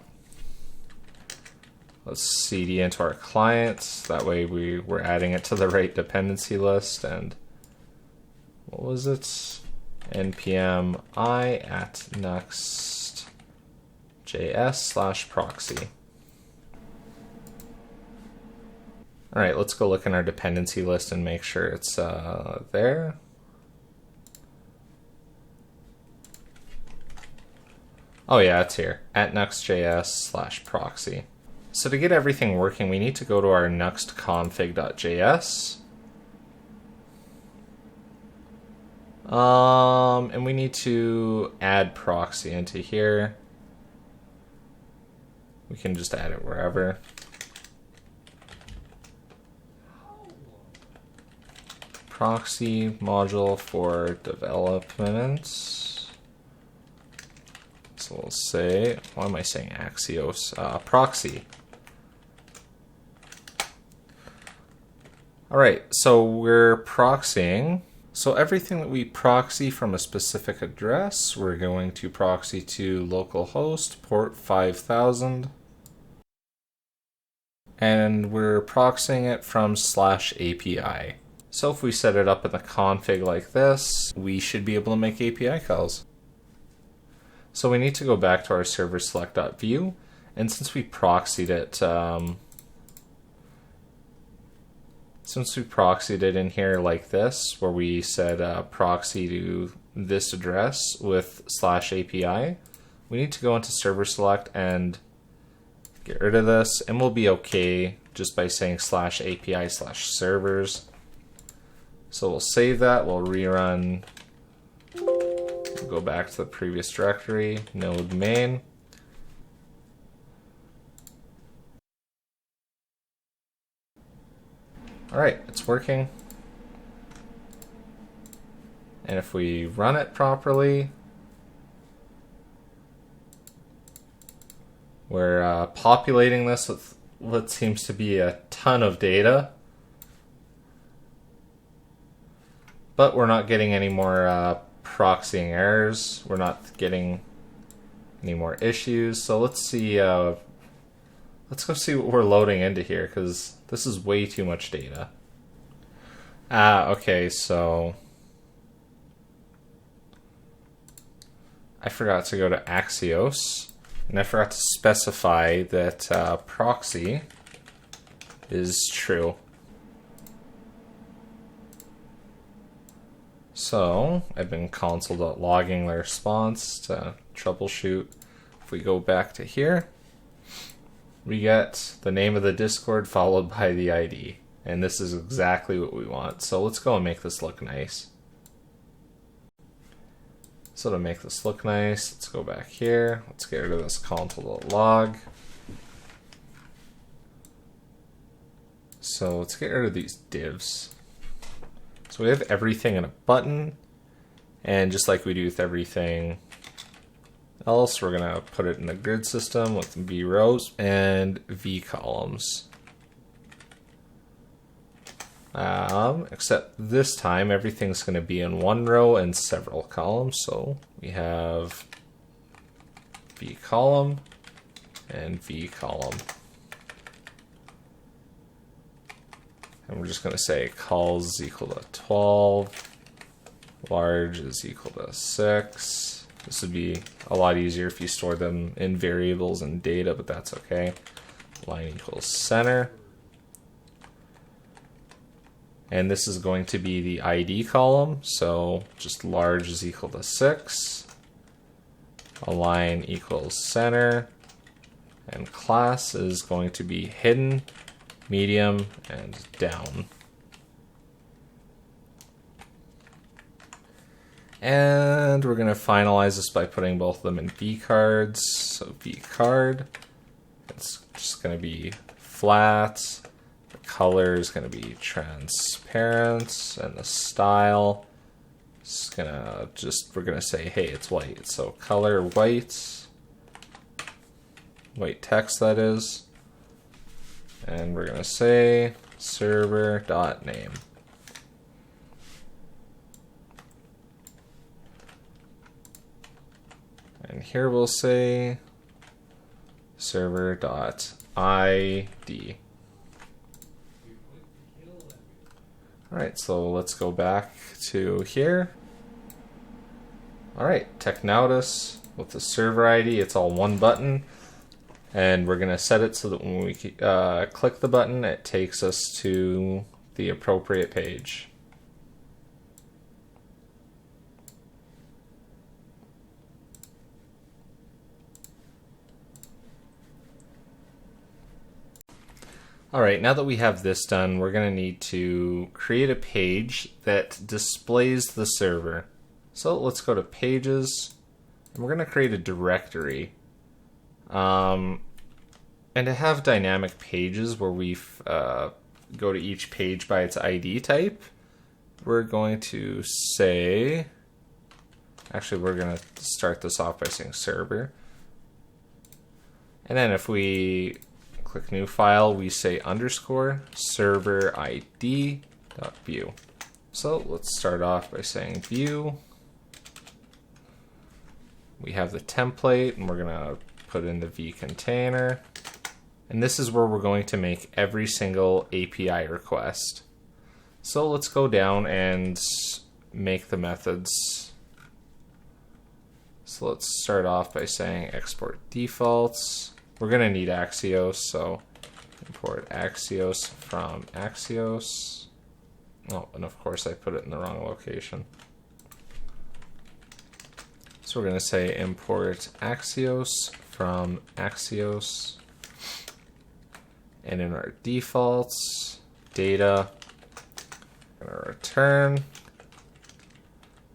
Let's cd into our client. That way we're adding it to the right dependency list. And what was it? npm I at Nuxt.js/proxy. All right, let's go look in our dependency list and make sure it's there. Oh yeah, it's here, at Nuxt.js/proxy. So to get everything working, we need to go to our Nuxt config.js. And we need to add proxy into here. We can just add it wherever. Proxy module for development. So we'll say, why am I saying Axios? Proxy. All right, so we're proxying. So everything that we proxy from a specific address, we're going to proxy to localhost port 5000. And we're proxying it from /API. So if we set it up in the config like this, we should be able to make API calls. So we need to go back to our server select.view, and since we proxied it, in here like this, where we said proxy to this address with /API, we need to go into server select and get rid of this, and we'll be okay just by saying /API/servers. So we'll save that, we'll rerun, we'll go back to the previous directory, node main. All right, it's working. And if we run it properly, we're populating this with what seems to be a ton of data. But we're not getting any more proxying errors. We're not getting any more issues. So let's see. Let's go see what we're loading into here, because this is way too much data. Okay, so I forgot to go to Axios, and I forgot to specify that proxy is true. So I've been console.logging the response to troubleshoot. If we go back to here, we get the name of the Discord followed by the ID. And this is exactly what we want. So let's go and make this look nice. So to make this look nice, let's go back here. Let's get rid of this console.log. So let's get rid of these divs. So we have everything in a button, and just like we do with everything else, we're going to put it in the grid system with V rows and V columns. Except this time everything's going to be in one row and several columns. So we have V column and V column. And we're just going to say calls is equal to 12, large is equal to 6. This would be a lot easier if you store them in variables and data, but that's okay. Line equals center. And this is going to be the ID column, so just large is equal to 6. Align equals center. And class is going to be hidden, medium, and down. And we're going to finalize this by putting both of them in vcards. So vcard, It's just going to be flat. The color is going to be transparent, and the style is we're going to say, hey, it's white. So color white text that is. And we're going to say server.name. And here we'll say server.id. Alright, so let's go back to here. Alright, Technautis with the server ID, it's all one button. And we're going to set it so that when we click the button, it takes us to the appropriate page. Alright, now that we have this done, we're going to need to create a page that displays the server. So let's go to Pages, and we're going to create a directory. And to have dynamic pages where we go to each page by its ID type, we're going to say, actually we're going to start this off by saying server. And then if we click new file, we say underscore server ID dot view. So let's start off by saying view. We have the template, and we're going to put in the v container. And this is where we're going to make every single API request. So let's go down and make the methods. So let's start off by saying export defaults. We're going to need Axios, so import Axios from Axios. Oh, and of course I put it in the wrong location. So we're going to say import Axios from Axios. And in our defaults, data, we're going to return.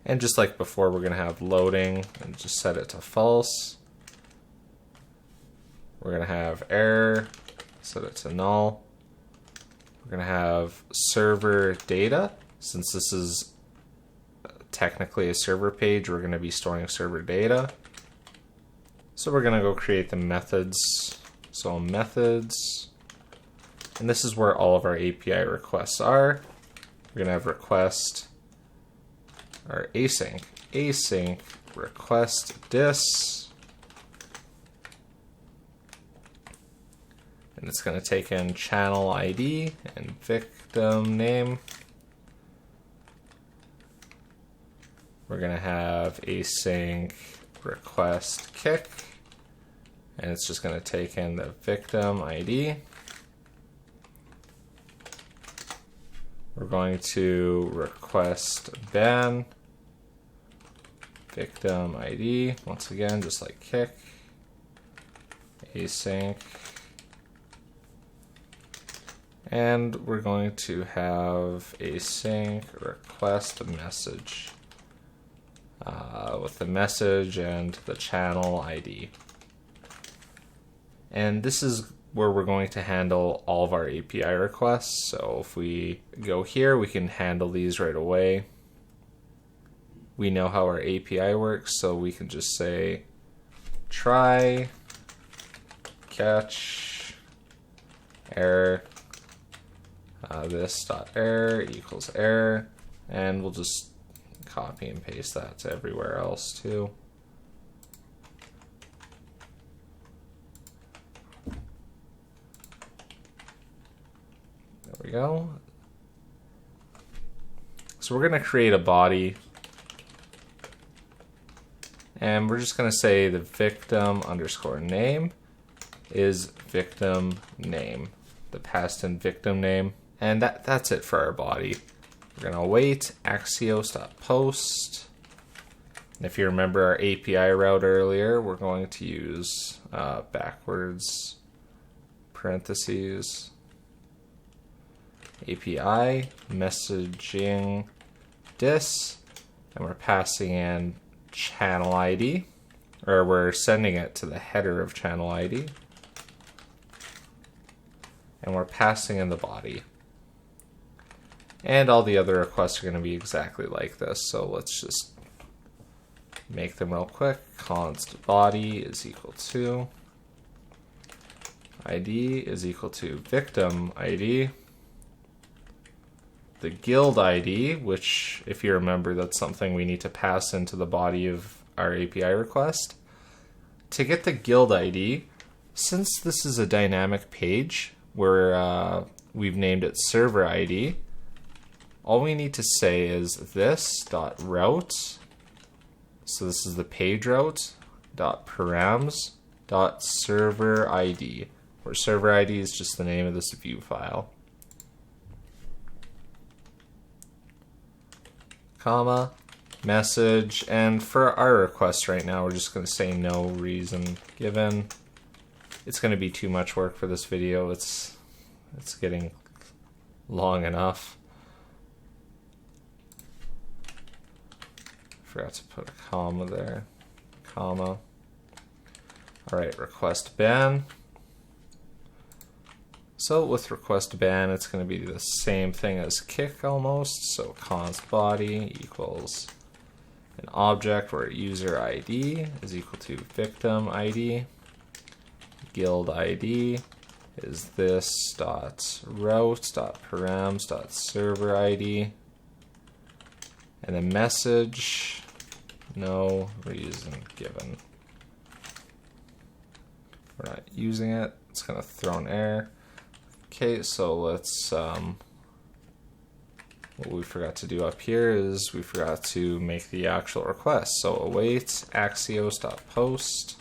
And just like before, we're going to have loading and just set it to false. We're going to have error, set it to null. We're going to have server data. Since this is technically a server page, we're going to be storing server data. So we're going to go create the methods. So methods. And this is where all of our API requests are. We're going to have request, or async request dis. And it's going to take in channel ID and victim name. We're going to have async request kick. And it's just going to take in the victim ID. We're going to request ban victim ID, once again, just like kick, async, and we're going to have async request message with the message and the channel ID. And this is where we're going to handle all of our API requests. So if we go here, we can handle these right away. We know how our API works, so we can just say try catch error this dot error equals error, and we'll just copy and paste that to everywhere else too. There we go. So we're going to create a body, and we're just going to say the victim underscore name is victim name, the past and victim name, and that's it for our body. We're going to await axios.post. If you remember our API route earlier, we're going to use backwards parentheses API messaging dis, and we're passing in channel ID, or we're sending it to the header of channel ID. and we're passing in the body. And all the other requests are going to be exactly like this, so let's just make them real quick. Const body is equal to ID is equal to victim ID, the guild ID, which, if you remember, that's something we need to pass into the body of our API request. To get the guild ID, since this is a dynamic page where we've named it server ID, all we need to say is this.route, so this is the page route, .params.server ID, where server ID is just the name of this Vue file. Comma, message, and for our request right now, we're just going to say no reason given. It's going to be too much work for this video. It's getting long enough. Forgot to put a comma there. Comma. Alright, request ban. So with request ban, it's going to be the same thing as kick almost. So const body equals an object where user ID is equal to victim ID. Guild ID is this dot route dot params dot server ID. And then message, no reason given. We're not using it. It's going to throw an error. Okay, so let's, what we forgot to do up here is we forgot to make the actual request. So await axios.post,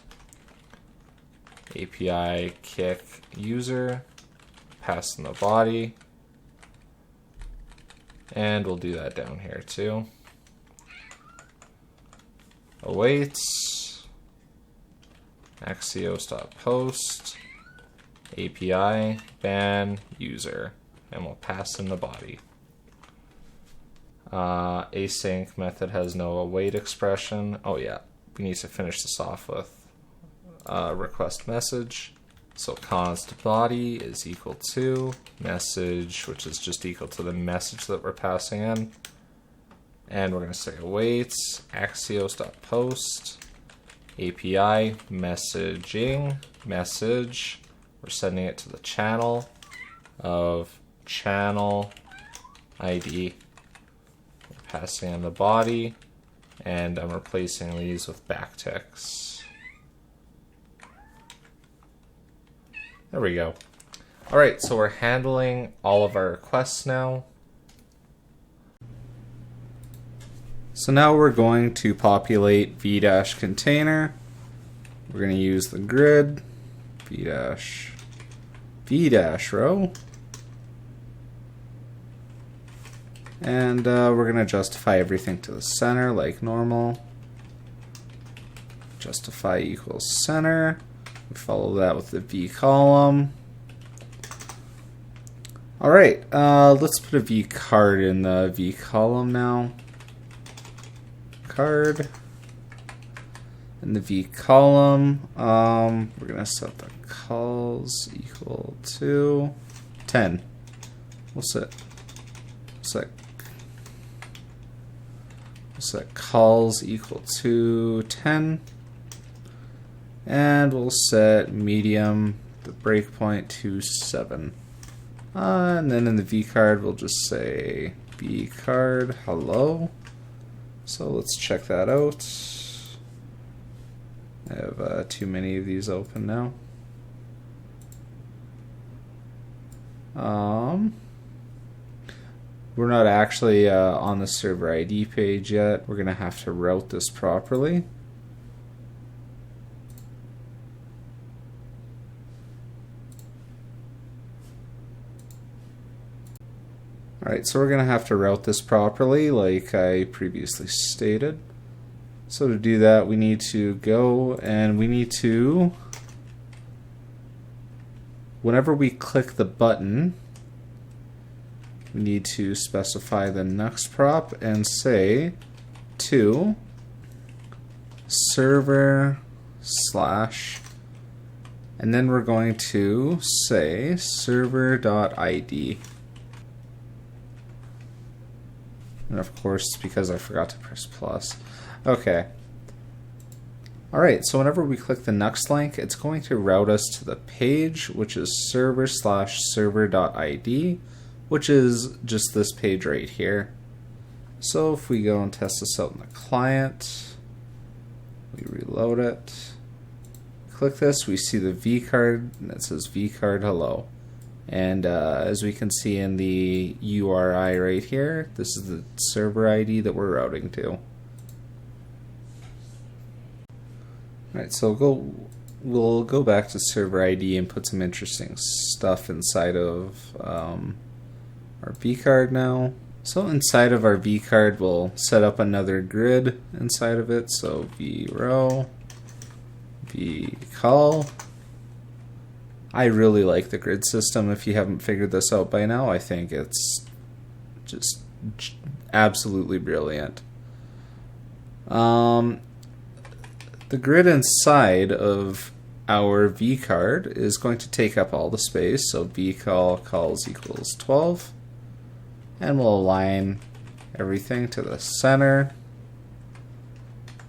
API kick user, pass in the body, and we'll do that down here too. Await axios.post, API ban user, and we'll pass in the body. Async method has no await expression. Oh yeah, we need to finish this off with request message. So const body is equal to message, which is just equal to the message that we're passing in. And we're going to say await axios.post, API messaging message. We're sending it to the channel of channel ID. We're passing in the body, and I'm replacing these with backticks. There we go. All right, so we're handling all of our requests now. So now we're going to populate v-container. We're going to use the grid v-row, and we're going to justify everything to the center like normal. Justify equals center. We follow that with the v column. All right, let's put a v card in the v column now. Card in the v column. We're gonna set the calls equal to 10. We'll set calls equal to 10, and we'll set medium the breakpoint to 7. And then in the v card we'll just say v card hello. So let's check that out. I have too many of these open now. We're not actually on the server ID page yet. We're going to have to route this properly. Alright, so we're going to have to route this properly like I previously stated. So to do that, we need to go and we need to, whenever we click the button, we need to specify the Nuxt prop and say to server / And then we're going to say server.id. And of course, it's because I forgot to press plus. Okay. Alright, so whenever we click the Nuxt link, it's going to route us to the page, which is server/server.id, which is just this page right here. So if we go and test this out in the client, we reload it, click this, we see the V card, and it says V card hello. And as we can see in the URI right here, this is the server ID that we're routing to. Alright, so we'll go back to server ID and put some interesting stuff inside of our V card now. So inside of our V card, we'll set up another grid inside of it. So V row, V call. I really like the grid system. If you haven't figured this out by now, I think it's just absolutely brilliant. The grid inside of our V card is going to take up all the space. So V call calls equals 12. And we'll align everything to the center.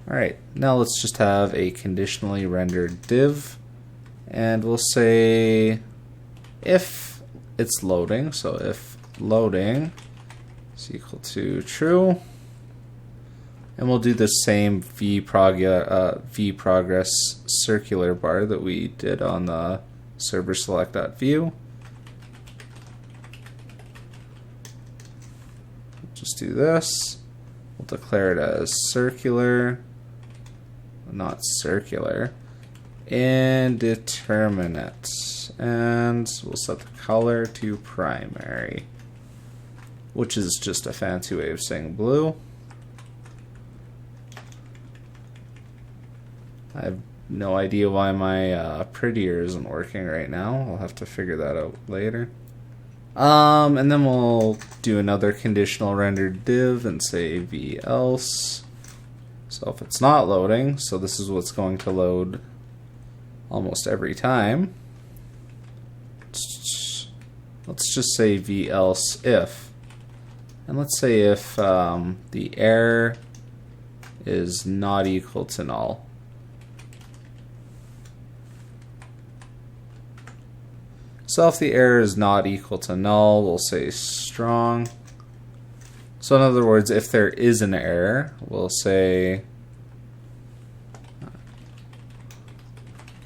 Alright, now let's just have a conditionally rendered div. And we'll say if it's loading, so if loading is equal to true. And we'll do the same v progress circular bar that we did on the server select.view. Just do this. We'll declare it as circular, not circular, indeterminate, and we'll set the color to primary, which is just a fancy way of saying blue. I have no idea why my prettier isn't working right now. I'll have to figure that out later. And then we'll do another conditional rendered div and say v else. So if it's not loading, so this is what's going to load almost every time. Let's just say v else if. And let's say if the error is not equal to null. So if the error is not equal to null, we'll say strong. So in other words, if there is an error, we'll say,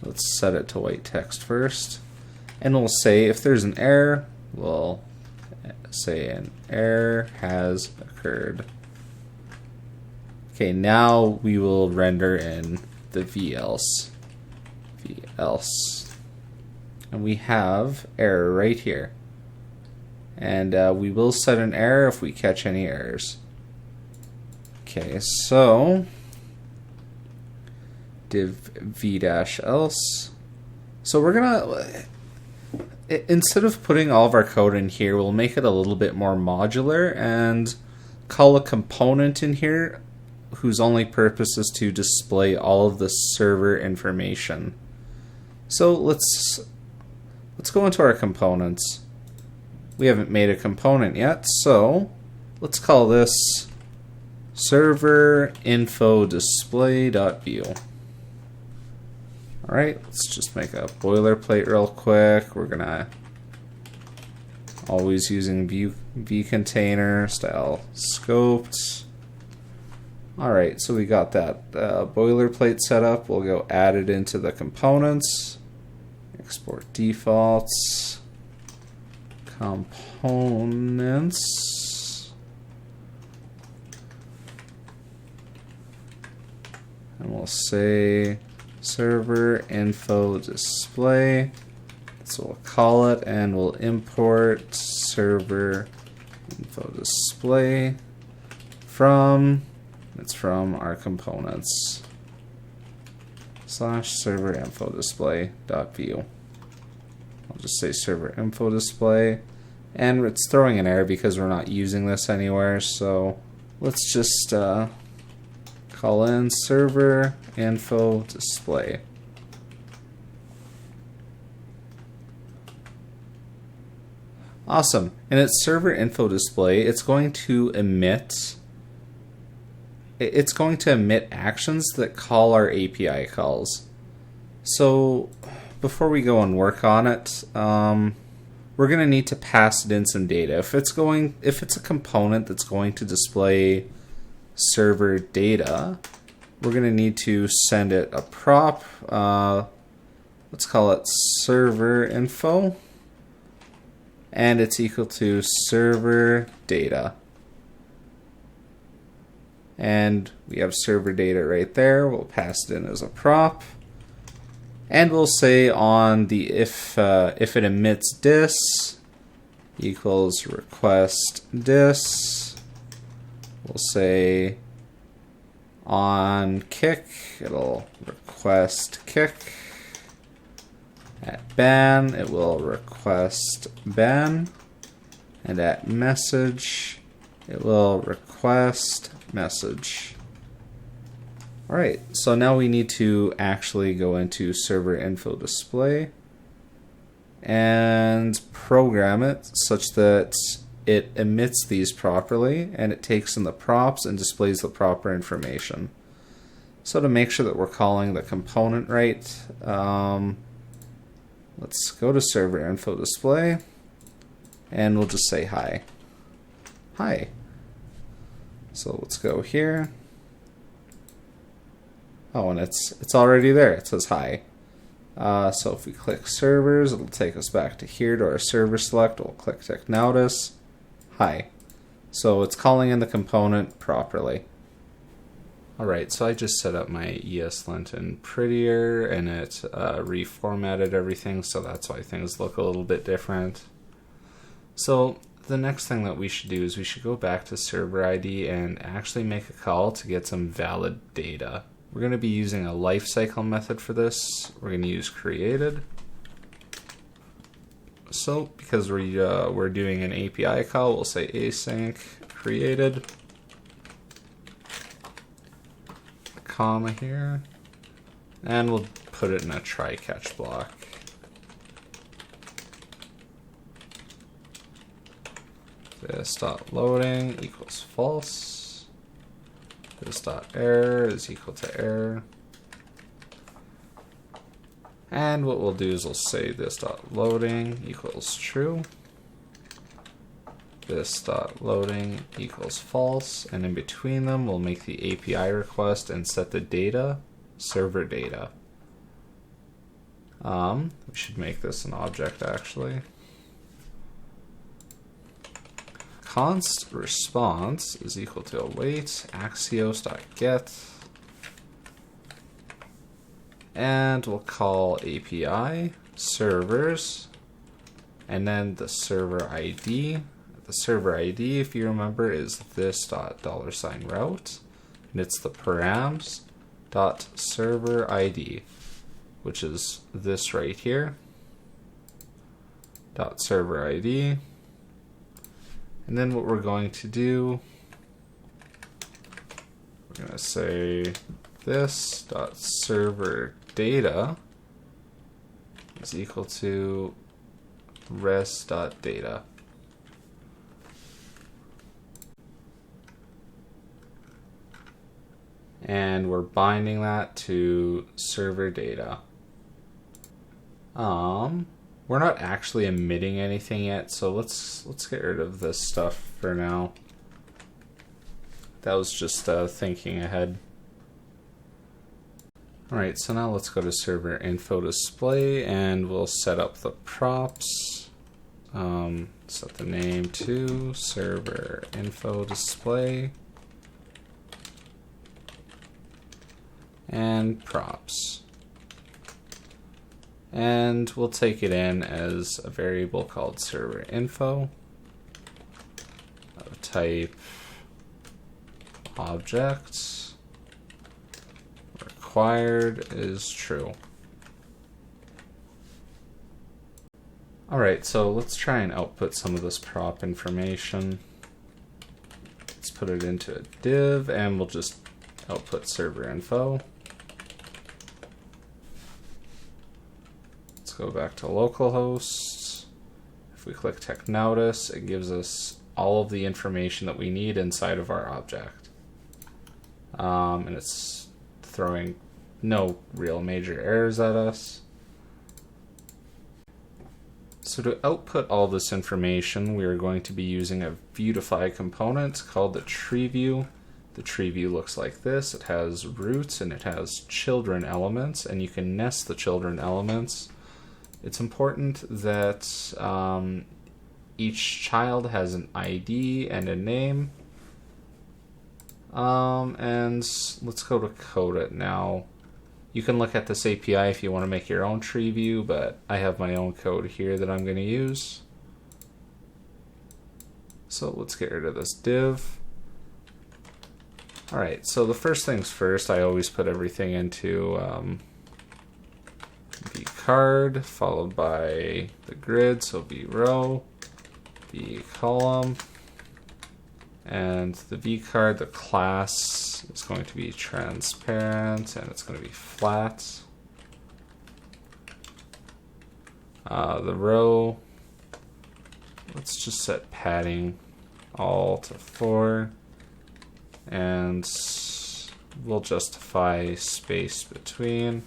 let's set it to white text first. And we'll say if there's an error, we'll say an error has occurred. Okay, now we will render in the v else. V else. And we have error right here. And we will set an error if we catch any errors. Okay, so div v-else. So we're gonna, instead of putting all of our code in here, we'll make it a little bit more modular and call a component in here whose only purpose is to display all of the server information. So let's go into our components. We haven't made a component yet, so let's call this server info display.view. Alright, let's just make a boilerplate real quick. We're gonna always using v container style scoped. Alright, so we got that boilerplate set up. We'll go add it into the components. Export defaults, components, and we'll say server info display. So we'll call it and we'll import server info display from our components / server info display.view. I'll just say server info display, and it's throwing an error because we're not using this anywhere, so let's just call in server info display. Awesome. In its server info display, it's going to emit actions that call our API calls. So before we go and work on it, we're going to need to pass it in some data. If it's a component that's going to display server data, we're going to need to send it a prop. Let's call it server info, and it's equal to server data. And we have server data right there. We'll pass it in as a prop. And we'll say on the if it emits dis equals request dis, we'll say on kick, it'll request kick. At ban, it will request ban. And at message, it will request message. Alright, so now we need to actually go into server info display and program it such that it emits these properly and it takes in the props and displays the proper information. So to make sure that we're calling the component right, let's go to server info display and we'll just say hi. Hi. So let's go here. Oh, and it's already there. It says hi. So if we click servers, it'll take us back to here to our server select. We'll click Technautis. Hi. So it's calling in the component properly. Alright, so I just set up my ESLint in Prettier and it reformatted everything, so that's why things look a little bit different. So the next thing that we should do is we should go back to server ID and actually make a call to get some valid data. We're going to be using a lifecycle method for this. We're going to use created. So because we're doing an API call, we'll say async created, comma here, and we'll put it in a try catch block. This dot loading equals false. This dot error is equal to error. And what we'll do is we'll say this dot loading equals true. This dot loading equals false, and in between them we'll make the API request and set the data, server data. We should make this an object actually. Const response is equal to await axios.get, and we'll call API servers and then the server ID. The server ID, if you remember, is this dot $route, and it's the params dot server ID, which is this right here, dot server ID. And then what we're going to do, we're going to say this dot server data is equal to res.data. And we're binding that to server data. We're not actually emitting anything yet, so let's get rid of this stuff for now. That was just thinking ahead. Alright, so now let's go to server info display and we'll set up the props. Set the name to server info display and props. And we'll take it in as a variable called server info of type objects. Required is true. Alright, so let's try and output some of this prop information. Let's put it into a div and we'll just output server info. Go back to localhost. If we click Technotice, it gives us all of the information that we need inside of our object. And it's throwing no real major errors at us. So to output all this information, we are going to be using a Vuetify component called the tree view. The tree view looks like this. It has roots and it has children elements, and you can nest the children elements. It's important that each child has an ID and a name. And let's go to code it now. You can look at this API if you want to make your own tree view, but I have my own code here that I'm going to use. So let's get rid of this div. Alright, so the first things first, I always put everything into vCard, followed by the grid, so vRow, vColumn, and the vCard, the class is going to be transparent and it's going to be flat. The row, let's just set padding all to 4, and we'll justify space between.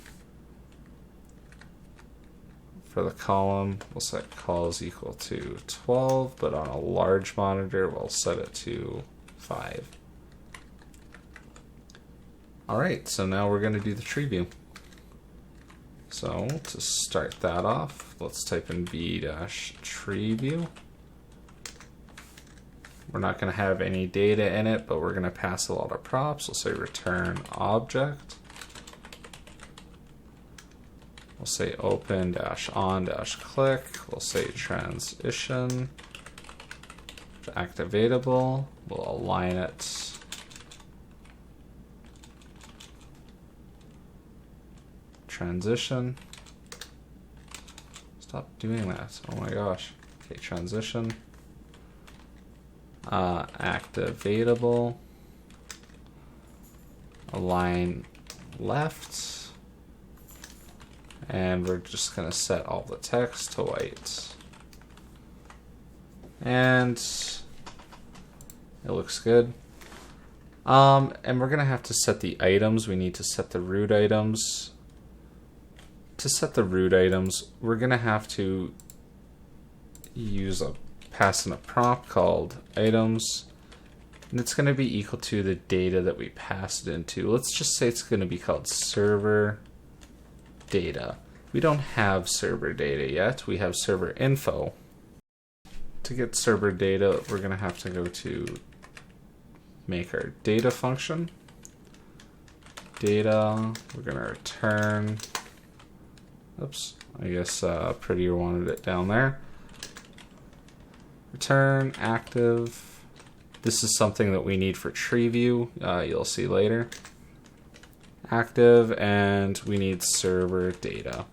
For the column, we'll set calls equal to 12, but on a large monitor, we'll set it to 5. Alright, so now we're going to do the tree view. So to start that off, let's type in v-tree view. We're not going to have any data in it, but we're going to pass a lot of props. We'll say return object. We'll say open-on-click. We'll say transition. Activatable. We'll align it. Transition. Stop doing that. Oh my gosh. Okay, transition. Activatable. Align left. And we're just going to set all the text to white. And it looks good. And we're going to have to set the items. We need to set the root items. To set the root items, we're going to have to pass in a prompt called items. And it's going to be equal to the data that we passed it into. Let's just say it's going to be called server data. We don't have server data yet. We have server info. To get server data, we're going to have to go to make our data function. Data, we're going to return, oops, I guess Prettier wanted it down there. Return active. This is something that we need for tree view. You'll see later. Active, and we need server data.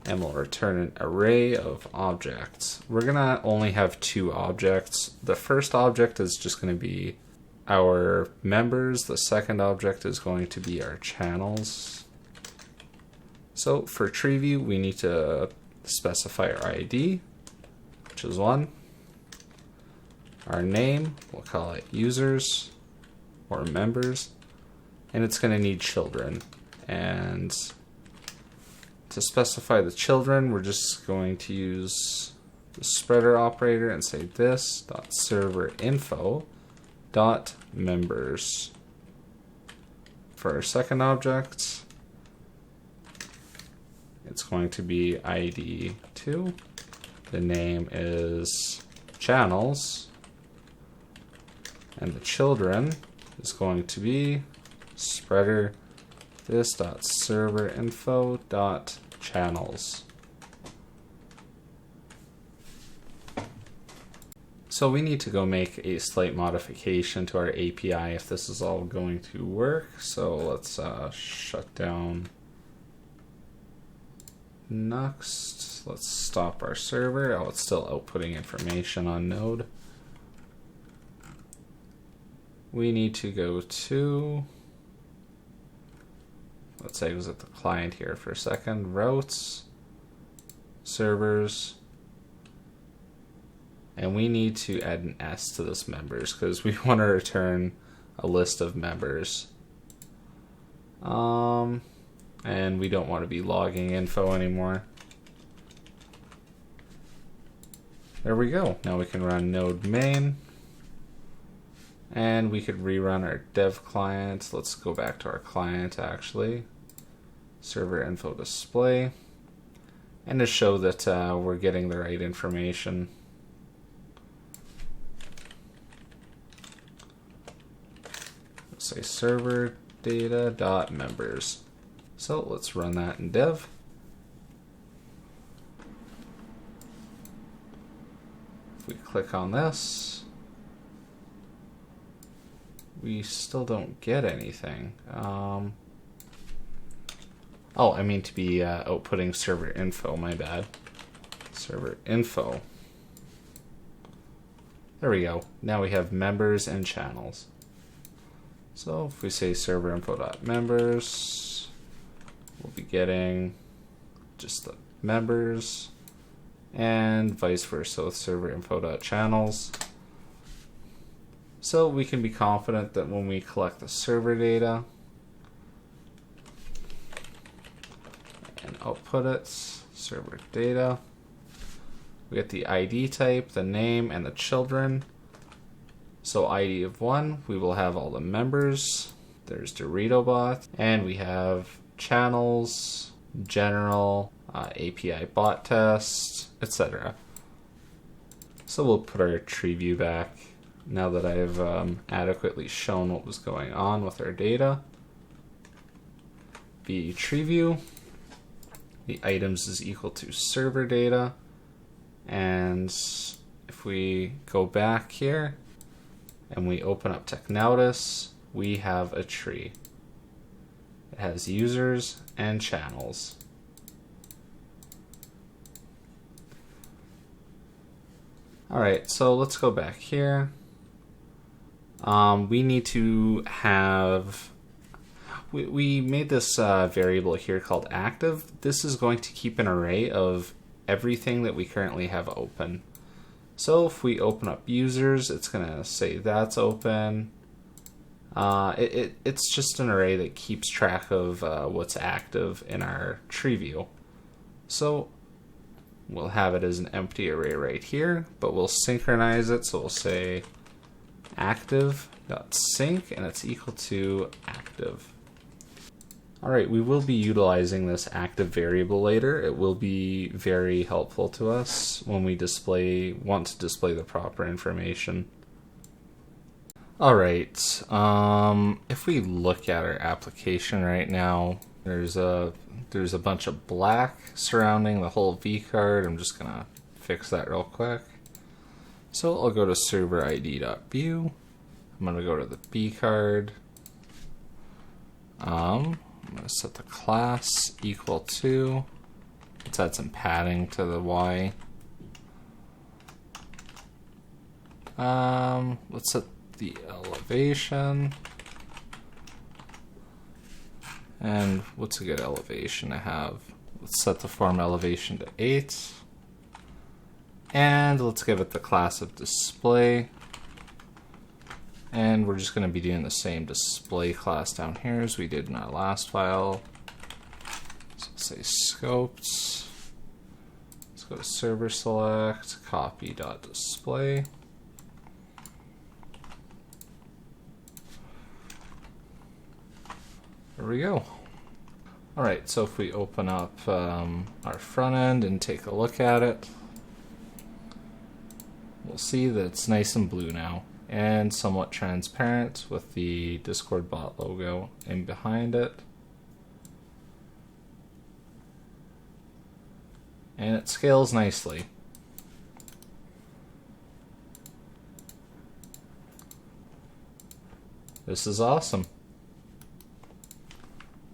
And we'll return an array of objects. We're gonna only have 2 objects. The first object is just gonna be our members. The second object is going to be our channels. So for tree view, we need to specify our ID, which is 1. Our name, we'll call it users or members. And it's going to need children. And to specify the children, we're just going to use the spreader operator and say this.serverinfo.members. For our second object, it's going to be ID2. The name is channels. And the children is going to be spreader this.serverinfo.channels. So we need to go make a slight modification to our API if this is all going to work. So let's shut down Nuxt. Let's stop our server. Oh, it's still outputting information on Node. We need to go to, let's exit the client here for a second, routes, servers, And we need to add an S to this members because we want to return a list of members. And we don't want to be logging info anymore. There we go. Now we can run node main. And we could rerun our dev client. Let's go back to our client actually. Server info display. And to show that we're getting the right information. Let's say server data dot members. So let's run that in dev. If we click on this, we still don't get anything. Oh, I mean to be outputting server info, my bad. Server info. There we go. Now we have members and channels. So if we say server info.members, we'll be getting just the members, and vice versa with server info.channels. So we can be confident that when we collect the server data and output it, server data, we get the ID type, the name, and the children. So ID of 1, we will have all the members. There's DoritoBot, and we have channels, general, API bot test, etc. So we'll put our tree view back now that I've adequately shown what was going on with our data. The tree view, the items is equal to server data, and if we go back here and we open up Technautis, we have a tree. It has users and channels. Alright, so let's go back here. We need to have... We made this variable here called active. This is going to keep an array of everything that we currently have open. So if we open up users, it's going to say that's open. It's just an array that keeps track of what's active in our tree view. So we'll have it as an empty array right here, but we'll synchronize it. So we'll say active.sync, and it's equal to active. Alright, we will be utilizing this active variable later. It will be very helpful to us when we want to display the proper information. Alright, if we look at our application right now, there's a bunch of black surrounding the whole V card. I'm just gonna fix that real quick. So I'll go to server id.view. I'm gonna go to the B card. I'm going to set the class equal to, let's add some padding to the Y. Let's set the elevation. And what's a good elevation to have? Let's set the form elevation to 8. And let's give it the class of display. And we're just going to be doing the same display class down here as we did in our last file. So let's say scoped. Let's go to server select, copy.display. There we go. Alright, so if we open up our front end and take a look at it, we'll see that it's nice and blue now, and somewhat transparent with the Discord bot logo in behind it. And it scales nicely. This is awesome.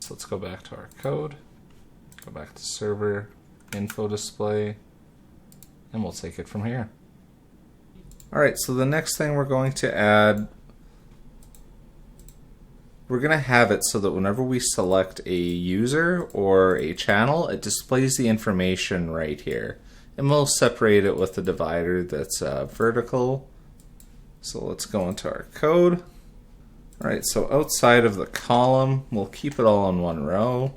So let's go back to our code, go back to server info display, and we'll take it from here. Alright, so the next thing we're going to add, we're going to have it so that whenever we select a user or a channel, it displays the information right here. And we'll separate it with a divider that's vertical. So let's go into our code. Alright, so outside of the column, we'll keep it all in one row.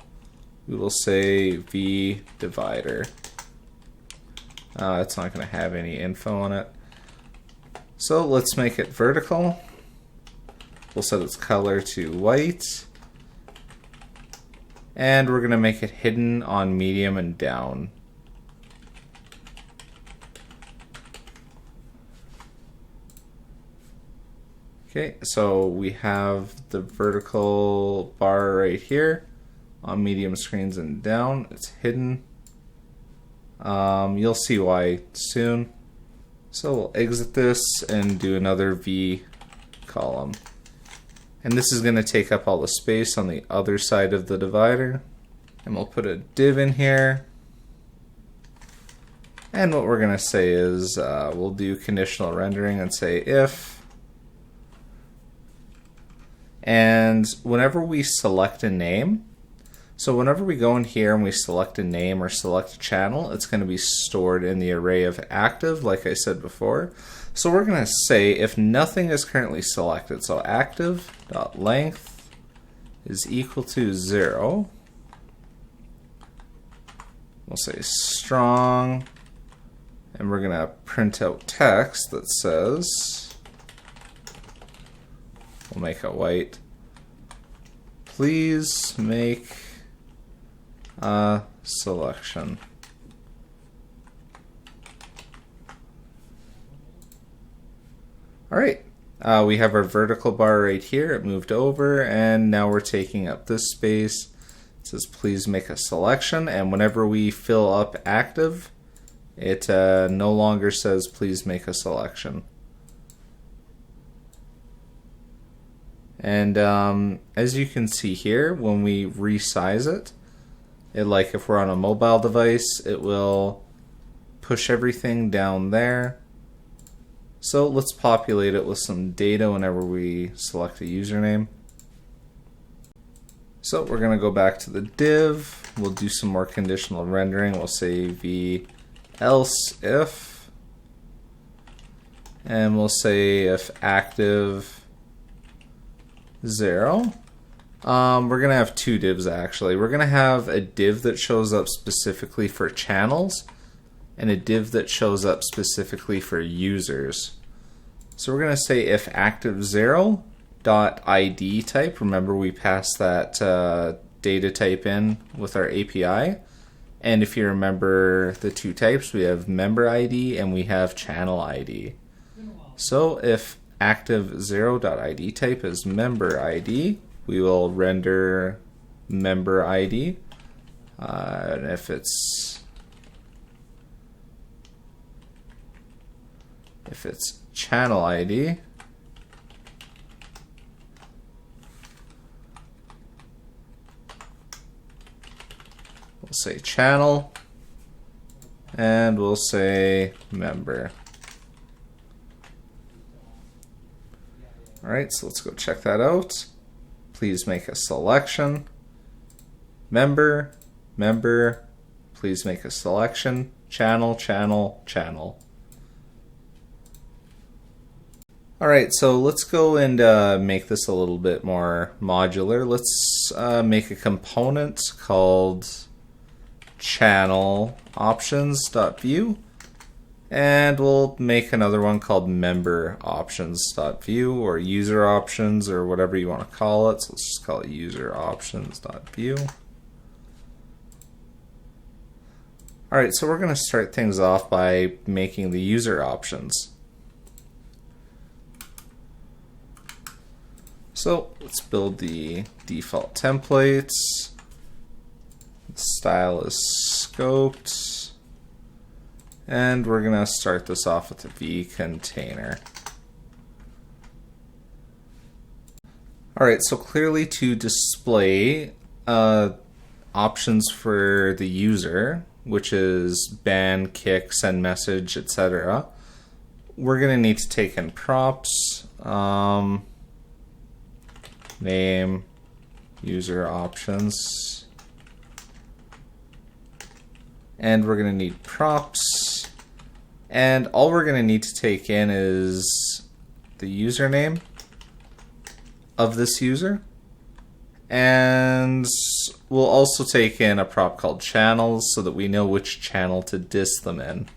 We will say v divider. It's not going to have any info on it. So let's make it vertical. We'll set its color to white. And we're going to make it hidden on medium and down. Okay, so we have the vertical bar right here on medium screens and down. It's hidden. You'll see why soon. So we'll exit this and do another V column. And this is going to take up all the space on the other side of the divider. And we'll put a div in here. And what we're going to say is we'll do conditional rendering and say if. And whenever we select a name, so whenever we go in here and we select a name or select a channel, it's going to be stored in the array of active, like I said before. So we're going to say if nothing is currently selected, so active.length is equal to 0. We'll say strong, and we're going to print out text that says, we'll make it white, please make a selection. Alright, we have our vertical bar right here. It moved over, and now we're taking up this space. It says please make a selection, and whenever we fill up active, it no longer says please make a selection. And as you can see here, when we resize it, like if we're on a mobile device, it will push everything down there. So let's populate it with some data whenever we select a username. So we're going to go back to the div. We'll do some more conditional rendering. We'll say v else if, and we'll say if active 0. We're going to have two divs actually. We're going to have a div that shows up specifically for channels and a div that shows up specifically for users. So we're going to say if active 0 dot ID type, remember we passed that data type in with our API, and if you remember the two types, we have member ID and we have channel ID. So if active 0 dot ID type is member ID, we will render member ID, and if it's channel ID, we'll say channel, and we'll say member. Alright, so let's go check that out. Please make a selection. Member, member, please make a selection. Channel, channel, channel. Alright, so let's go and make this a little bit more modular. Let's make a component called channel options.view, and we'll make another one called member options.view or user options or whatever you want to call it. So let's just call it user options.view. Alright, so we're going to start things off by making the user options. So let's build the default templates. The style is scoped. And we're going to start this off with a V container. Alright, so clearly to display options for the user, which is ban, kick, send message, etc., we're going to need to take in props. Name, user options, and we're going to need props And all we're going to need to take in is the username of this user. And we'll also take in a prop called channels so that we know which channel to diss them in.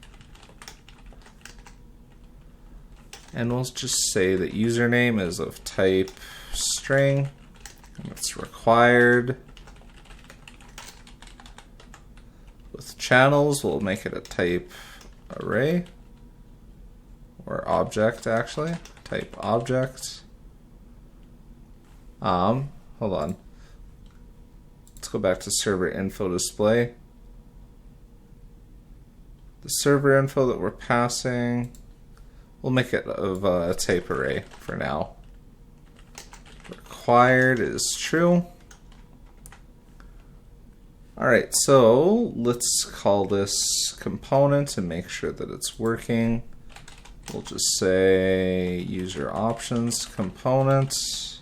And we'll just say that username is of type string, and it's required. With channels, we'll make it a type array, or object actually, type object. Hold on. Let's go back to server info display. The server info that we're passing, we'll make it of a type array for now. Required is true. Alright, so let's call this component and make sure that it's working. We'll just say user options components.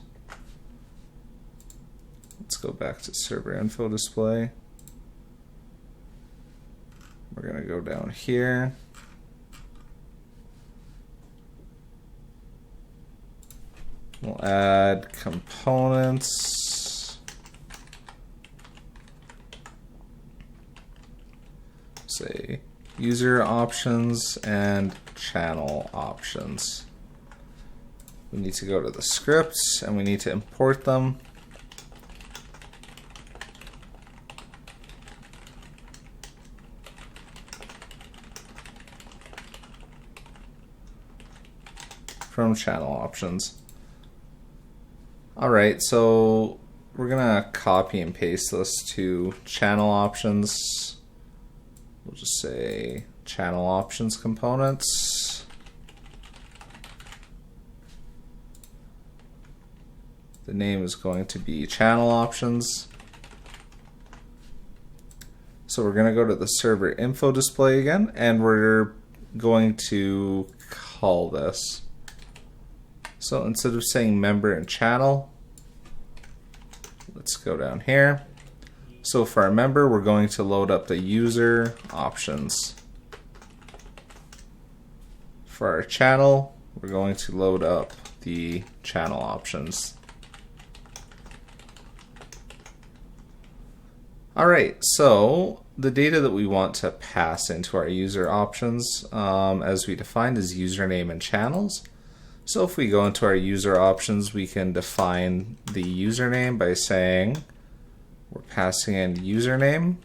Let's go back to server info display. We're going to go down here. We'll add components. Say user options and channel options. We need to go to the scripts and we need to import them. From channel options. Alright, so we're gonna copy and paste this to channel options. We'll just say channel options components. The name is going to be channel options. So we're gonna go to the server info display again, and we're going to call this. So instead of saying member and channel, let's go down here. So for our member, we're going to load up the user options. For our channel, we're going to load up the channel options. Alright, so the data that we want to pass into our user options, as we defined, is username and channels. So if we go into our user options, we can define the username by saying we're passing in username,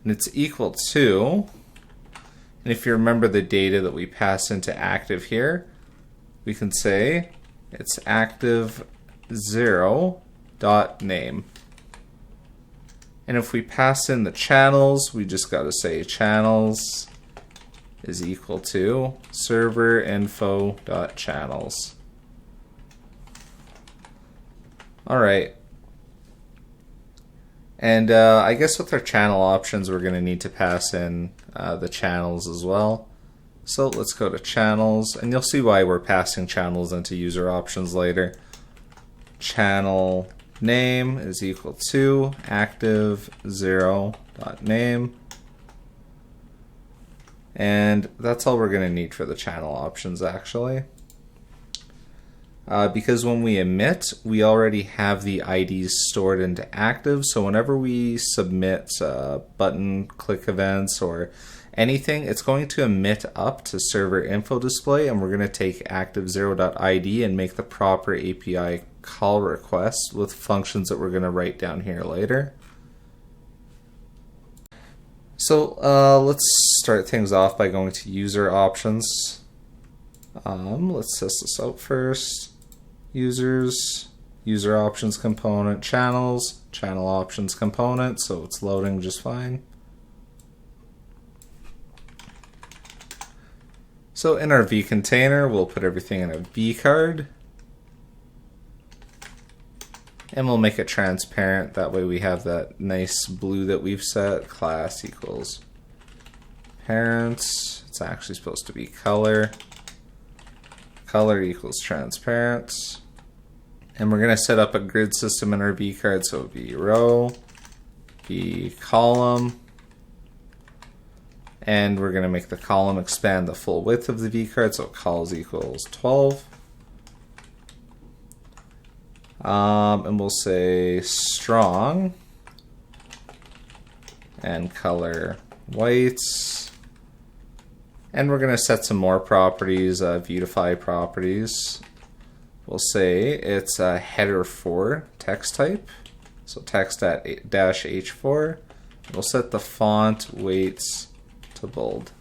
and it's equal to, and if you remember the data that we pass into active here, we can say it's active0.name. And if we pass in the channels, we just got to say channels is equal to server info.channels. Alright. And I guess with our channel options, we're going to need to pass in the channels as well. So let's go to channels, and you'll see why we're passing channels into user options later. Channel name is equal to active0.name. And that's all we're going to need for the channel options, actually. Because when we emit, we already have the IDs stored into active, so whenever we submit button click events or anything, it's going to emit up to server info display, and we're going to take active0.id and make the proper API call request with functions that we're going to write down here later. So let's start things off by going to user options. Let's test this out first. Users, user options component, channels, channel options component, so it's loading just fine. So in our V container, we'll put everything in a V card. And we'll make it transparent, that way we have that nice blue that we've set. Class equals parents. It's actually supposed to be color. Color equals transparent. And we're going to set up a grid system in our V card, so V row, V column, And we're going to make the column expand the full width of the vcard, so cols equals 12. And we'll say strong and color white. And we're going to set some more properties, Vuetify properties. We'll say it's a header 4 text type, so text at -h4. We'll set the font weights to bold.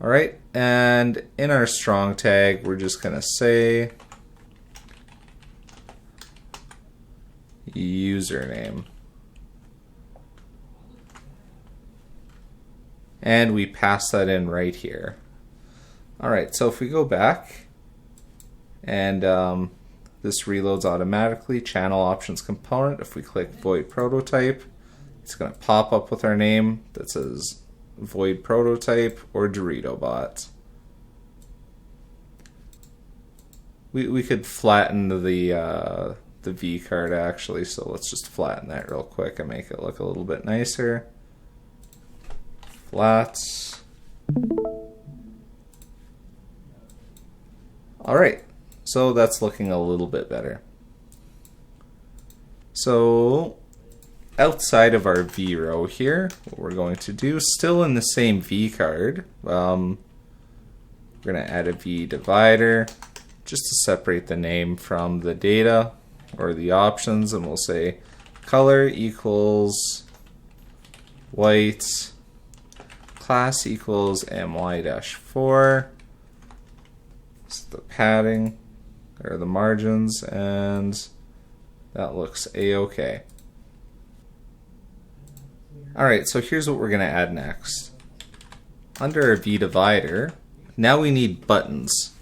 Alright, and in our strong tag, we're just going to say username. And we pass that in right here. Alright, so if we go back, and this reloads automatically, channel options component, if we click void prototype, it's going to pop up with our name that says void prototype or DoritoBot. We could flatten the V card actually, so let's just flatten that real quick and make it look a little bit nicer. Flat. Alright, so that's looking a little bit better. So outside of our V row here, what we're going to do, still in the same V card, we're going to add a V divider just to separate the name from the data or the options, and we'll say color equals white, class equals my-4, the padding or the margins, and that looks a-okay. Alright, so here's what we're going to add next. Under our V divider, now we need buttons.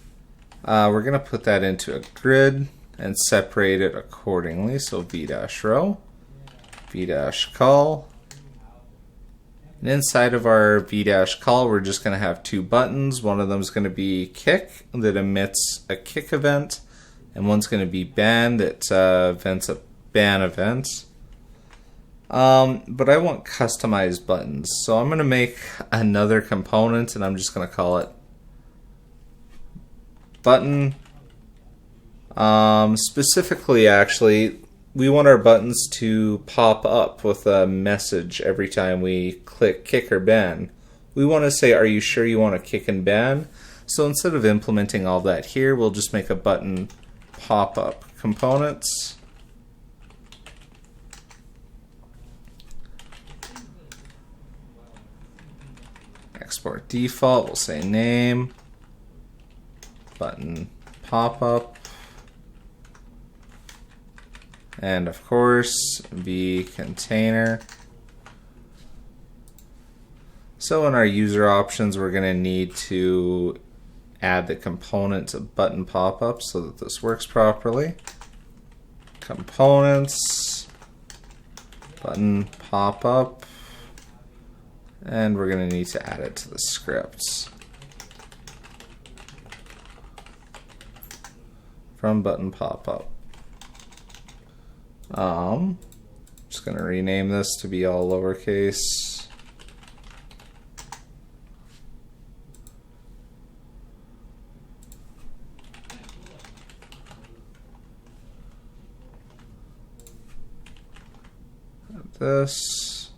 We're going to put that into a grid and separate it accordingly. So v-row, v-col. And inside of our v-col, we're just going to have two buttons. One of them is going to be kick that emits a kick event, and one's going to be ban that events a ban event. But I want customized buttons, so I'm going to make another component, and I'm just going to call it button. Specifically, actually, we want our buttons to pop up with a message every time we click kick or ban. We want to say, are you sure you want to kick and ban? So instead of implementing all that here, we'll just make a button pop-up components. Export default, we'll say name, button pop-up, and of course v container. So in our user options, we're going to need to add the component to button pop-up so that this works properly. Components, button pop-up, and we're going to need to add it to the scripts. From button pop-up. Just going to rename this to be all lowercase. This.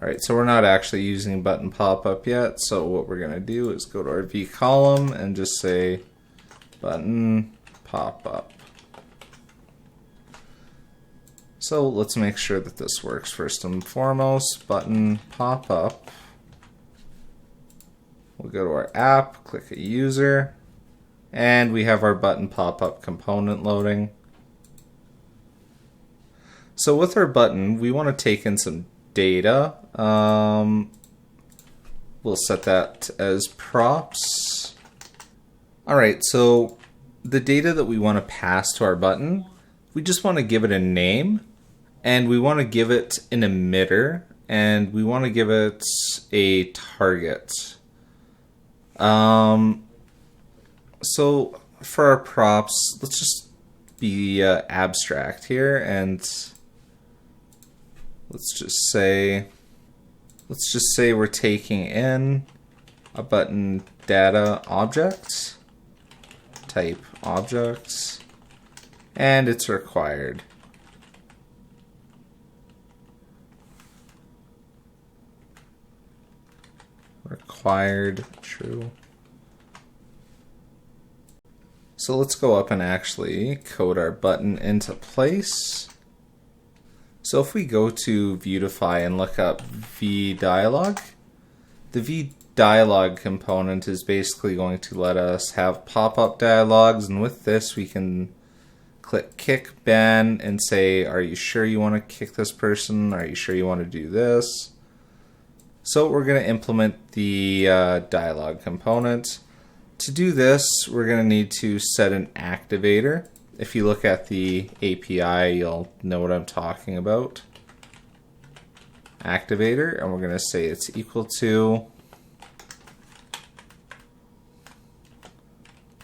Alright, so we're not actually using button pop-up yet, so what we're going to do is go to our V column and just say button pop-up. So let's make sure that this works first and foremost. Button pop-up. We'll go to our app, click a user, and we have our button pop-up component loading. So with our button, we want to take in some data. We'll set that as props. Alright, so the data that we want to pass to our button, we just want to give it a name, and we want to give it an emitter, and we want to give it a target. So for our props, let's just be abstract here and let's just say we're taking in a button data object, type objects, and it's required. Required true. So let's go up and actually code our button into place. So if we go to Vuetify and look up vDialog, the vDialog component is basically going to let us have pop-up dialogues, and with this we can click kick ban and say, are you sure you want to kick this person? Are you sure you want to do this? So we're going to implement the dialog component. To do this, we're going to need to set an activator. If you look at the API, you'll know what I'm talking about. Activator, and we're going to say it's equal to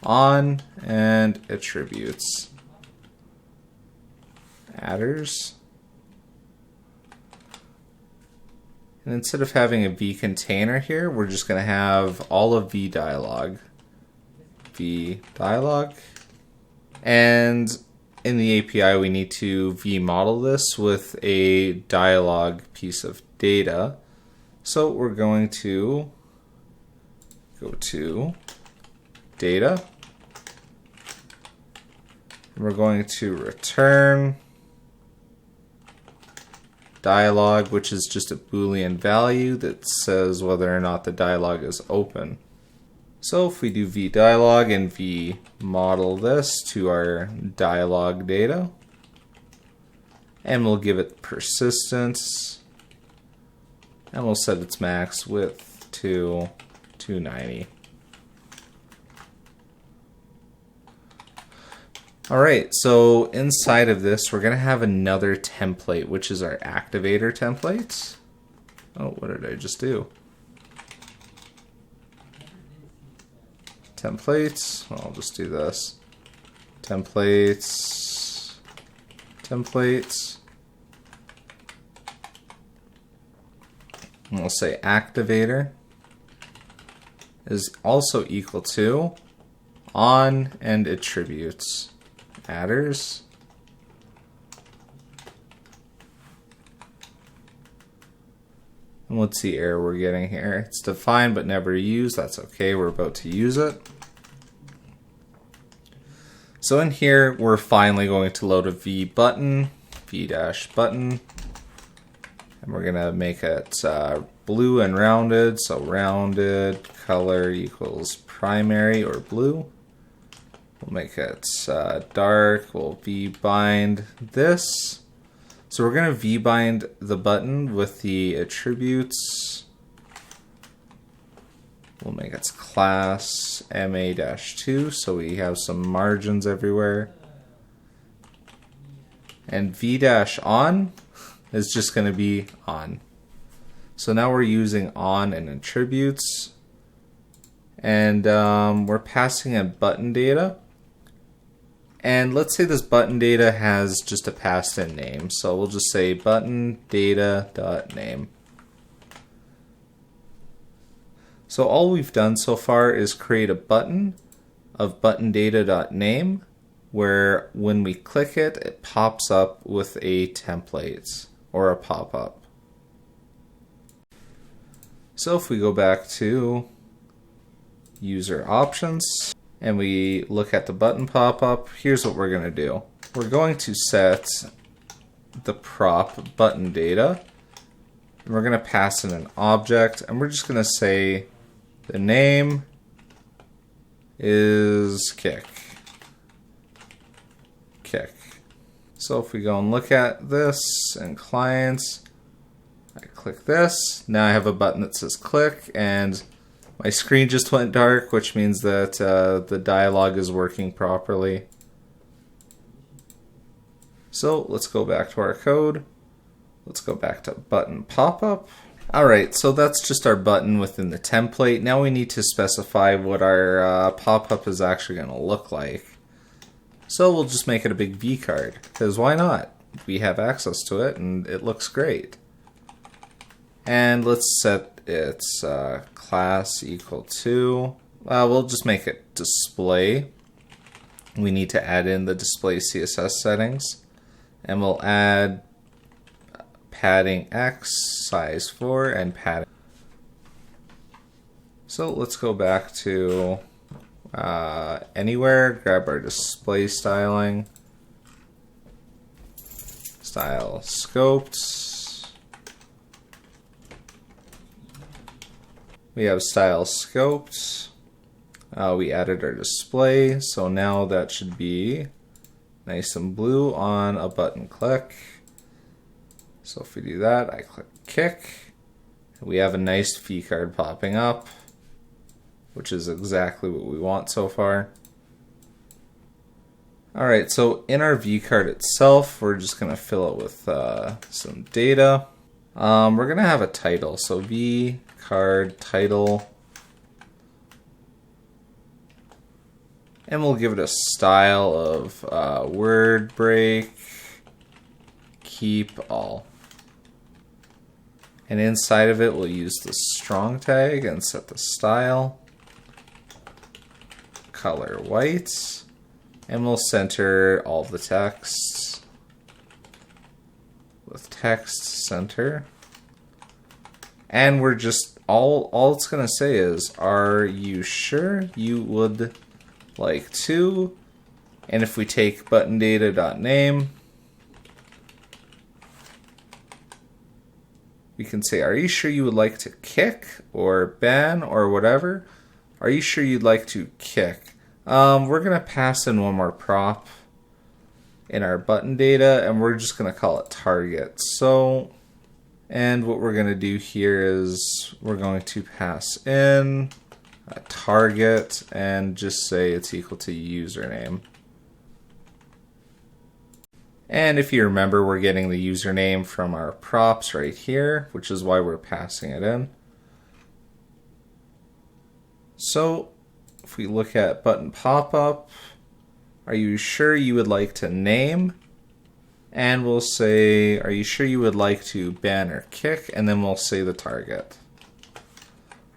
on and attributes. Adders. And instead of having a vContainer here, we're just going to have all of vDialog. vDialog. And in the API, we need to vModel this with a dialog piece of data. So we're going to go to data. And we're going to return dialog, which is just a Boolean value that says whether or not the dialog is open. So if we do vDialog and vModel this to our dialog data, and we'll give it persistence, and we'll set its max width to 290. Alright, so inside of this, we're going to have another template, which is our activator template. Oh, what did I just do? Templates. I'll just do this. Templates. Templates. And we'll say activator is also equal to on and attributes. Adders. And what's the error we're getting here? It's defined but never used. That's okay. We're about to use it. So in here, we're finally going to load a V button, V-button. And we're going to make it blue and rounded. So rounded color equals primary or blue. We'll make it dark. We'll vbind this. So we're going to vbind the button with the attributes. We'll make its class MA-2 so we have some margins everywhere. And V-on is just going to be on. So now we're using on and attributes. And we're passing in button data. And let's say this button data has just a passed in name. So we'll just say button data.name. So all we've done so far is create a button of button data.name where when we click it, it pops up with a template or a pop-up. So if we go back to user options, and we look at the button pop-up, here's what we're going to do. We're going to set the prop button data. And we're going to pass in an object, and we're just going to say the name is kick. Kick. So if we go and look at this in clients, I click this. Now I have a button that says click, and my screen just went dark, which means that the dialog is working properly. So let's go back to our code. Let's go back to button pop-up. Alright, so that's just our button within the template. Now we need to specify what our pop-up is actually going to look like. So we'll just make it a big V card, because why not? we have access to it and it looks great. And let's set its class equal to, we'll just make it display. We need to add in the display CSS settings, and we'll add padding X, size 4, and padding. So let's go back to anywhere, grab our display styling, style scoped. We have style scoped. We added our display, so now that should be nice and blue on a button click. So if we do that, I click kick, we have a nice V card popping up, which is exactly what we want so far. Alright, so in our V card itself, we're just going to fill it with some data. We're going to have a title, so V card title. And we'll give it a style of word break, keep all. And inside of it, we'll use the strong tag and set the style, color white, and we'll center all of the text with text center. And we're just, all it's going to say is, are you sure you would like to? And if we take button data.name, we can say, are you sure you would like to kick or ban or whatever? Are you sure you'd like to kick? We're going to pass in one more prop in our button data, and we're just going to call it target. So, and what we're going to do here is we're going to pass in a target and just say it's equal to username. And if you remember, we're getting the username from our props right here, which is why we're passing it in. So if we look at button pop-up, are you sure you would like to name? And we'll say, are you sure you would like to ban or kick? And then we'll say the target.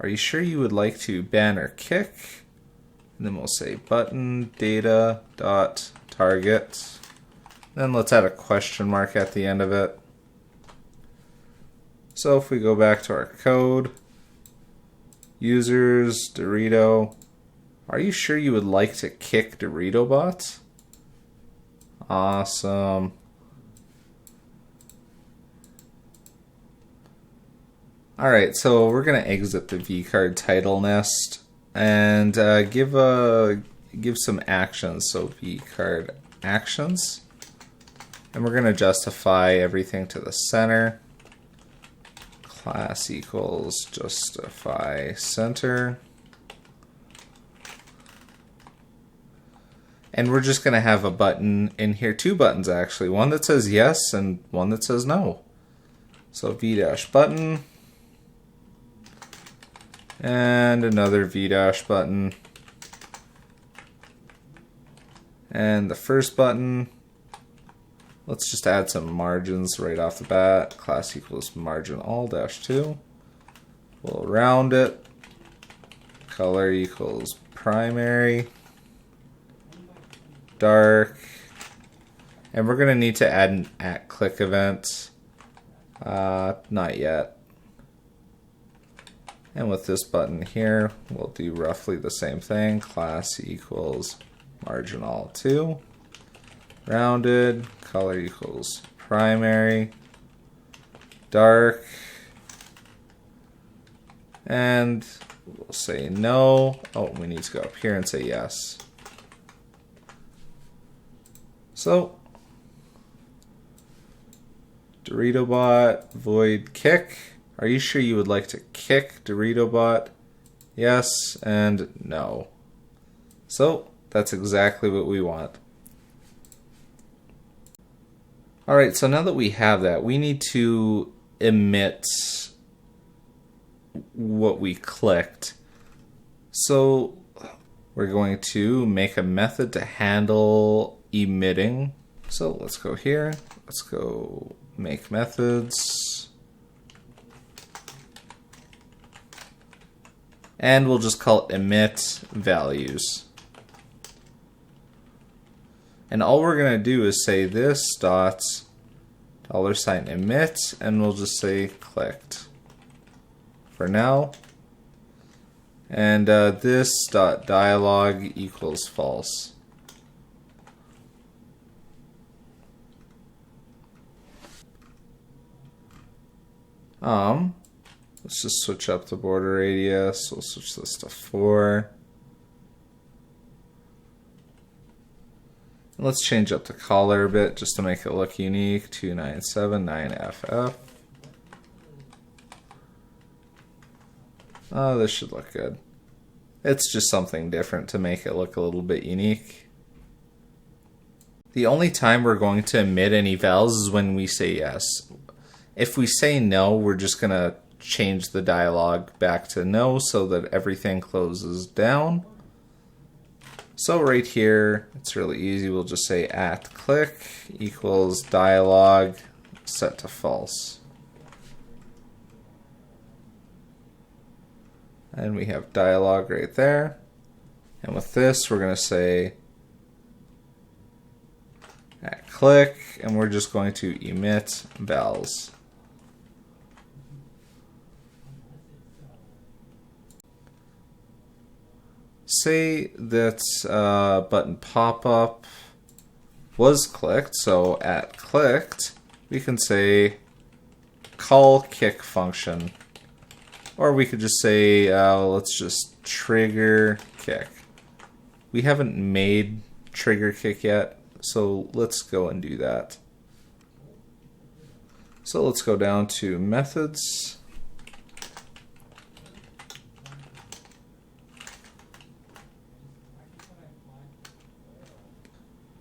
Are you sure you would like to ban or kick? And then we'll say button data dot target. Then let's add a question mark at the end of it. So if we go back to our code, users Dorito, are you sure you would like to kick DoritoBot? Awesome. Alright, so we're going to exit the vcard title nest and give some actions. So vcard actions. And we're going to justify everything to the center. Class equals justify center. And we're just going to have a button in here, two buttons actually. One that says yes and one that says no. So v-button. And another v-button. And the first button, let's just add some margins right off the bat. Class equals margin all dash 2. We'll round it. Color equals primary. Dark. And we're going to need to add an @click event. Not yet. And with this button here, we'll do roughly the same thing. Class equals margin all 2. Rounded. Color equals primary. Dark. And we'll say no. Oh, we need to go up here and say yes. So, DoritoBot void kick. Are you sure you would like to kick DoritoBot? Yes and no. So that's exactly what we want. Alright, so now that we have that, we need to emit what we clicked. So we're going to make a method to handle emitting So let's go here. Let's go make methods. And we'll just call it emit values. And all we're going to do is say this dot $emit, and we'll just say clicked for now. And this dot dialog equals false. Let's just switch up the border radius. We'll switch this to 4. And let's change up the color a bit just to make it look unique. 2979FF. Oh, this should look good. It's just something different to make it look a little bit unique. The only time we're going to emit any vals is when we say yes. If we say no, we're just going to change the dialog back to no so that everything closes down. So right here, it's really easy. We'll just say @click equals dialog set to false. And we have dialog right there. And with this, we're going to say @click, and we're just going to emit vals. Say that button pop-up was clicked, so @clicked, we can say call kick function. Or we could just say, let's just trigger kick. We haven't made trigger kick yet, so let's go and do that. So let's go down to methods.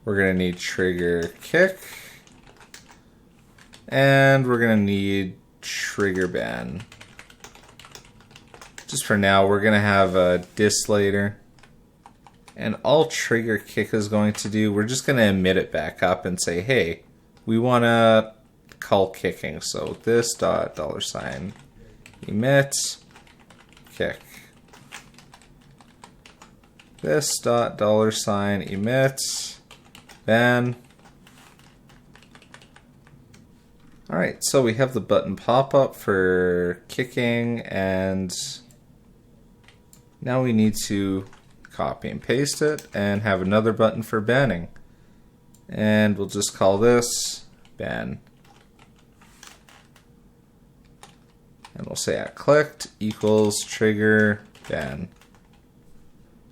We're going to need trigger kick, and we're going to need trigger ban. Just for now, we're going to have a dis later. And all trigger kick is going to do, we're just going to emit it back up and say, hey, we want to call kicking. So this dot $emit kick. This dot $emit ban. Alright, so we have the button pop up for kicking, and now we need to copy and paste it and have another button for banning. And we'll just call this ban. And we'll say @clicked equals trigger ban.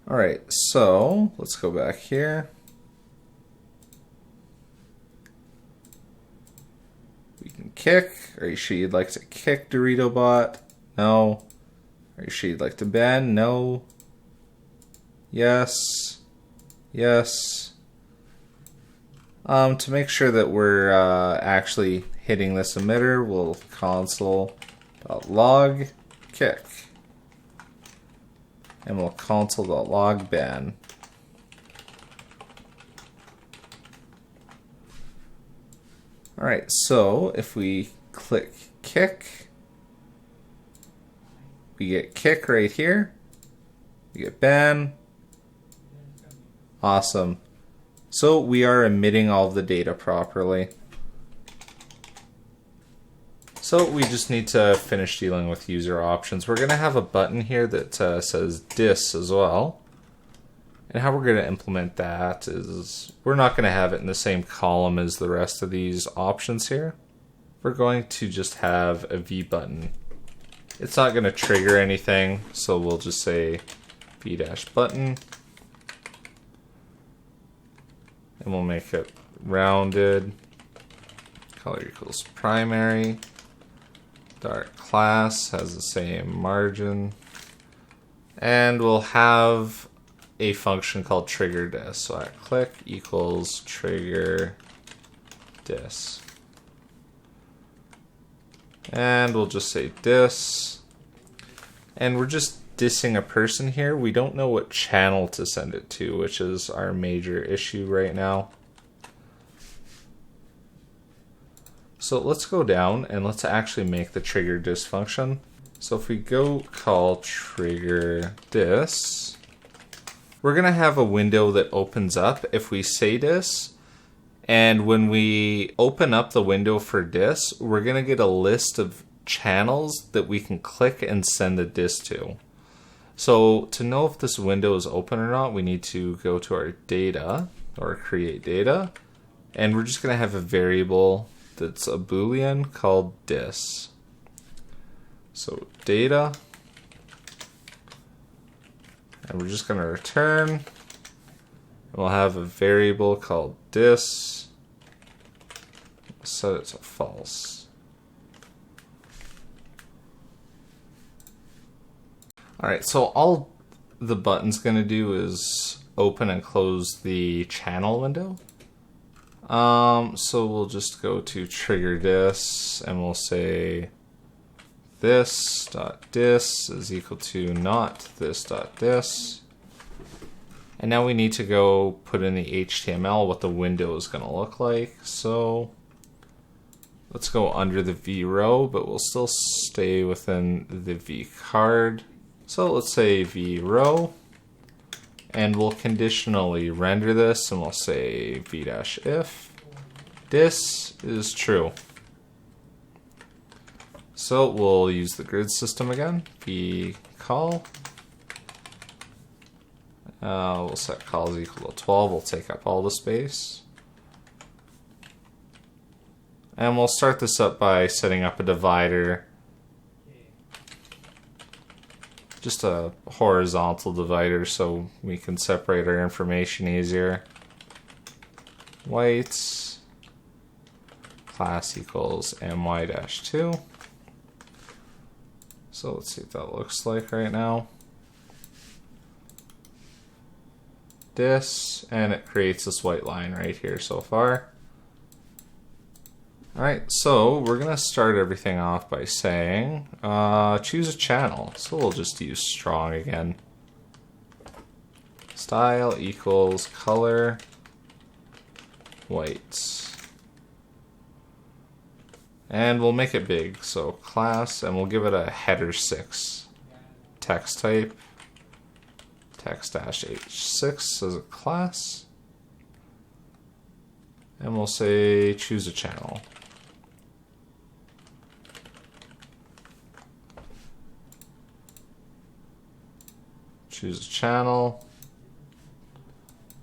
Alright, so let's go back here. We can kick. Are you sure you'd like to kick DoritoBot? No. Are you sure you'd like to ban? No. Yes. Yes. To make sure that we're actually hitting this emitter, we'll console.log kick. And we'll console.log ban. Alright, so if we click kick, we get kick right here. We get ban. Awesome. So we are emitting all of the data properly. So we just need to finish dealing with user options. We're going to have a button here that says dis as well. And how we're going to implement that is we're not going to have it in the same column as the rest of these options here. We're going to just have a V button. It's not going to trigger anything, so we'll just say V-button. And we'll make it rounded. Color equals primary. Dark class has the same margin. And we'll have a function called trigger dis. So @click equals trigger dis. And we'll just say dis. And we're just dissing a person here. We don't know what channel to send it to, which is our major issue right now. So let's go down and let's actually make the trigger dis function. So if we go call trigger dis, we're going to have a window that opens up if we say dis. And when we open up the window for dis, we're going to get a list of channels that we can click and send the dis to. So to know if this window is open or not, we need to go to our data or create data. And we're just going to have a variable that's a Boolean called dis. So data, and we're just going to return, and we'll have a variable called dis, set it to false. Alright, so all the button's going to do is open and close the channel window. So we'll just go to trigger dis, and we'll say this.dis is equal to not this.dis. And now we need to go put in the HTML what the window is going to look like. So let's go under the V row, but we'll still stay within the V card. So let's say V row, and we'll conditionally render this, and we'll say v-if dis is true. So we'll use the grid system again, v call. We'll set call is equal to 12, we'll take up all the space. And we'll start this up by setting up a divider. Just a horizontal divider so we can separate our information easier. Whites, class equals my-2. So let's see what that looks like right now. Dis, and it creates this white line right here so far. Alright, so we're going to start everything off by saying, choose a channel. So we'll just use strong again. Style equals color white. And we'll make it big, so class, and we'll give it a header 6. Text type, text-h6 as a class. And we'll say choose a channel. Choose a channel.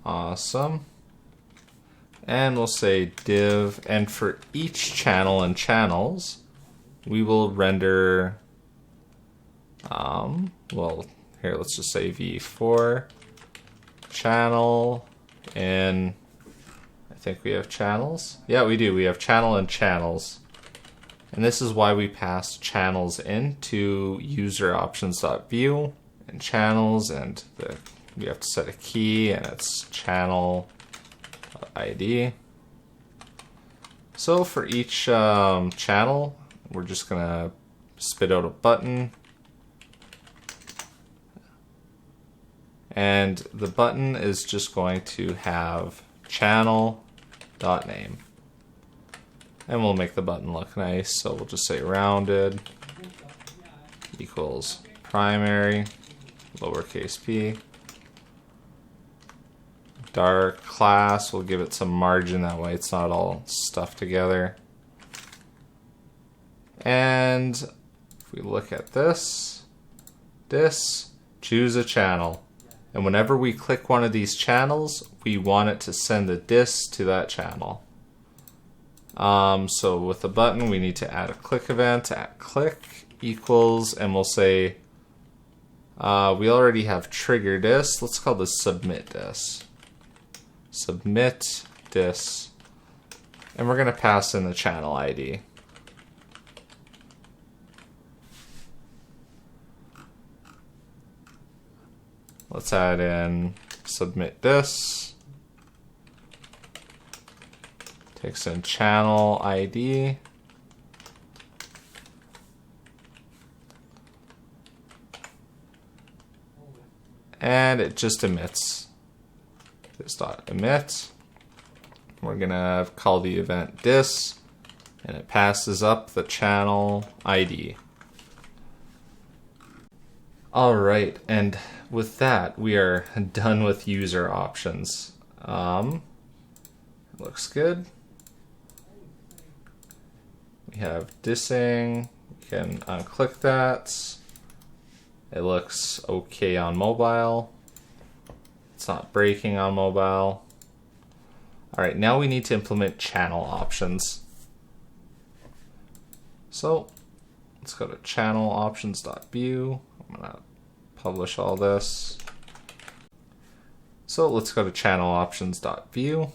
Awesome. And we'll say div, and for each channel and channels, we will render, well, here, let's just say v4 channel, and I think we have channels. Yeah, we do. We have channel and channels. And this is why we pass channels into user options.view and channels, and we have to set a key, and it's channel ID. So for each channel, we're just gonna spit out a button, and the button is just going to have channel.name, and we'll make the button look nice. So we'll just say rounded equals primary lowercase p. Dark class, we'll give it some margin, that way it's not all stuffed together. And if we look at this, choose a channel. And whenever we click one of these channels, we want it to send a dis to that channel. So with the button, we need to add a click event at click equals, and we'll say, we already have trigger dis, let's call this submit dis. Submit dis, and we're going to pass in the channel ID. Let's add in submit dis, takes in channel ID, and it just emits. This.emit. We're gonna call the event dis, and it passes up the channel ID. Alright, and with that, we are done with user options. Looks good. We have dissing. We can unclick that. It looks okay on mobile. It's not breaking on mobile. Alright, now we need to implement channel options. So let's go to channel options.view. I'm going to publish all this. So let's go to channel options.view.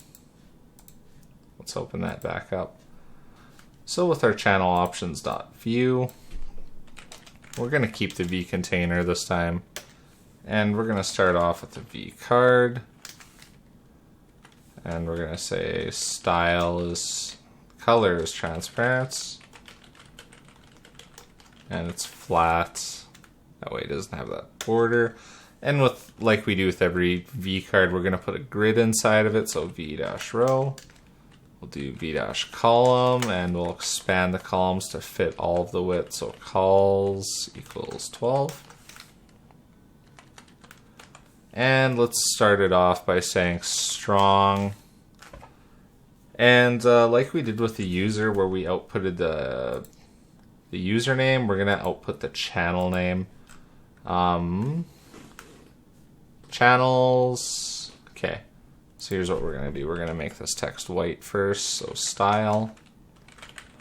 Let's open that back up. So with our channel options.view, we're going to keep the V container this time. And we're going to start off with the V card. And we're going to say style is, color is transparent. And it's flat. That way it doesn't have that border. And with, like we do with every V card, we're going to put a grid inside of it. So V-row. We'll do V-column, and we'll expand the columns to fit all of the width. So cols equals 12. And let's start it off by saying strong. And like we did with the user where we outputted the username, we're going to output the channel name. Channels. Okay. So here's what we're going to do. We're going to make this text white first. So style,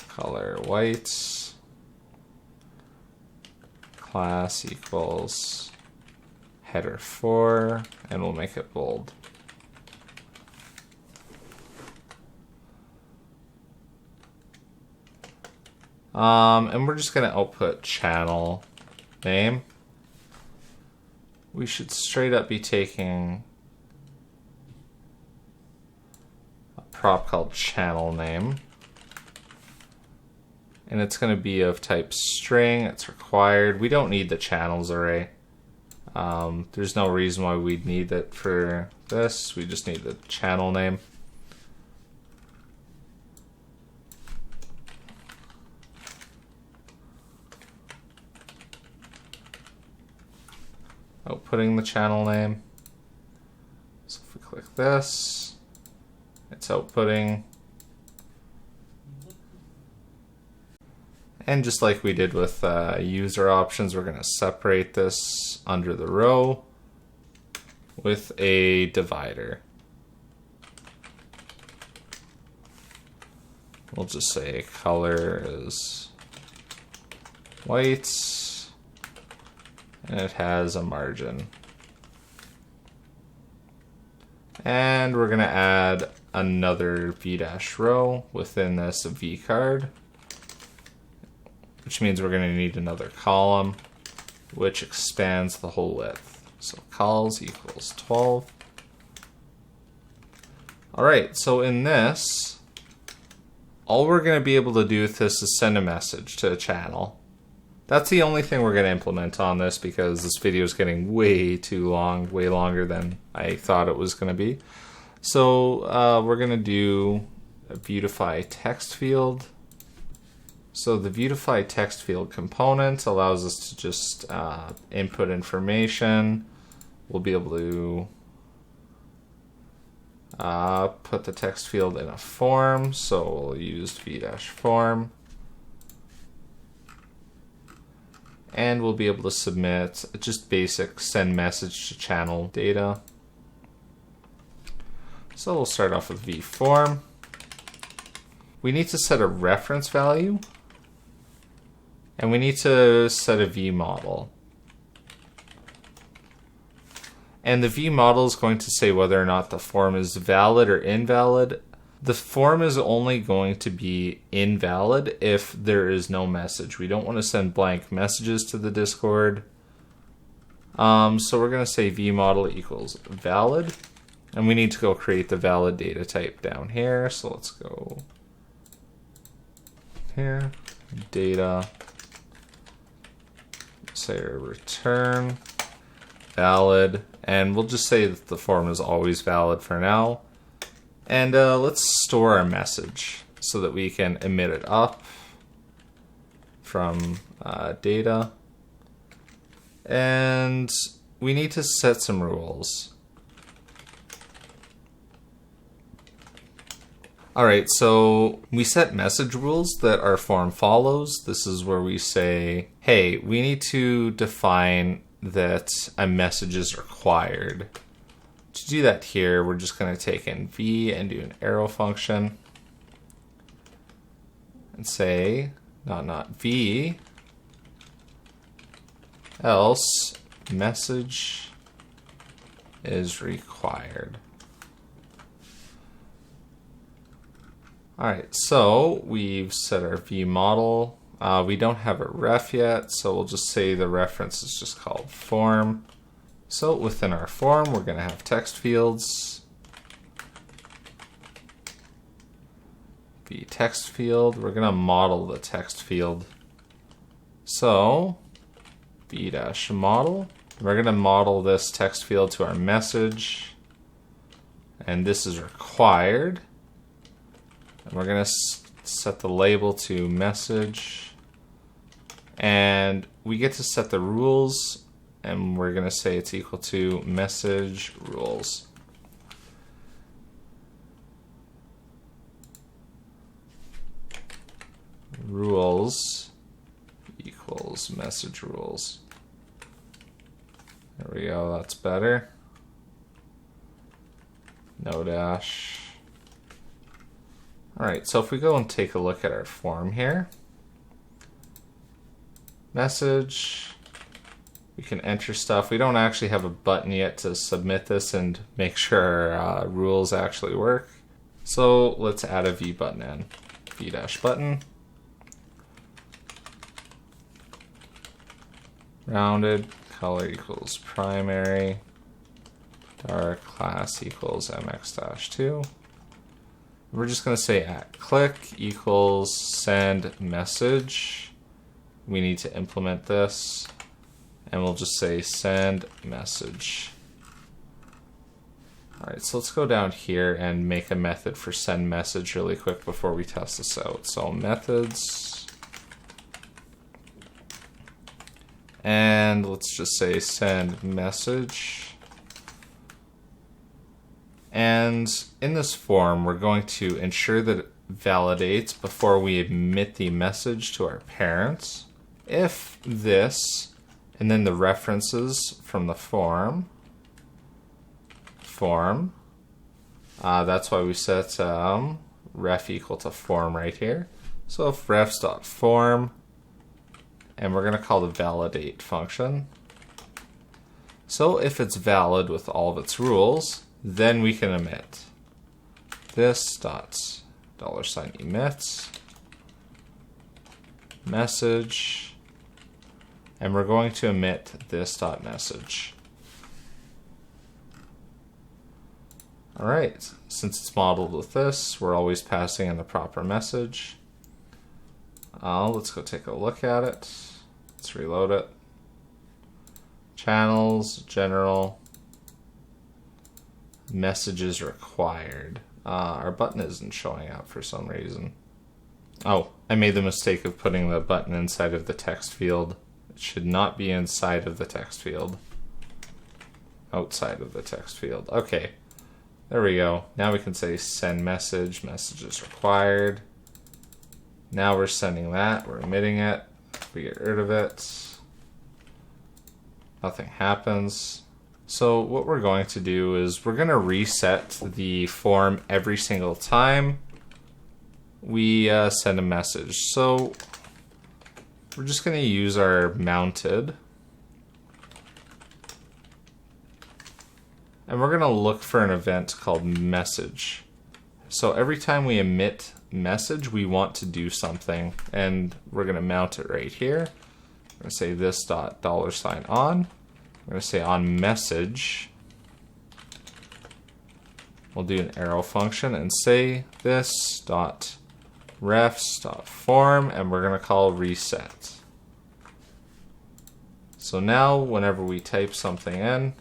color white, class equals header 4, and we'll make it bold. And we're just going to output channel name. We should straight up be taking a prop called channel name. And it's going to be of type string. It's required. We don't need the channels array. There's no reason why we'd need it for this. We just need the channel name. Outputting the channel name. So if we click this, it's outputting. And just like we did with user options, we're going to separate this under the row with a divider. We'll just say color is white, and it has a margin. And we're going to add another V-row within this V card, which means we're going to need another column, which expands the whole width. So cols equals 12. All right, so in this, all we're going to be able to do with this is send a message to a channel. That's the only thing we're going to implement on this because this video is getting way too long, way longer than I thought it was going to be. So we're going to do a Vuetify text field. So the Vuetify text field component allows us to just input information. We'll be able to put the text field in a form. So we'll use v-form. And we'll be able to submit just basic send message to channel data. So we'll start off with v-form. We need to set a reference value. And we need to set a v-model. And the v-model is going to say whether or not the form is valid or invalid. The form is only going to be invalid if there is no message. We don't want to send blank messages to the Discord. So we're going to say v-model equals valid. And we need to go create the valid data type down here. So let's go here, data, say return valid. And we'll just say that the form is always valid for now. And let's store our message. so that we can emit it up from data. And we need to set some rules. Alright, so we set message rules that our form follows. This is where we say, hey, we need to define that a message is required. To do that here, we're just going to take in v and do an arrow function and say not v, else message is required. Alright, so we've set our v model. We don't have a ref yet, so we'll just say the reference is just called form. So within our form, we're going to have text fields. The text field, we're going to model the text field. So v-model, we're going to model this text field to our message. And this is required. And we're going to set the label to message. And we get to set the rules. And we're going to say it's equal to message rules. Rules equals message rules. There we go, that's better. No dash. Alright, so if we go and take a look at our form here, message, we can enter stuff. We don't actually have a button yet to submit this and make sure our rules actually work. So let's add a V button in. V-button. Rounded, color equals primary, dark, class equals mx-2. We're just going to say at click equals send message. We need to implement this, and we'll just say send message. Alright, so let's go down here and make a method for send message really quick before we test this out. So methods, and let's just say send message. And in this form, we're going to ensure that it validates before we emit the message to our parents. If this, and then the references from the form, that's why we set ref equal to form right here. So if refs.form, and we're going to call the validate function. So if it's valid with all of its rules, then we can emit this dot $emit message, and we're going to emit this dot message. All right, since it's modeled with this, we're always passing in the proper message. Let's go take a look at it. Let's reload it. Channels, general. Messages required. Our button isn't showing up for some reason. Oh, I made the mistake of putting the button inside of the text field. It should not be inside of the text field. Outside of the text field. Okay, there we go. Now we can say send message, messages required. Now we're sending that, we're emitting it. If we get rid of it, nothing happens. So what we're going to do is we're going to reset the form every single time we send a message. So we're just going to use our mounted, and we're going to look for an event called message. So every time we emit message, we want to do something, and we're going to mount it right here. We're going to say this dot $on. We're going to say on message, we'll do an arrow function and say this dot refs dot form, and we're going to call reset. So now whenever we type something in,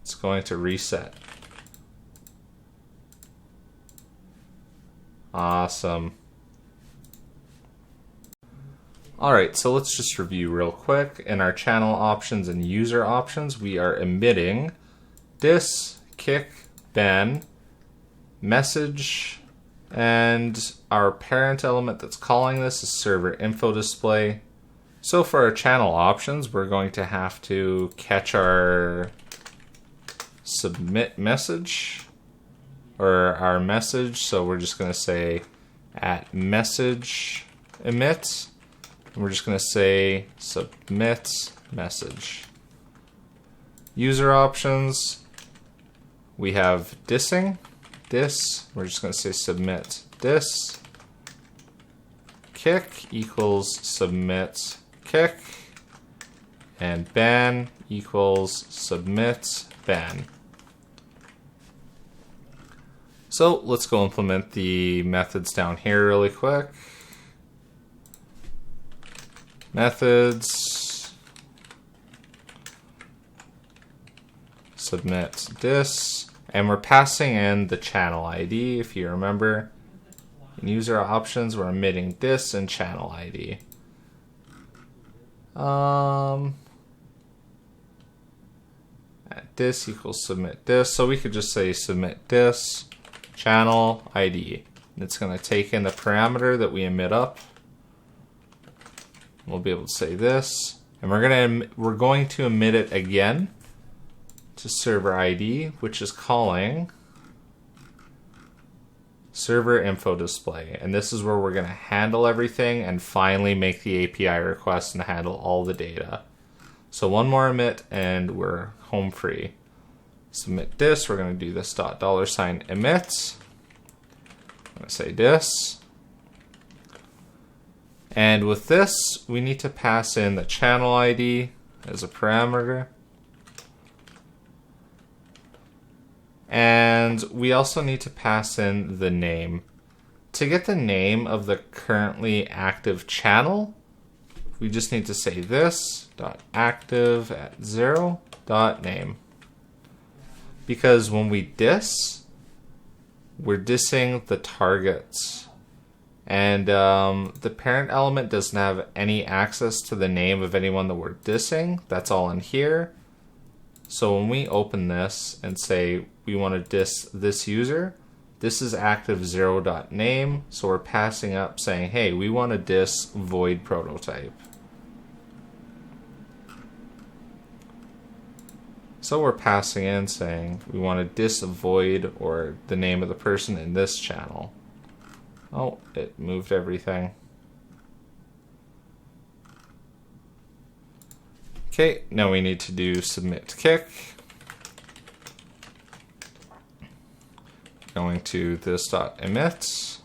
it's going to reset. Awesome. Alright, so let's just review real quick. In our channel options and user options, we are emitting dis, kick, ban, message, and our parent element that's calling this is server info display. So for our channel options, we're going to have to catch our submit message, or our message. So we're just going to say at message emit. And we're just going to say submit message. User options, we have dissing. Dis, we're just going to say submit dis. Kick equals submit kick. And ban equals submit ban. So let's go implement the methods down here really quick. Methods, submit dis, and we're passing in the channel ID. If you remember, in user options, we're emitting dis and channel ID. At dis equals submit dis, so we could just say submit dis channel ID. And it's going to take in the parameter that we emit up. We'll be able to say this, and we're going to emit it again to server ID, which is calling server info display. And this is where we're going to handle everything and finally make the API request and handle all the data. So one more emit and we're home free. Submit dis, we're going to do this $$ emit. I'm going to say dis. And with this, we need to pass in the channel ID as a parameter. And we also need to pass in the name. To get the name of the currently active channel, we just need to say this .active at 0 .name. Because when we diss, we're dissing the targets. And the parent element doesn't have any access to the name of anyone that we're dissing. That's all in here. So when we open this and say we want to diss this user, this is active 0 .name. So we're passing up saying, hey, we want to diss void prototype. So we're passing in saying we want to diss void or the name of the person in this channel. Oh, it moved everything. Okay, now we need to do submit kick. Going to this.emit.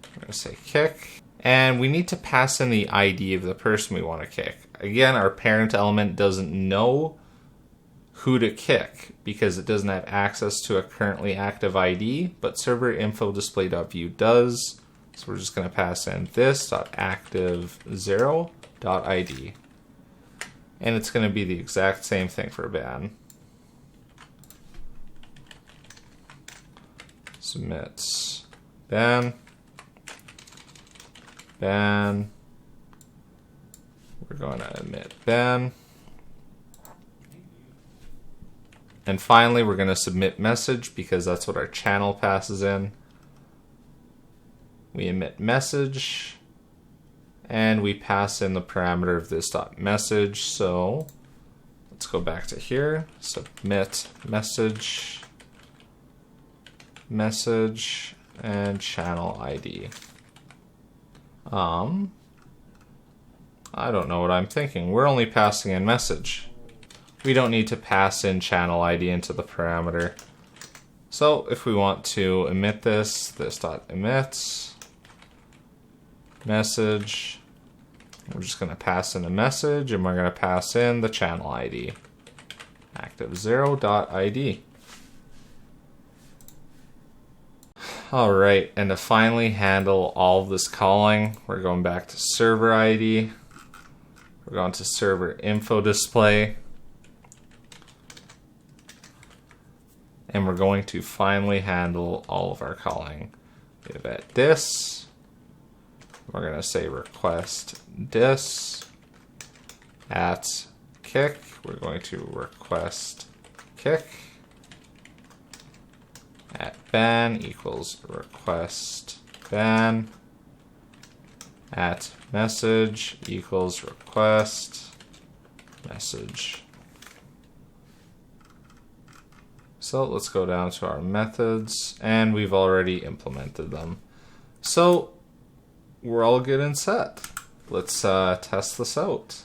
I'm going to say kick. And we need to pass in the ID of the person we want to kick. Again, our parent element doesn't know who to kick because it doesn't have access to a currently active ID, but server info display.view does. So we're just going to pass in this.active0.id. And it's going to be the exact same thing for ban. Submit ban. Ban. We're going to emit ban. And finally, we're going to submit message because that's what our channel passes in. We emit message, and we pass in the parameter of this.message. So let's go back to here. Submit message, message, and channel ID. I don't know what I'm thinking. We're only passing in message. We don't need to pass in channel ID into the parameter. So if we want to emit this.emit message, we're just going to pass in a message and we're going to pass in the channel ID, active0.id. Alright, and to finally handle all of this calling, we're going back to server ID. We're going to server info display. And we're going to finally handle all of our calling. We have at this, We're going to say request dis at kick. We're going to request kick at ban equals request ban at message equals request message. So let's go down to our methods, and we've already implemented them. So we're all good and set. Let's test this out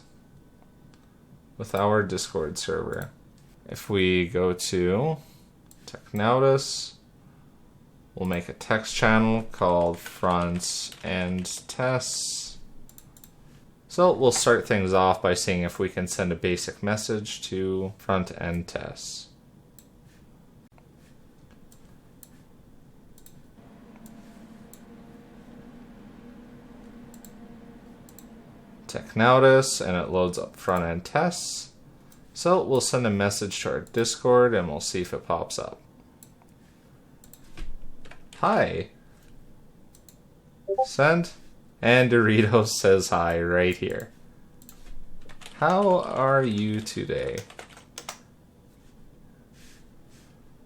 with our Discord server. If we go to Technautis, we'll make a text channel called front end tests. So we'll start things off by seeing if we can send a basic message to front end tests. Technautis, and it loads up front end tests. So we'll send a message to our Discord and we'll see if it pops up. Hi. Send. And Doritos says hi right here. How are you today?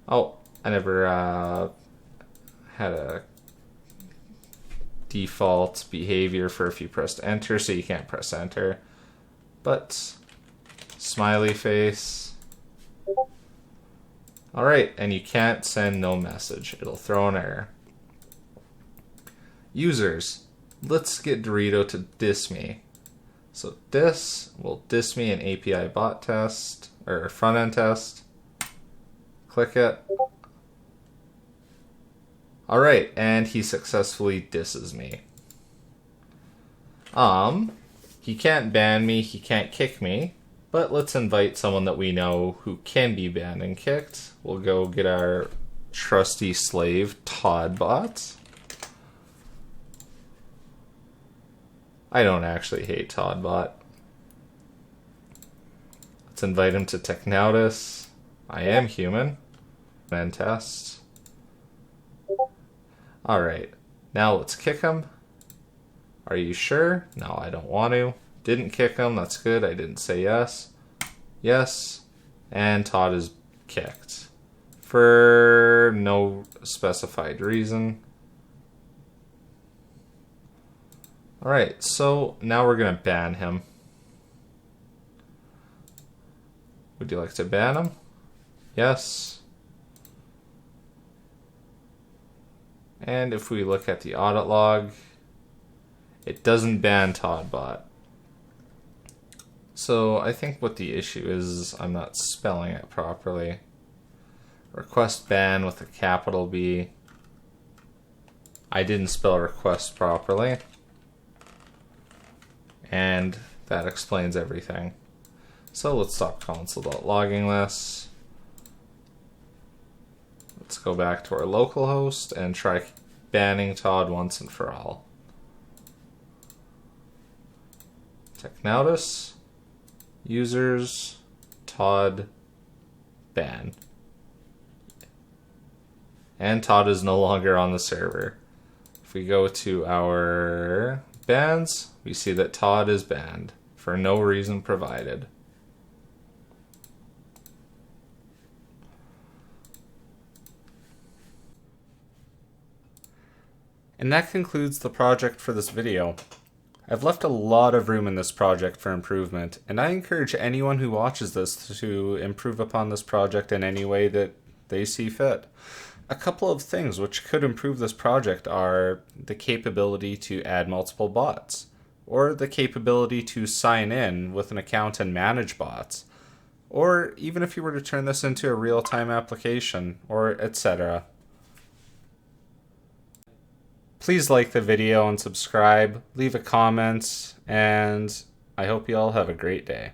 Oh, I never had a default behavior for if you pressed enter, so you can't press enter. But smiley face. Alright, and you can't send no message. It'll throw an error. Users, let's get Dorito to diss me. So diss will diss me an API bot test, or front end test. Click it. Alright, and he successfully disses me. He can't ban me, he can't kick me, but let's invite someone that we know who can be banned and kicked. We'll go get our trusty slave, Toddbot. I don't actually hate Toddbot. Let's invite him to Technautis. I am human. And test. Alright, now let's kick him. Are you sure? No, I don't want to. Didn't kick him, that's good. I didn't say yes. Yes. And Todd is kicked. For no specified reason. Alright, so now we're going to ban him. Would you like to ban him? Yes. And if we look at the audit log, it doesn't ban Toddbot. So I think what the issue is I'm not spelling it properly. Request ban with a capital B. I didn't spell request properly. And that explains everything. So let's stop console.logging this. Let's go back to our localhost and try banning Todd once and for all. Technautis, users, Todd, ban. And Todd is no longer on the server. If we go to our bans, we see that Todd is banned for no reason provided. And that concludes the project for this video. I've left a lot of room in this project for improvement, and I encourage anyone who watches this to improve upon this project in any way that they see fit. A couple of things which could improve this project are the capability to add multiple bots, or the capability to sign in with an account and manage bots, or even if you were to turn this into a real-time application, or etc. Please like the video and subscribe, leave a comment, and I hope you all have a great day.